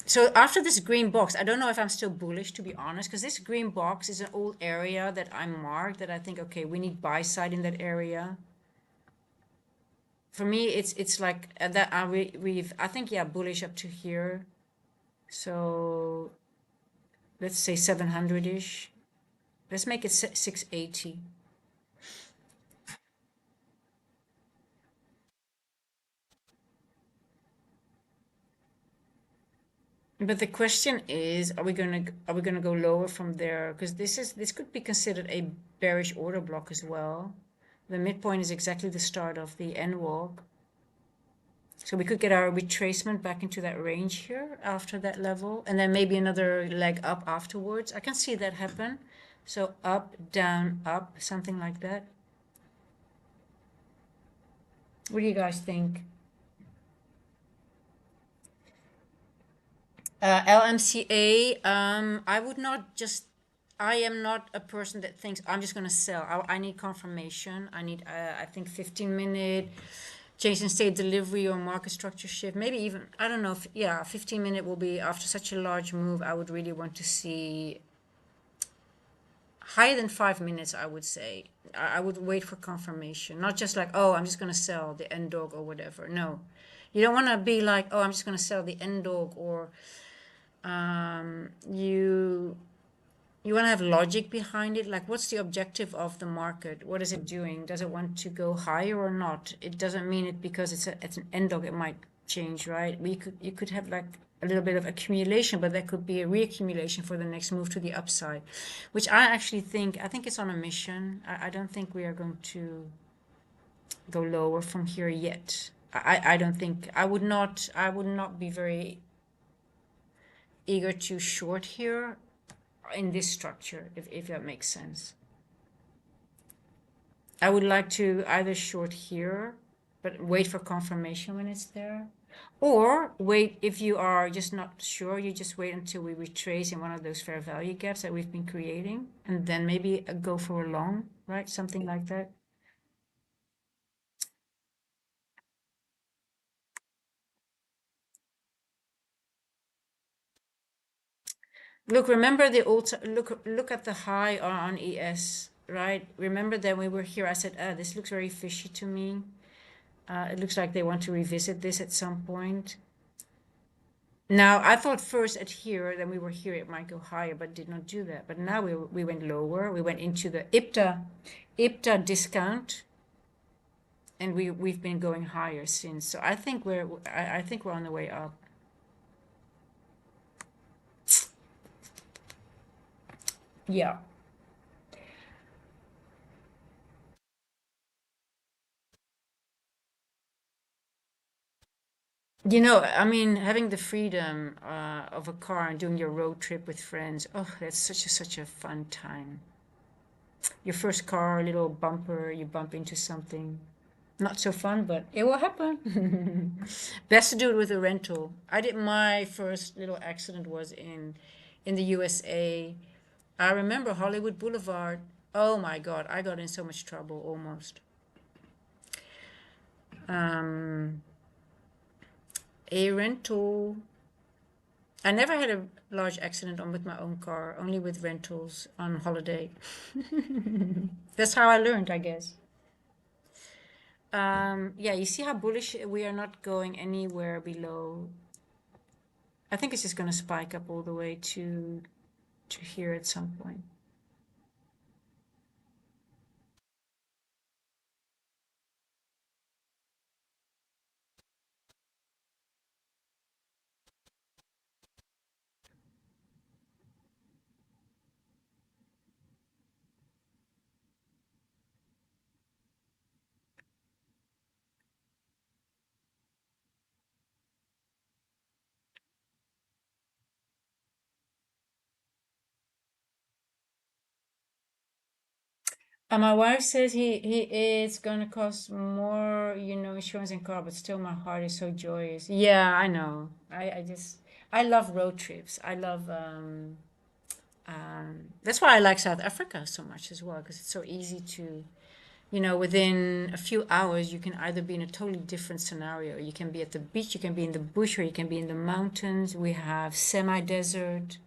so after this green box, I don't know if I'm still bullish, to be honest, because this green box is an old area that I marked that I think, okay, we need buy side in that area. for me, it's like that. We've I think yeah, bullish up to here. So let's say 700-ish. Let's make it 680. But the question is, are we gonna go lower from there? Because this could be considered a bearish order block as well. The midpoint is exactly the start of the N walk. So we could get our retracement back into that range here after that level, and then maybe another leg up afterwards. I can see that happen. So up, down, up, something like that. What do you guys think? LMCA, I would not just, I am not a person that thinks I'm just going to sell. I need confirmation. I need, I think 15-minute change in state delivery or market structure shift. Maybe even, I don't know if, yeah, 15-minute will be after such a large move. I would really want to see higher than 5 minutes, I would say. I would wait for confirmation, not just like, oh, I'm just going to sell the end dog or whatever. No, you don't want to be like, oh, I'm just going to sell the end dog, or you want to have logic behind it. Like, what's the objective of the market? What is it doing? Does it want to go higher or not? It doesn't mean it because it's an end dog, it might change, right? You could have like a little bit of accumulation, but there could be a reaccumulation for the next move to the upside, which I think it's on a mission. I don't think we are going to go lower from here yet. I don't think I would not be very eager to short here in this structure, if that makes sense. I would like to either short here, but wait for confirmation when it's there. Or wait, if you are just not sure, you just wait until we retrace in one of those fair value gaps that we've been creating, and then maybe go for a long, right? Something like that. Look, remember the old, look at the high on ES, right? Remember that we were here, I said, this looks very fishy to me. It looks like they want to revisit this at some point. Now, I thought first at here, then we were here, it might go higher, but did not do that. But now we went lower. We went into the IPTA discount, and we've been going higher since. So I think we're on the way up. Yeah. I mean, having the freedom of a car and doing your road trip with friends, oh, that's such a fun time. Your first car, little bumper, you bump into something. Not so fun, but it will happen. Best to do it with a rental. I did my first little accident was in the USA. I remember Hollywood Boulevard. Oh my God, I got in so much trouble almost. Um, a rental. I never had a large accident on with my own car, only with rentals on holiday. That's how I learned, I guess. Yeah, you see how bullish we are not going anywhere below. I think it's just going to spike up all the way to here at some point. And my wife says he is gonna cost more, insurance and car, but still my heart is so joyous. Yeah, I know. I love road trips. I love that's why I like South Africa so much as well, because it's so easy to, within a few hours you can either be in a totally different scenario. You can be at the beach, you can be in the bush, or you can be in the mountains. We have semi-desert.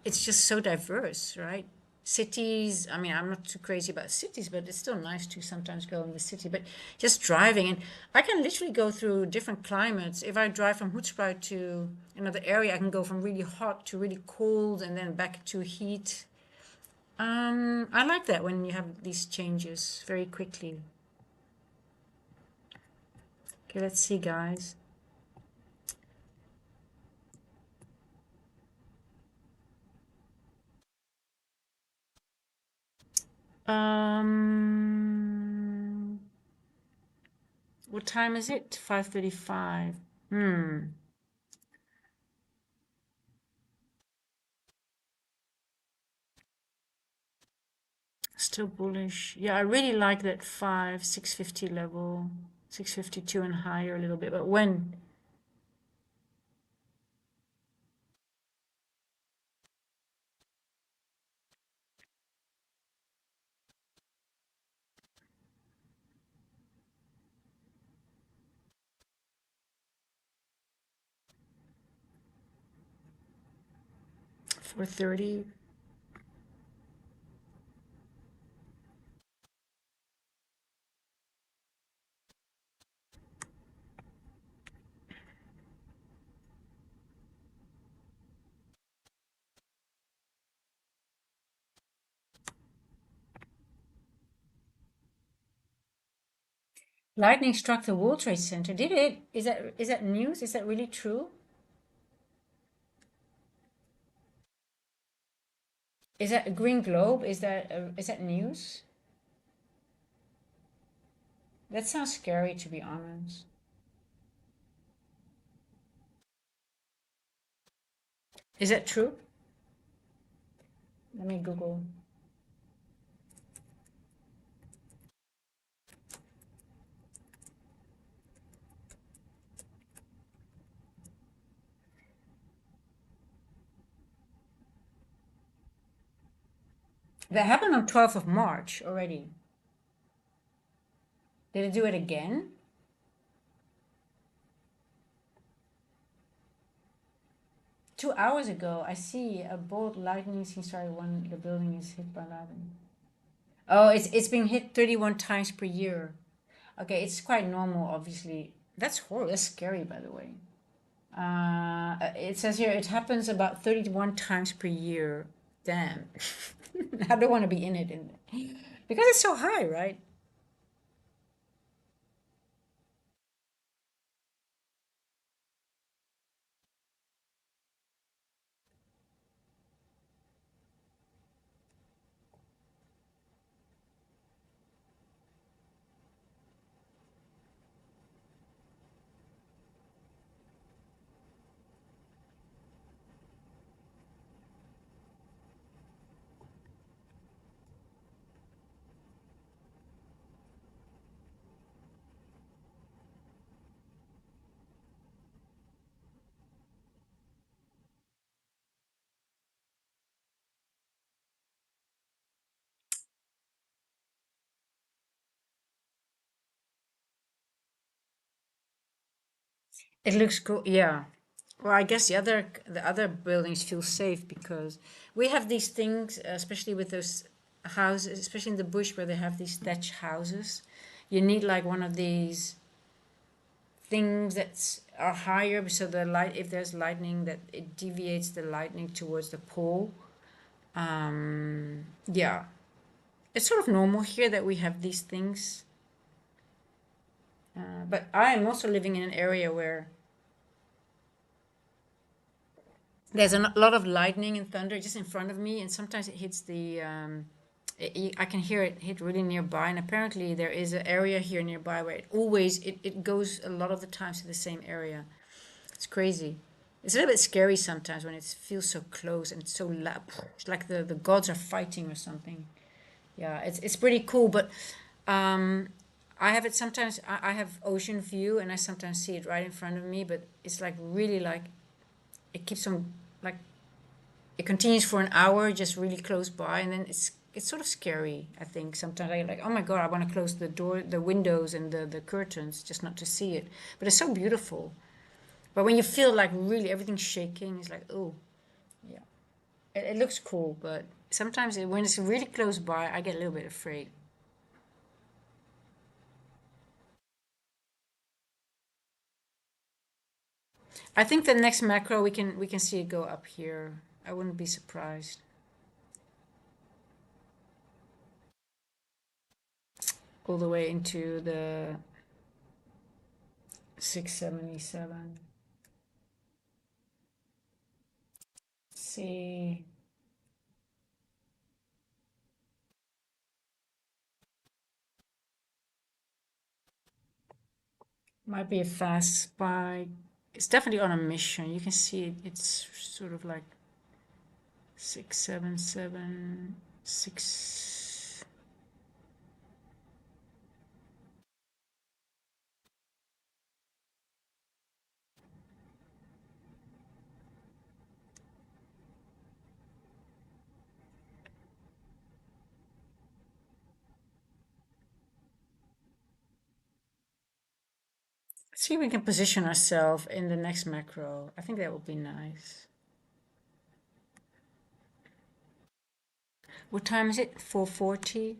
It's just so diverse, right? cities. I mean, I'm not too crazy about cities, but it's still nice to sometimes go in the city. But just driving, and I can literally go through different climates. If I drive from Hoedspruit to another area, I can go from really hot to really cold and then back to heat. I like that when you have these changes very quickly. Okay, let's see, guys. Um, what time is it? 5:35. Still bullish. Yeah, I really like that 650 level, 652 and higher a little bit. But when? For 30. Lightning struck the World Trade Center. Did it? Is that news? Is that really true? Is that a green globe? Is that news? That sounds scary, to be honest. Is that true? Let me Google. That happened on 12th of March already. Did it do it again? 2 hours ago, I see a bolt lightning seems started when the building is hit by lightning. Oh, it's been hit 31 times per year. Okay, it's quite normal, obviously. That's horrible. That's scary, by the way. It says here it happens about 31 times per year. Damn. I don't want to be in it because it's so high, right? It looks cool. Yeah. Well, I guess the other buildings feel safe because we have these things, especially with those houses, especially in the bush where they have these thatch houses. You need like one of these things that are higher, so the light, if there's lightning, that it deviates the lightning towards the pole. Yeah, it's sort of normal here that we have these things. But I am also living in an area where there's a lot of lightning and thunder just in front of me, and sometimes it hits the. I can hear it hit really nearby, and apparently there is an area here nearby where it goes a lot of the times to the same area. It's crazy. It's a little bit scary sometimes when it feels so close and so loud. It's like the gods are fighting or something. Yeah, it's pretty cool, but um, I have it sometimes. I have ocean view, and I sometimes see it right in front of me. But it's like really like it keeps on like it continues for an hour, just really close by, and then it's sort of scary. I think sometimes I like, oh my god, I want to close the door, the windows, and the curtains just not to see it. But it's so beautiful. But when you feel like really everything's shaking, it's like, oh, yeah. It looks cool, but Sometimes when it's really close by, I get a little bit afraid. I think the next macro we can see it go up here. I wouldn't be surprised. All the way into the 677. See, might be a fast spike. It's definitely on a mission. You can see it, it's sort of like 677, 6. See if we can position ourselves in the next macro. I think that would be nice. What time is it? 4:40.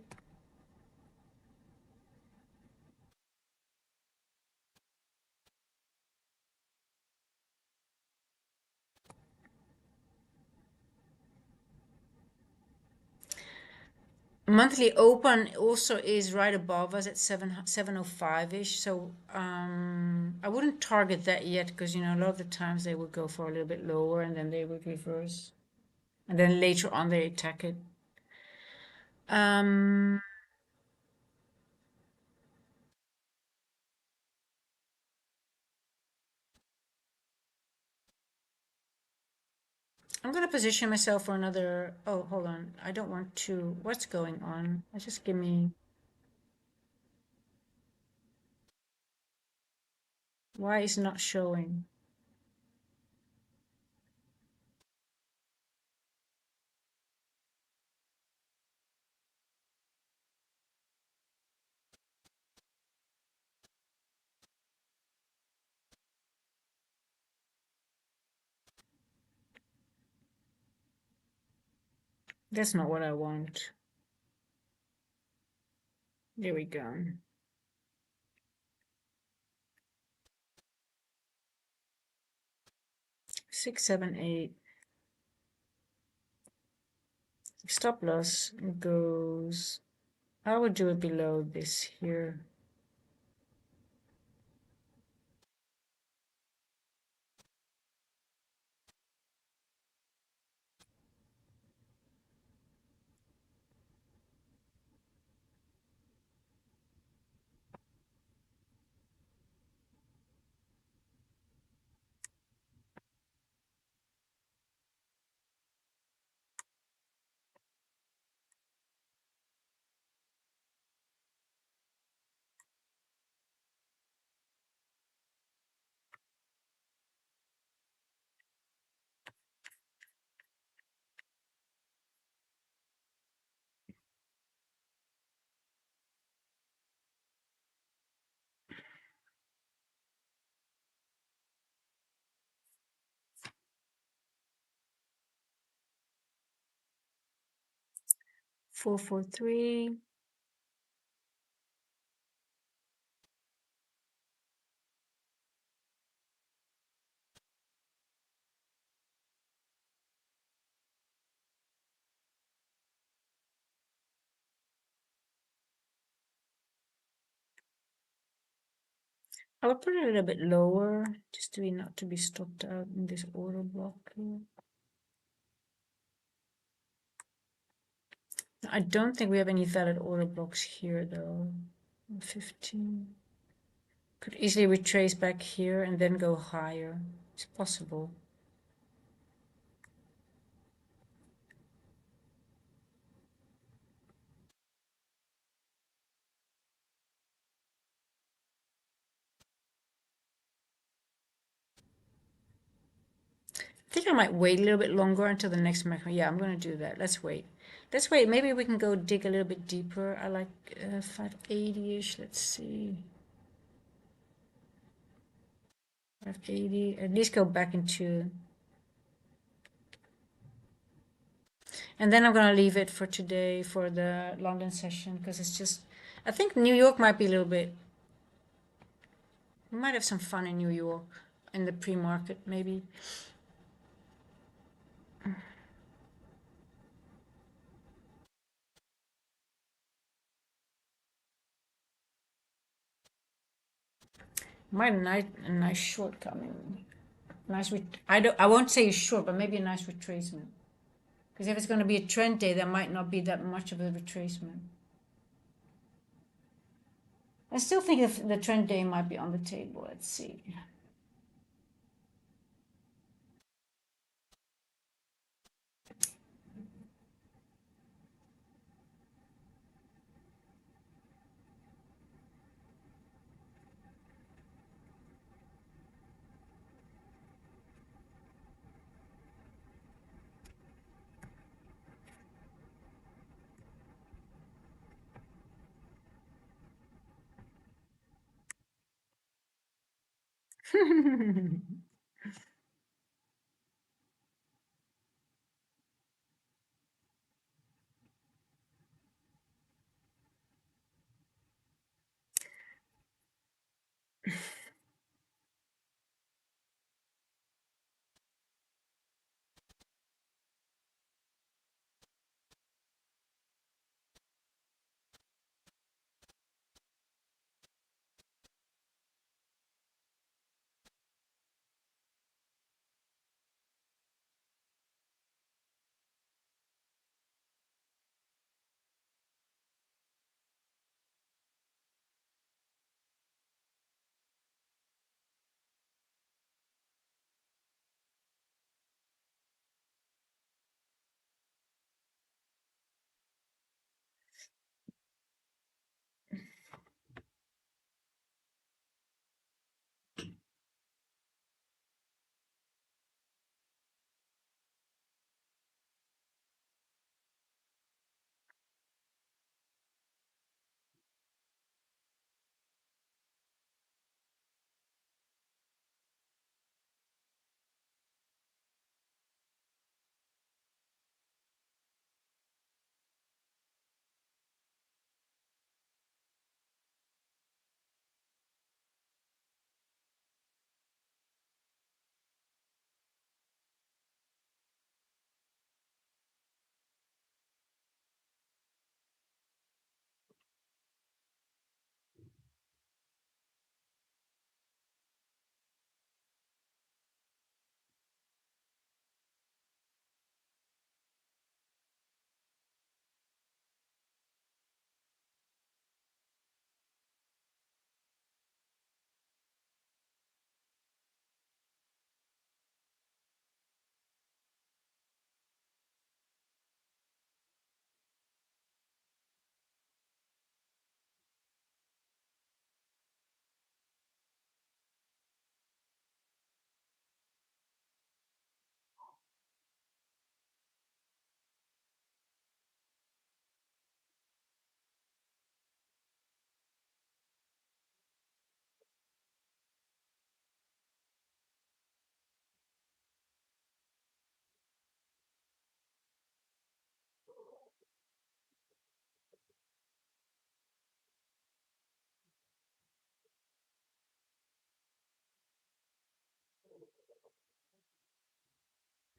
Monthly open also is right above us at 705-ish. So I wouldn't target that yet because a lot of the times they would go for a little bit lower and then they would reverse. And then later on they attack it. Um, I'm gonna position myself for another. Oh, hold on. I don't want to. What's going on? Just give me. Why is it not showing? That's not what I want. There we go. 678. Stop loss goes. I would do it below this here. Four, 4, 3. I will put it a little bit lower just to be not to be stopped out in this order block here. I don't think we have any valid order blocks here though. 15. Could easily retrace back here and then go higher. It's possible. I think I might wait a little bit longer until the next macro. Yeah, I'm gonna do that. Let's wait. Let's wait. Maybe we can go dig a little bit deeper. I like 580-ish. Let's see. 580. At least go back into. And then I'm going to leave it for today for the London session because it's just, I think New York might be a little bit, we might have some fun in New York in the pre-market maybe. Might a nice short coming. Nice, I won't say short, but maybe a nice retracement. Because if it's going to be a trend day, there might not be that much of a retracement. I still think if the trend day might be on the table. Let's see.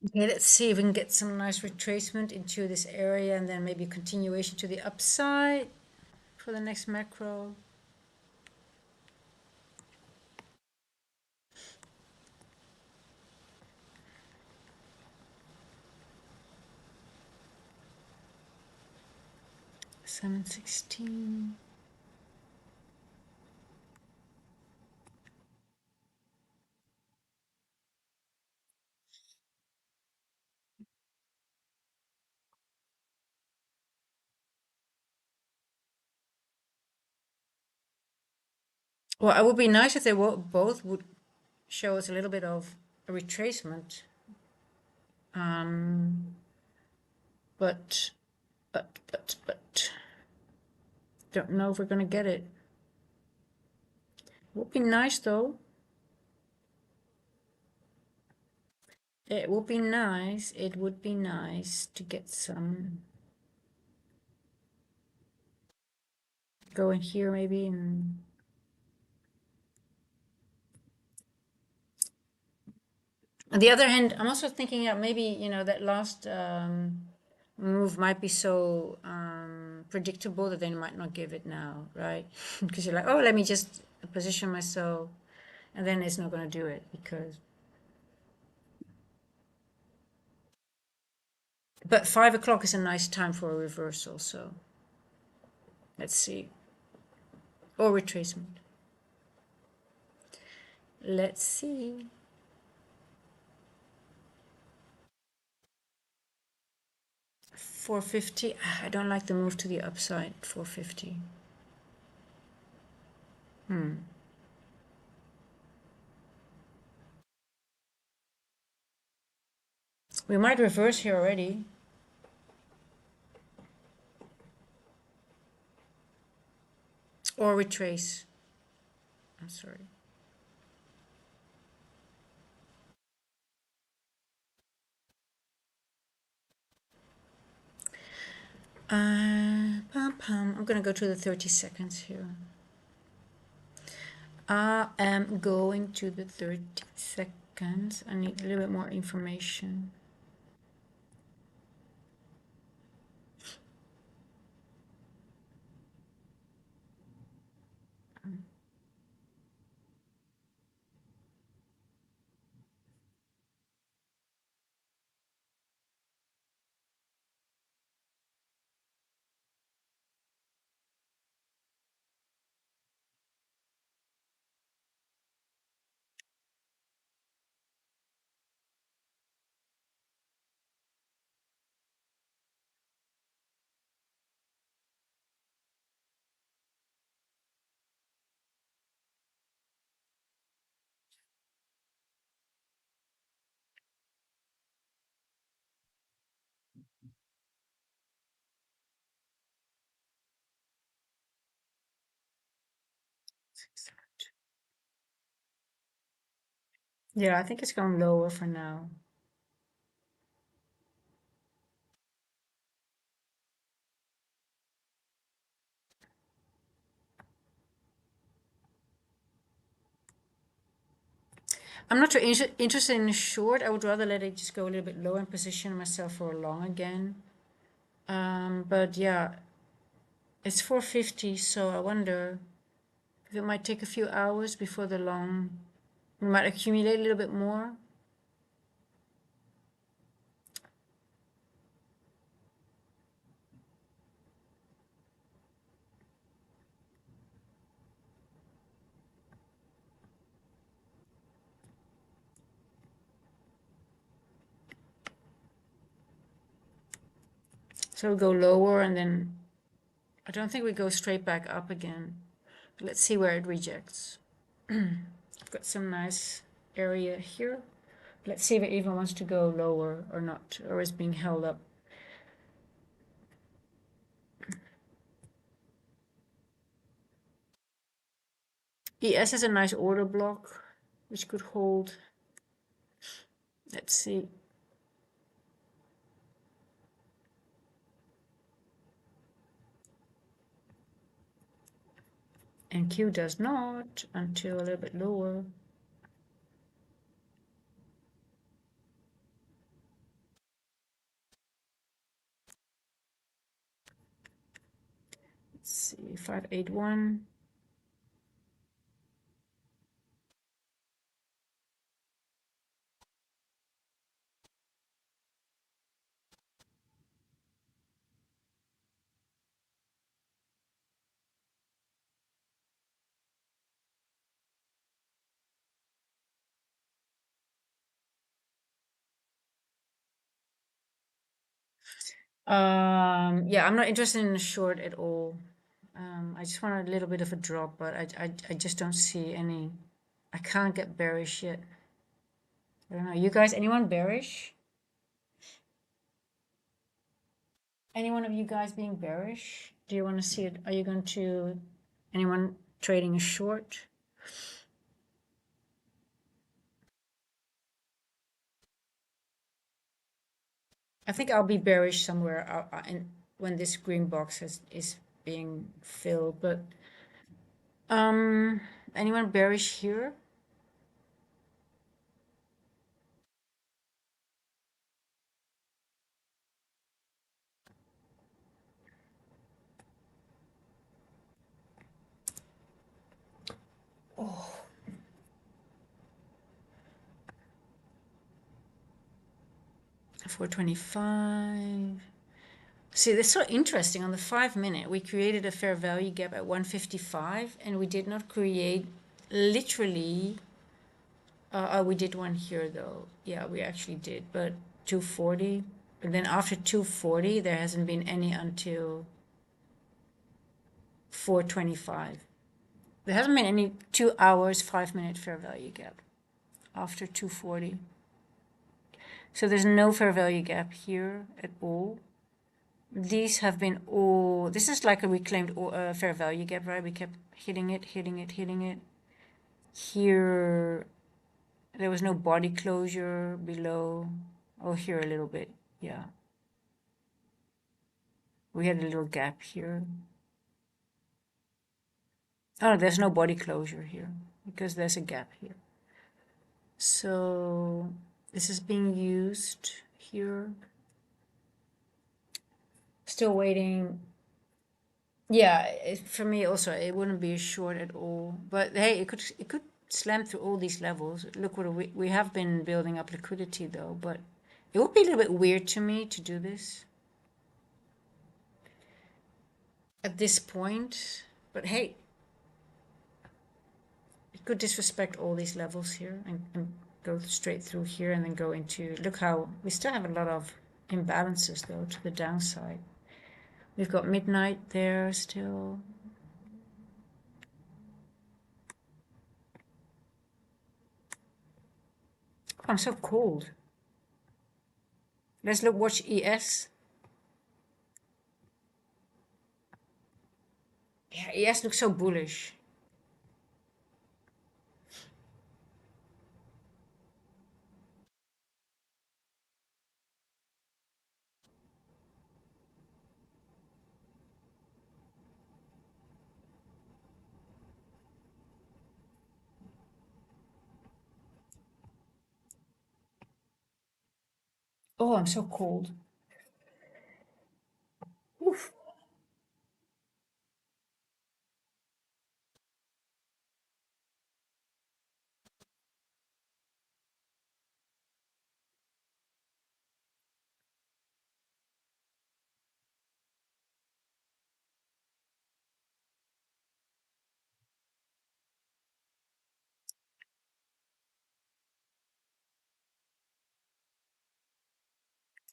Okay, let's see if we can get some nice retracement into this area and then maybe a continuation to the upside for the next macro. $7.16. Well, it would be nice if they both would show us a little bit of a retracement. But, but, don't know if we're gonna get it. Would be nice though. It would be nice. It would be nice to get some. Go in here maybe and. On the other hand, I'm also thinking that maybe, you know, that last move might be so predictable that they might not give it now, right? Because you're like, oh, let me just position myself, and then it's not going to do it because. But 5 o'clock is a nice time for a reversal, so let's see. Or retracement. Let's see. $450. I don't like the move to the upside. $450. We might reverse here already. Or retrace. I'm sorry. I'm gonna go to the 30 seconds here. I am going to the 30 seconds. I need a little bit more information. Yeah, I think it's going lower for now. I'm not too interested in a short. I would rather let it just go a little bit low and position myself for a long again. But yeah, it's 450, so I wonder if it might take a few hours before the long. We might accumulate a little bit more. So we'll go lower and then I don't think we go straight back up again. Let's see where it rejects. I've got some nice area here. Let's see if it even wants to go lower or not, or is being held up. ES is a nice order block, which could hold. Let's see. MNQ does not until a little bit lower. Let's see, 581. Yeah, I'm not interested in a short at all. I just want a little bit of a drop, but I just don't see any. I can't get bearish yet. I don't know. You guys, anyone bearish? Any one of you guys being bearish? Do you want to see it? Are you going to, anyone trading a short? I think I'll be bearish somewhere when this green box is being filled. But anyone bearish here? Oh, 425. See, that's so interesting. On the 5 minute, we created a fair value gap at 155, and we did not create literally. We did one here though. Yeah, we actually did, but 240. And then after 240, there hasn't been any until 425. There hasn't been any 2 hours, 5 minute fair value gap after 240. So there's no fair value gap here at all. These have been all, this is like a reclaimed fair value gap, right? We kept hitting it, hitting it, hitting it. Here, there was no body closure below. Oh, here a little bit, yeah. We had a little gap here. Oh, there's no body closure here because there's a gap here. So this is being used here. Still waiting. Yeah, for me also, it wouldn't be a short at all. But hey, it could slam through all these levels. Look what we have been building up liquidity though, but it would be a little bit weird to me to do this at this point. But hey, it could disrespect all these levels here and go straight through here and then go into, look how we still have a lot of imbalances though to the downside. We've got midnight there still. Oh, I'm so cold. Let's watch ES. Yeah, ES looks so bullish. Oh, I'm so cold. Oof.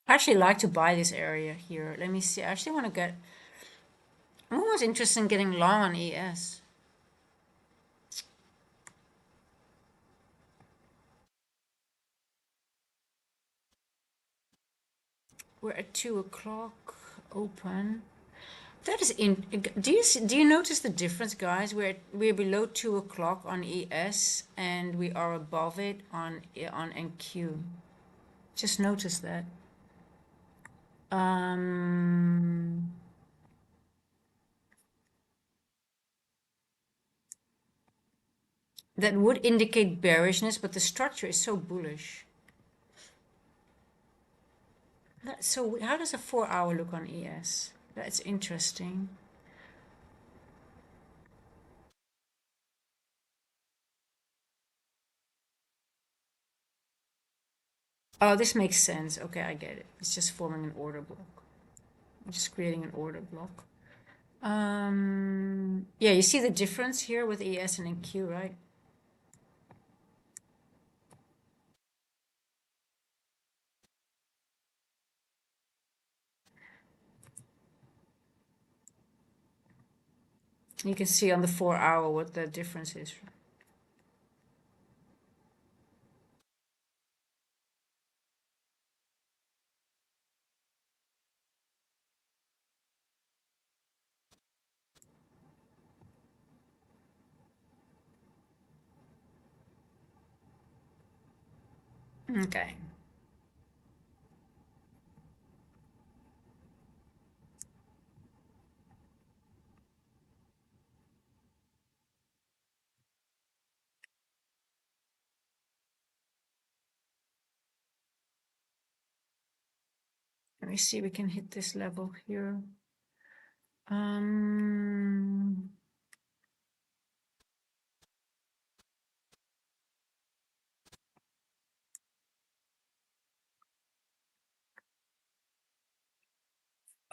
I actually like to buy this area here. Let me see. I actually want to get. I'm almost interested in getting long on ES. We're at 2 o'clock open. That is in. Do you notice the difference, guys? We're below 2 o'clock on ES and we are above it on NQ. Just notice that. That would indicate bearishness, but the structure is so bullish. So how does a 4 hour look on ES? That's interesting. Oh, this makes sense. Okay, I get it. It's just forming an order block. I'm just creating an order block. Yeah, you see the difference here with ES and NQ, right? You can see on the 4 hour what the difference is. Okay. me see, we can hit this level here. Oh,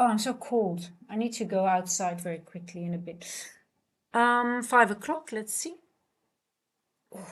I'm so cold. I need to go outside very quickly in a bit. 5 o'clock, let's see. Oh.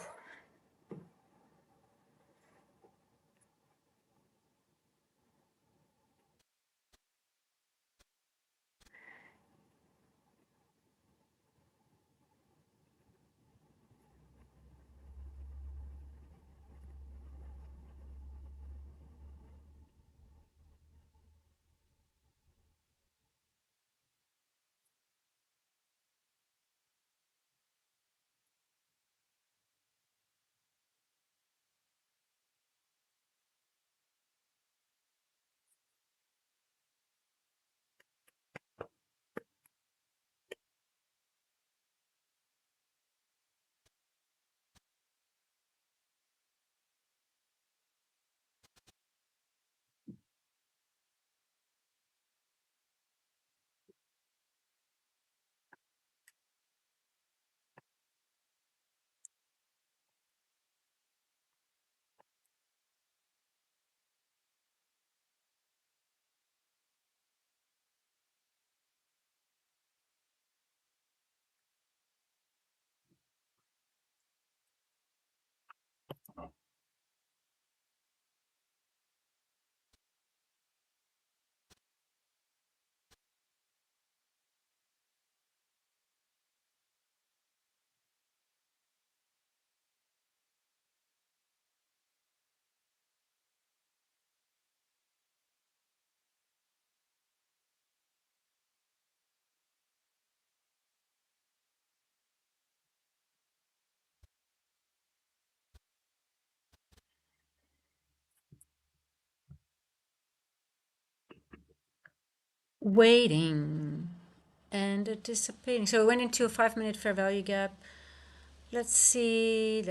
Waiting and anticipating. So we went into a 5-minute fair value gap. Let's see.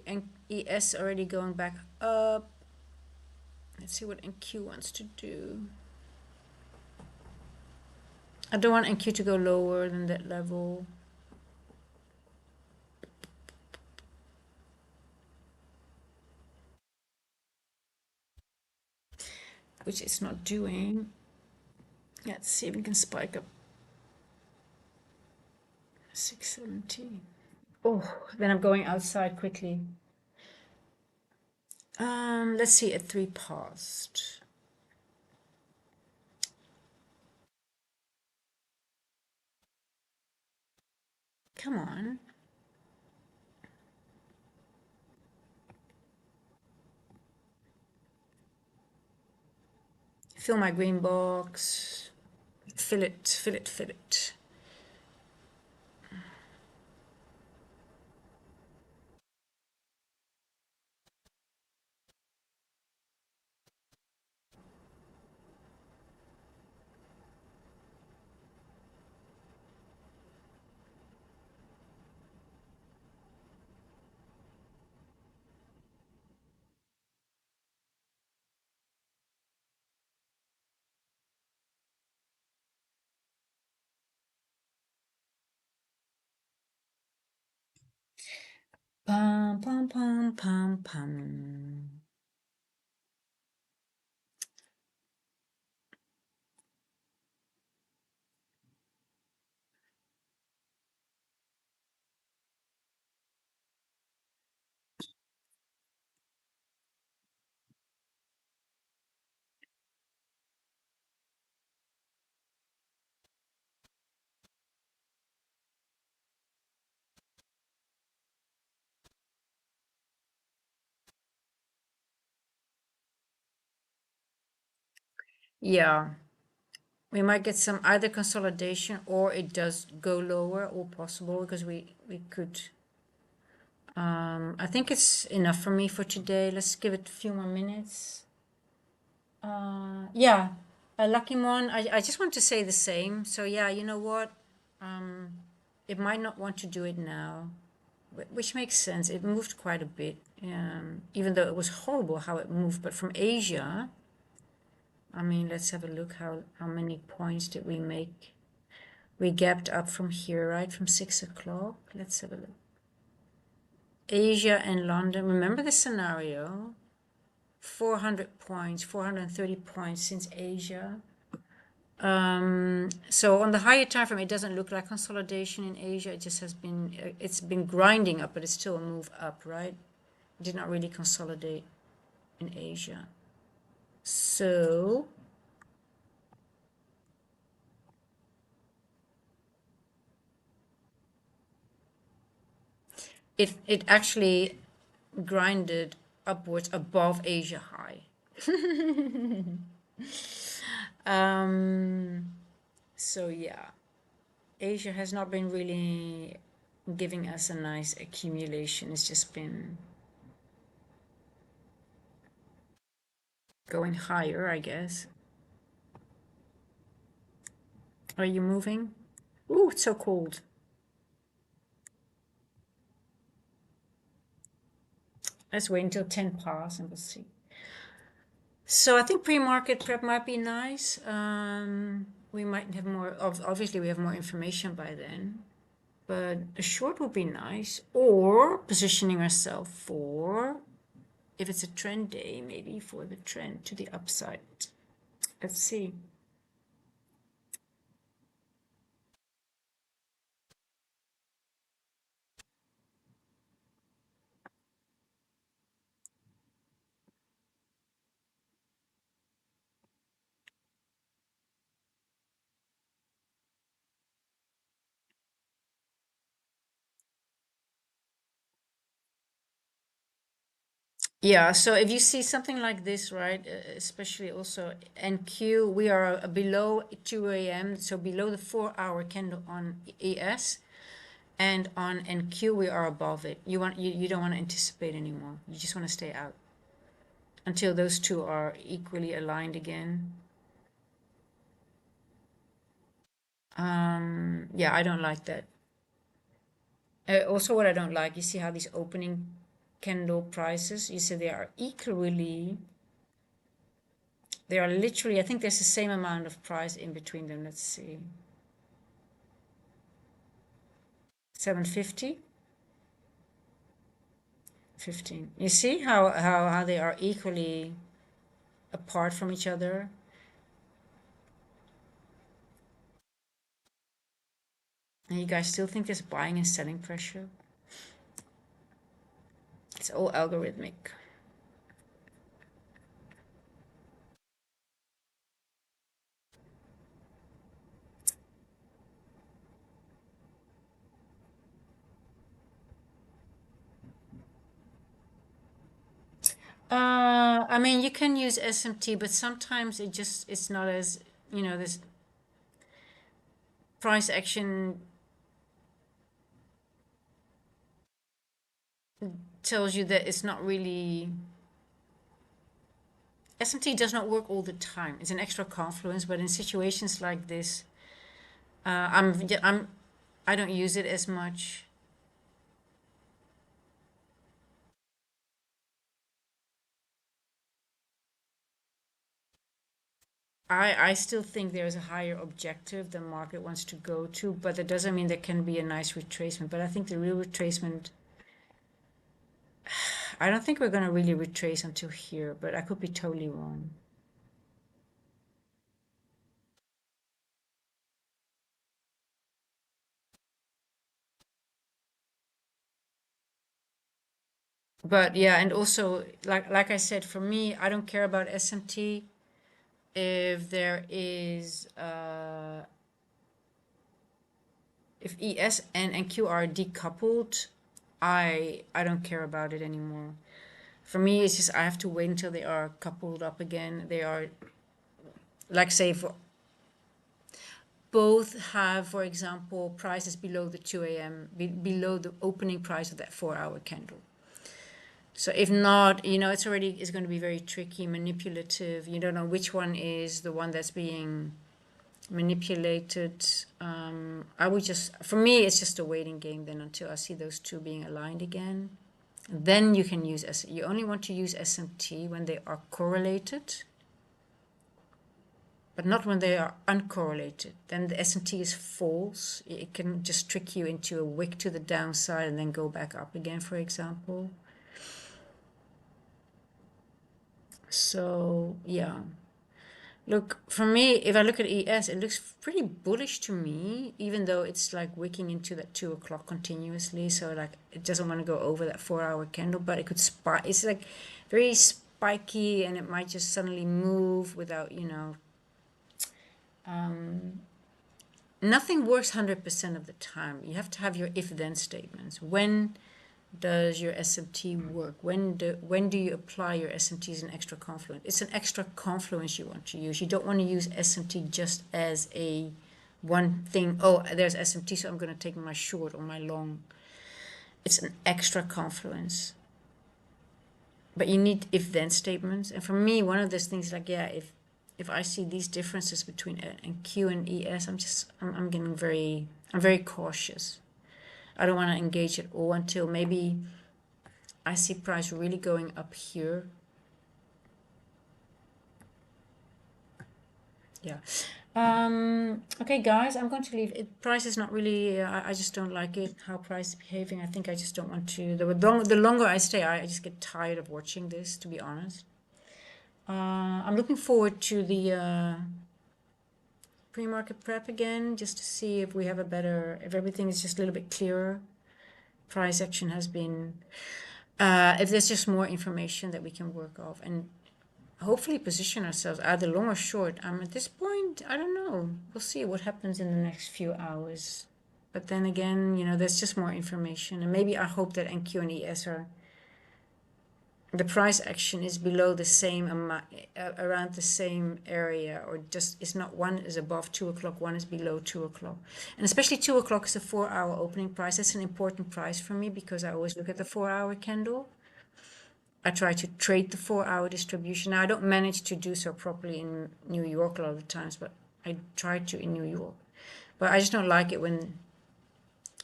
And ES already going back up. Let's see what NQ wants to do. I don't want NQ to go lower than that level. Which it's not doing. Let's see if we can spike up 617. Oh, then I'm going outside quickly. Let's see, at 3 past. Come on. Fill my green box. Fill it, fill it, fill it. Pum, pum, pum, pum, pum. Yeah, we might get some either consolidation or it does go lower, all possible, because we could. I think it's enough for me for today. Let's give it a few more minutes. Yeah, a lucky one. I just want to say the same. So yeah, you know what? It might not want to do it now, which makes sense. It moved quite a bit, even though it was horrible how it moved. But from Asia, I mean, let's have a look. How many points did we make? We gapped up from here, right? From 6 o'clock. Let's have a look. Asia and London. Remember the scenario? 400 points, 430 points since Asia. So on the higher time frame, it doesn't look like consolidation in Asia. It just has been, it's been grinding up, but it's still a move up, right? It did not really consolidate in Asia. So it actually grinded upwards above Asia high. So yeah, Asia has not been really giving us a nice accumulation. It's just been going higher, I guess. Are you moving? Ooh, it's so cold. Let's wait until 10 past and we'll see. So I think pre-market prep might be nice. We might have more, obviously we have more information by then, but a short would be nice, or positioning ourselves for, if it's a trend day, maybe for the trend to the upside. Let's see. Yeah, so if you see something like this, right, especially also NQ, we are below 2 a.m., so below the 4-hour candle on ES, and on NQ we are above it. You don't want to anticipate anymore. You just want to stay out until those two are equally aligned again. Yeah, I don't like that. Also, what I don't like, you see how these opening candle prices, you see they are equally. They are literally, I think there's the same amount of price in between them. Let's see. 750, 15. You see how they are equally apart from each other? And you guys still think there's buying and selling pressure? It's all algorithmic. I mean, you can use SMT, but sometimes it's not as, this price action tells you that it's not really, SMT does not work all the time. It's an extra confluence, but in situations like this, I don't use it as much. I still think there's a higher objective the market wants to go to, but that doesn't mean there can be a nice retracement. But I think the real retracement, I don't think we're going to really retrace until here, but I could be totally wrong. But yeah, and also like I said, for me, I don't care about SMT if there is if ES and NQ are decoupled. I don't care about it anymore. For me, it's just I have to wait until they are coupled up again. They are, like say, for both have, for example, prices below the 2 a.m., below the opening price of that 4-hour candle. So if not, it's going to be very tricky, manipulative. You don't know which one is the one that's being manipulated. I would for me, it's just a waiting game then until I see those two being aligned again. Then you can use you only want to use SMT when they are correlated. but not when they are uncorrelated. Then the S&T is false. It can just trick you into a wick to the downside and then go back up again, for example. So yeah, look, for me, if I look at ES, it looks pretty bullish to me, even though it's like wicking into that 2 o'clock continuously. So like it doesn't want to go over that 4-hour candle, but it could spike. It's like very spiky, and it might just suddenly move without, you know, nothing works 100% of the time. You have to have your if-then statements. When does your SMT work? When do you apply your SMT as an extra confluence? It's an extra confluence you want to use. You don't want to use SMT just as a one thing. Oh, there's SMT, so I'm going to take my short or my long. It's an extra confluence. But you need if-then statements. And for me, one of those things like, yeah, if I see these differences between MNQ and ES, I'm very cautious. I don't want to engage at all until maybe I see price really going up here. Yeah. Okay, guys, I'm going to leave it. Price is not really, I just don't like it, how price is behaving. I think I just don't want to, the longer I stay, I just get tired of watching this, to be honest. I'm looking forward to the pre-market prep again, just to see if we have a better, if everything is just a little bit clearer. Price action has been, if there's just more information that we can work off and hopefully position ourselves either long or short. At this point, I don't know. We'll see what happens in the next few hours. But then again, you know, there's just more information. And maybe I hope that NQ and ES are, the price action is below the same amount, around the same area, or just it's not one is above 2 o'clock, one is below 2 o'clock. And especially 2 o'clock is a 4-hour opening price. That's an important price for me because I always look at the 4-hour candle. I try to trade the 4-hour distribution. Now, I don't manage to do so properly in New York a lot of the times, but I try to in New York. But I just don't like it when,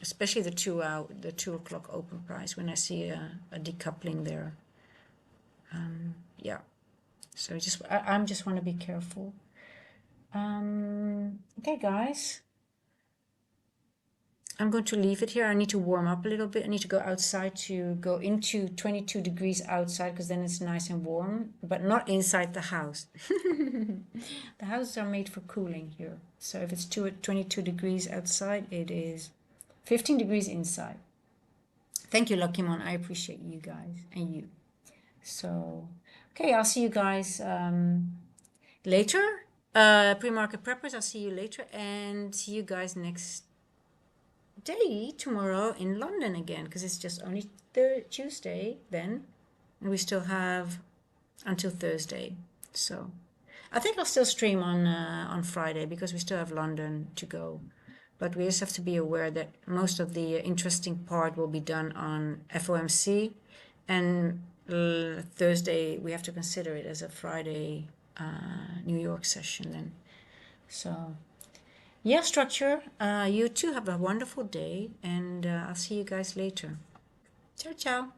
especially the 2 o'clock open price, when I see a decoupling there. Yeah, so I just want to be careful. Okay, guys, I'm going to leave it here. I need to warm up a little bit. I need to go outside to go into 22 degrees outside because then it's nice and warm, but not inside the house. The houses are made for cooling here. So if it's 22 degrees outside, it is 15 degrees inside. Thank you, Luckymon. I appreciate you guys and you. So, okay, I'll see you guys later. Pre-market preppers, I'll see you later and see you guys next day tomorrow in London again because it's just only Tuesday then, and we still have until Thursday. So I think I'll still stream on Friday because we still have London to go. But we just have to be aware that most of the interesting part will be done on FOMC, and Thursday we have to consider it as a Friday New York session then. So yeah, structure, you too have a wonderful day, and I'll see you guys later. Ciao, ciao.